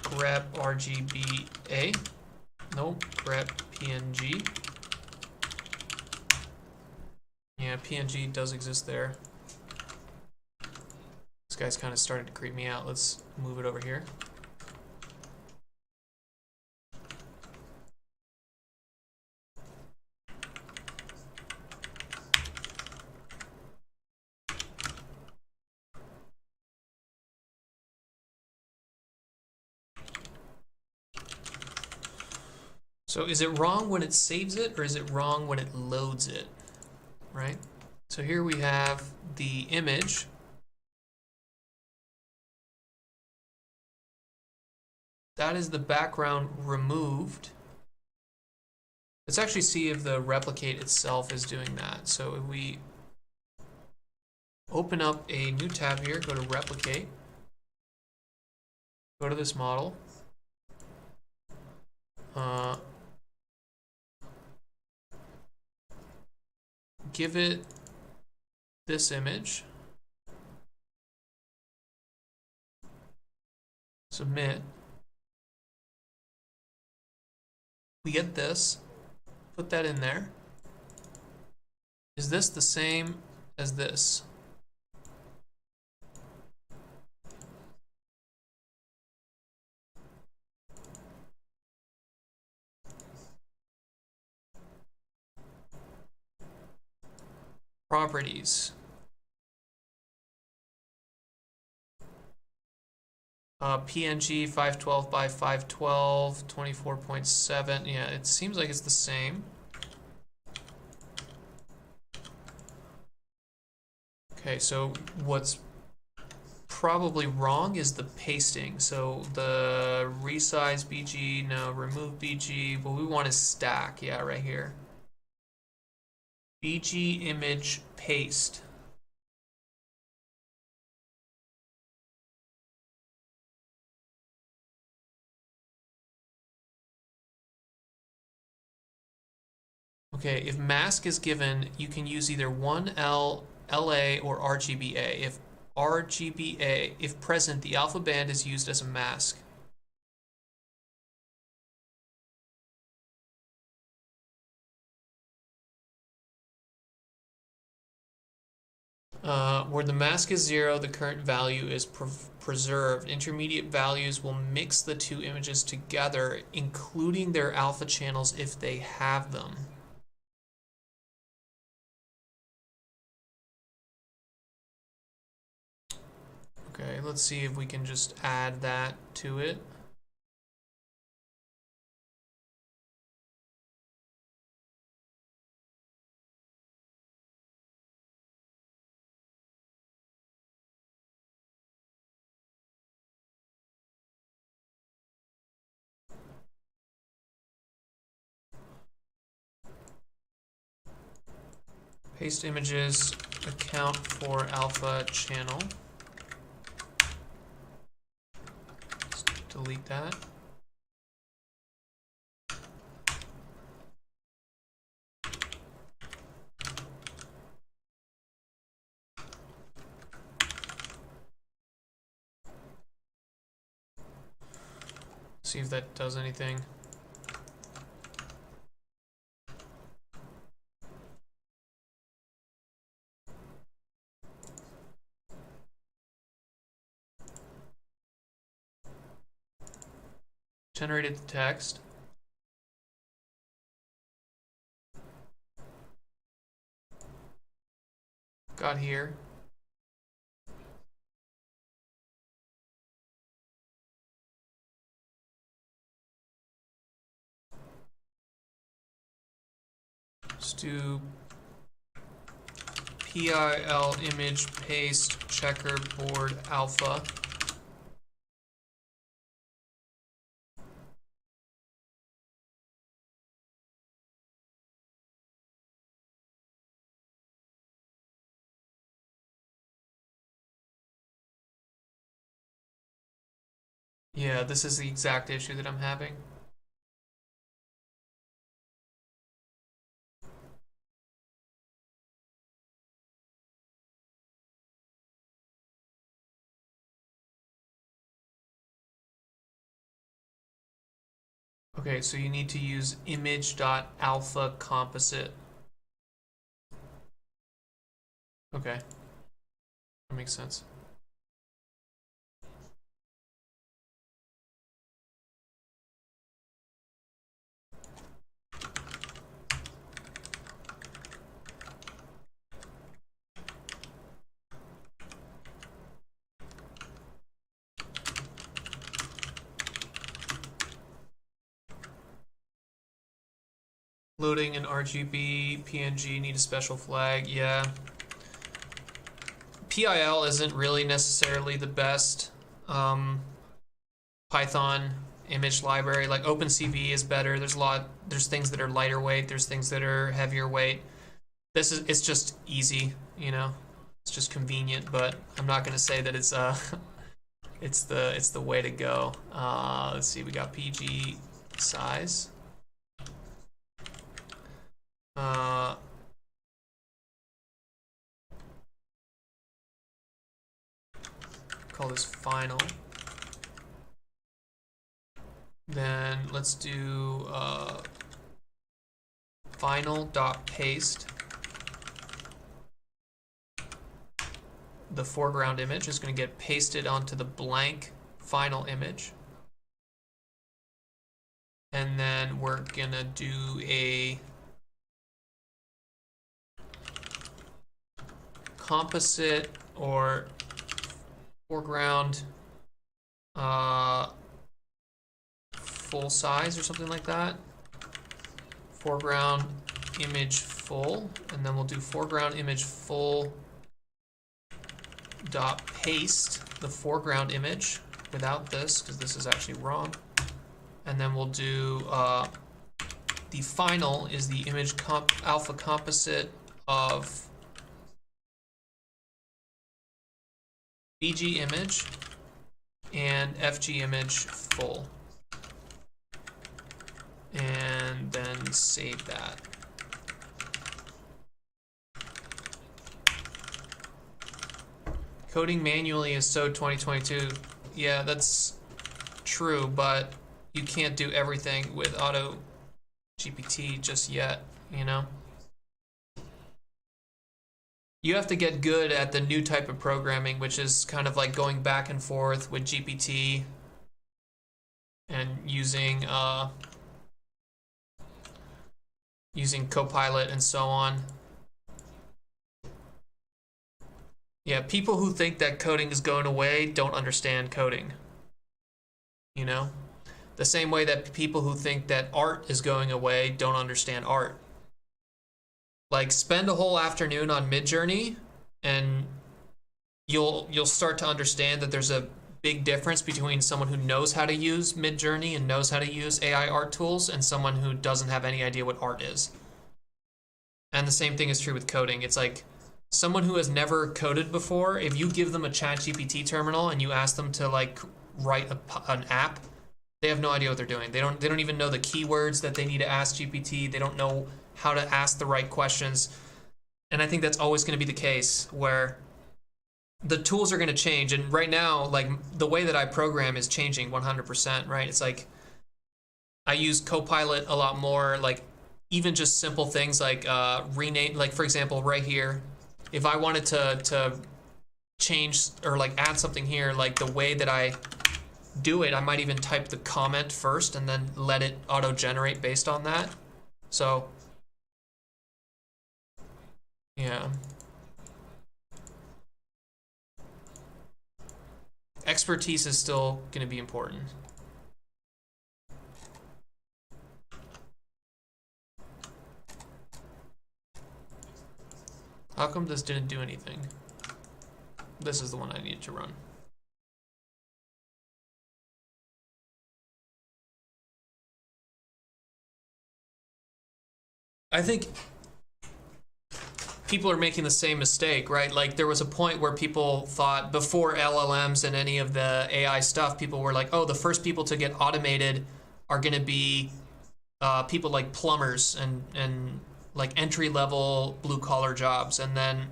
Grep RGBA. Nope, grep PNG. Yeah, PNG does exist there. This guy's kind of starting to creep me out. Let's move it over here. So is it wrong when it saves it, or is it wrong when it loads it? Right? So here we have the image. That is the background removed. Let's actually see if the replicate itself is doing that. So if we open up a new tab here, go to replicate, go to this model, give it this image, submit. We get this, put that in there. Is this the same as this? Properties. PNG 512 by 512, 24.7. Yeah, it seems like it's the same. Okay, so what's probably wrong is the pasting. So the resize BG, no, remove BG. What we want is stack. Yeah, right here. BG image paste. Okay, if mask is given, you can use either 1L, LA, or RGBA. If RGBA, if present, the alpha band is used as a mask. Where the mask is 0, the current value is preserved. Intermediate values will mix the two images together, including their alpha channels if they have them. Okay, let's see if we can just add that to it. Paste images, account for alpha channel. Let's delete that. See if that does anything. Generated the text. Got here. Let's do PIL image paste checkerboard alpha. Yeah, this is the exact issue that I'm having. Okay, so you need to use image.alpha composite. Okay, that makes sense. Loading an RGB PNG, need a special flag. Yeah. PIL isn't really necessarily the best Python image library. Like OpenCV is better. There's things that are lighter weight, there's things that are heavier weight. It's just easy, you know. It's just convenient, but I'm not gonna say that it's it's the way to go. Let's see, we got PG size. Call this final. Then let's do final.paste. The foreground image is going to get pasted onto the blank final image. And then we're going to do a composite or foreground full size or something like that. Foreground image full, and then we'll do foreground image full dot paste the foreground image without this, because this is actually wrong. And then we'll do the final is the image alpha composite of BG image and FG image full. And then save that. Coding manually is so 2022. Yeah, that's true, but you can't do everything with auto GPT just yet, you know? You have to get good at the new type of programming, which is kind of like going back and forth with GPT and using Copilot and so on. Yeah, people who think that coding is going away don't understand coding. You know? The same way that people who think that art is going away don't understand art. Like, spend a whole afternoon on Midjourney and you'll start to understand that there's a big difference between someone who knows how to use Midjourney and knows how to use AI art tools and someone who doesn't have any idea what art is. And the same thing is true with coding. It's like someone who has never coded before, if you give them a ChatGPT terminal and you ask them to like write an app, they have no idea what they're doing. They don't even know the keywords that they need to ask GPT. They don't know how to ask the right questions. And I think that's always going to be the case, where the tools are going to change. And right now, like, the way that I program is changing 100%, right? It's like I use Copilot a lot more, like even just simple things like rename, like for example, right here, if I wanted to change or like add something here, like the way that I do it, I might even type the comment first and then let it auto-generate based on that. So, yeah. Expertise is still going to be important. How come this didn't do anything? This is the one I needed to run. I think people are making the same mistake, right? Like, there was a point where people thought, before LLMs and any of the AI stuff, people were like, oh, the first people to get automated are going to be people like plumbers and like entry-level blue-collar jobs. And then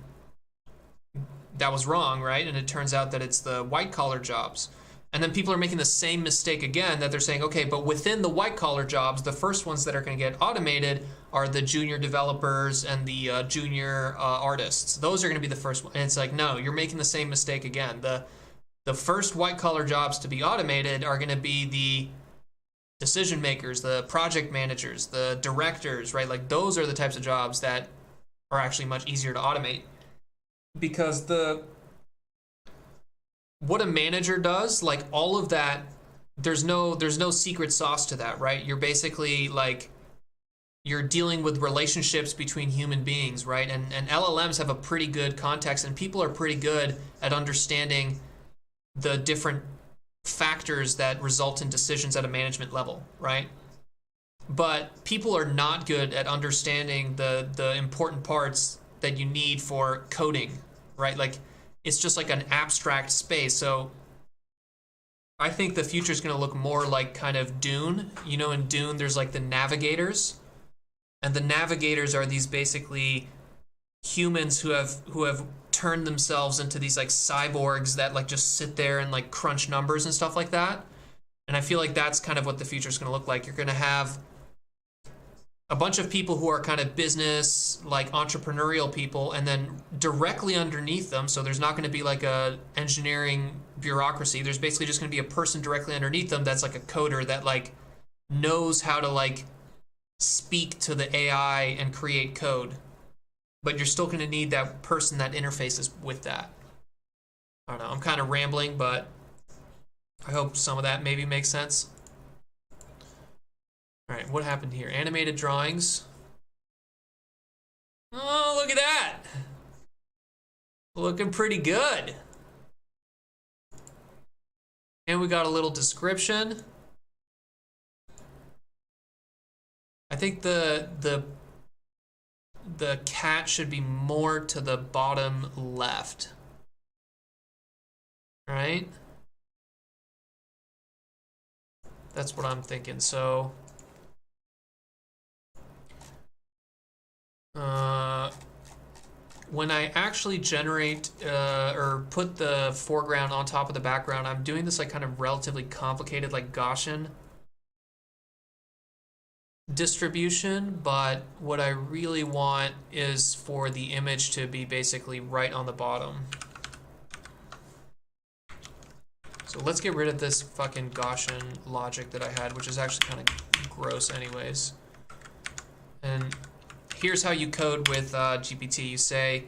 that was wrong, right? And it turns out that it's the white-collar jobs. And then people are making the same mistake again, that they're saying, okay, but within the white-collar jobs, the first ones that are going to get automated are the junior developers and the junior artists. Those are going to be the first one. And it's like, no, you're making the same mistake again. The first white-collar jobs to be automated are going to be the decision makers, the project managers, the directors, right? Like, those are the types of jobs that are actually much easier to automate, because what a manager does, like, all of that, there's no secret sauce to that, right? You're basically like, you're dealing with relationships between human beings, right? And LLMs have a pretty good context, and people are pretty good at understanding the different factors that result in decisions at a management level, right? But people are not good at understanding the important parts that you need for coding, right? Like, it's just like an abstract space. So I think the future is going to look more like kind of Dune. You know, in Dune, there's like the navigators, and the navigators are these basically humans who have turned themselves into these like cyborgs that like just sit there and like crunch numbers and stuff like that. And I feel like that's kind of what the future is going to look like. You're going to have a bunch of people who are kind of business, like entrepreneurial people, and then directly underneath them, so there's not going to be like a engineering bureaucracy. There's basically just going to be a person directly underneath them that's like a coder that like knows how to like speak to the AI and create code. But you're still going to need that person that interfaces with that. I don't know, I'm kind of rambling, but I hope some of that maybe makes sense. All right, what happened here? Animated drawings. Oh, look at that. Looking pretty good. And we got a little description. I think the cat should be more to the bottom left. Right? That's what I'm thinking. So when I actually generate or put the foreground on top of the background, I'm doing this like kind of relatively complicated, like Gaussian distribution, but what I really want is for the image to be basically right on the bottom. So let's get rid of this fucking Gaussian logic that I had, which is actually kind of gross anyways. And here's how you code with GPT. You say,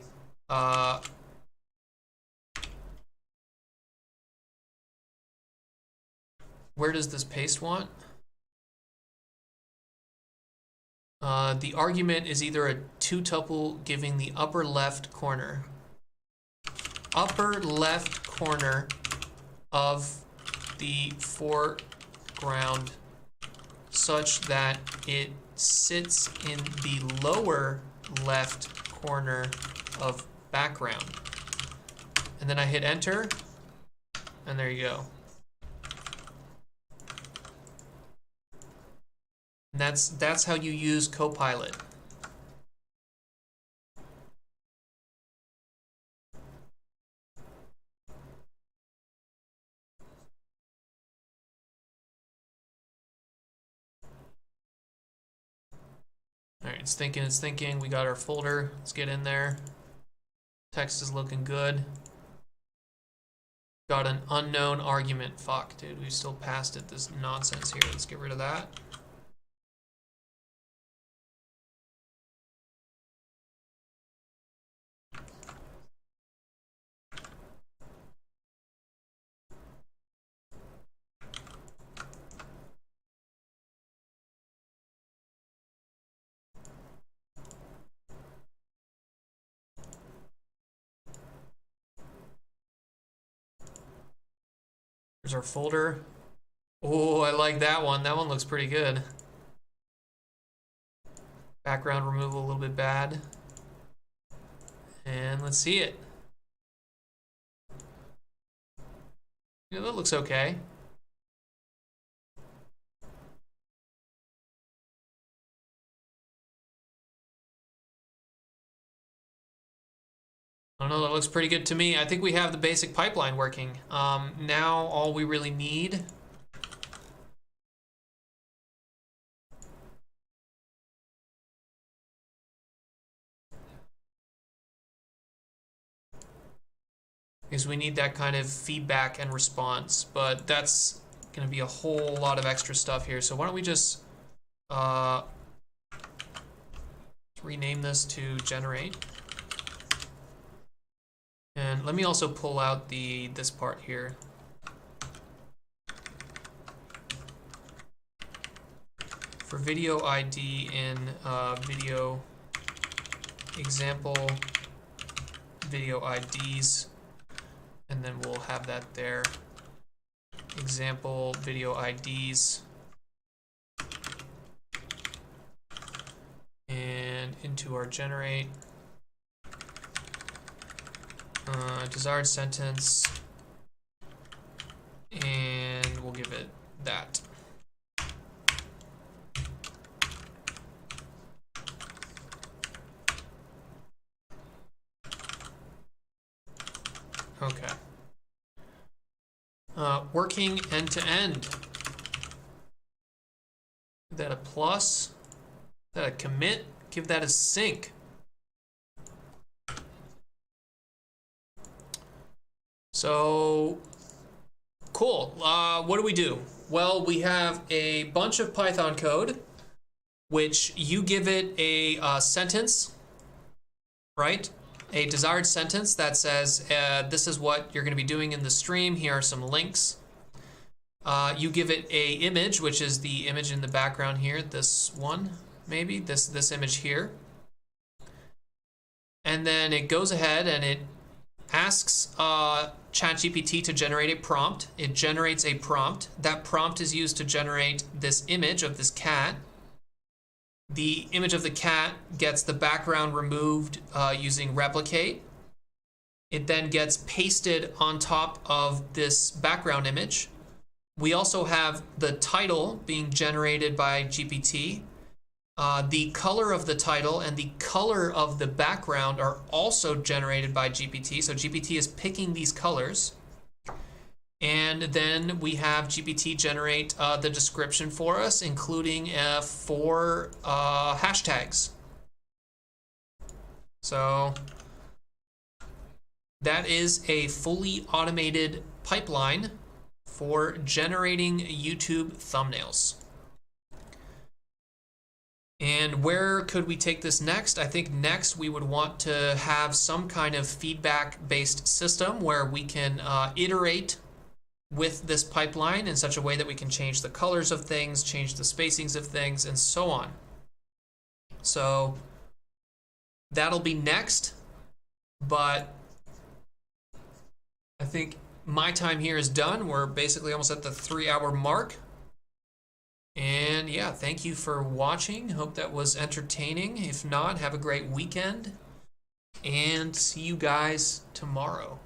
where does this paste want? The argument is either a two-tuple giving the upper left corner. Upper left corner of the foreground such that it sits in the lower left corner of background. And then I hit enter, and there you go. And that's how you use Copilot. All right, it's thinking. We got our folder. Let's get in there. Text is looking good. Got an unknown argument. Fuck, dude, we still passed it. This nonsense here. Let's get rid of that. Here's our folder. Oh, I like that one. That one looks pretty good. Background removal a little bit bad. And let's see it. Yeah, that looks okay. I don't know, that looks pretty good to me. I think we have the basic pipeline working. Now all we really need is we need that kind of feedback and response, but that's going to be a whole lot of extra stuff here. So why don't we just rename this to generate. And let me also pull out this part here. For video ID in video example video IDs, and then we'll have that there. Example video IDs, and into our generate. Desired sentence, and we'll give it that. Okay. Working end to end. Give that a plus. Give that a commit. Give that a sync. So, cool. What do we do? Well, we have a bunch of Python code, which you give it a sentence, right? A desired sentence that says, this is what you're going to be doing in the stream. Here are some links. You give it a image, which is the image in the background here. This one, maybe. This image here. And then it goes ahead and it asks ChatGPT to generate a prompt. It generates a prompt. That prompt is used to generate this image of this cat. The image of the cat gets the background removed using replicate. It then gets pasted on top of this background image. We also have the title being generated by GPT. The color of the title and the color of the background are also generated by GPT. So GPT is picking these colors. And then we have GPT generate the description for us, including 4 hashtags. So that is a fully automated pipeline for generating YouTube thumbnails. And where could we take this next? I think next we would want to have some kind of feedback-based system where we can iterate with this pipeline in such a way that we can change the colors of things, change the spacings of things, and so on. So that'll be next, but I think my time here is done. We're basically almost at the 3-hour mark. And yeah, thank you for watching. Hope that was entertaining. If not, have a great weekend, and see you guys tomorrow.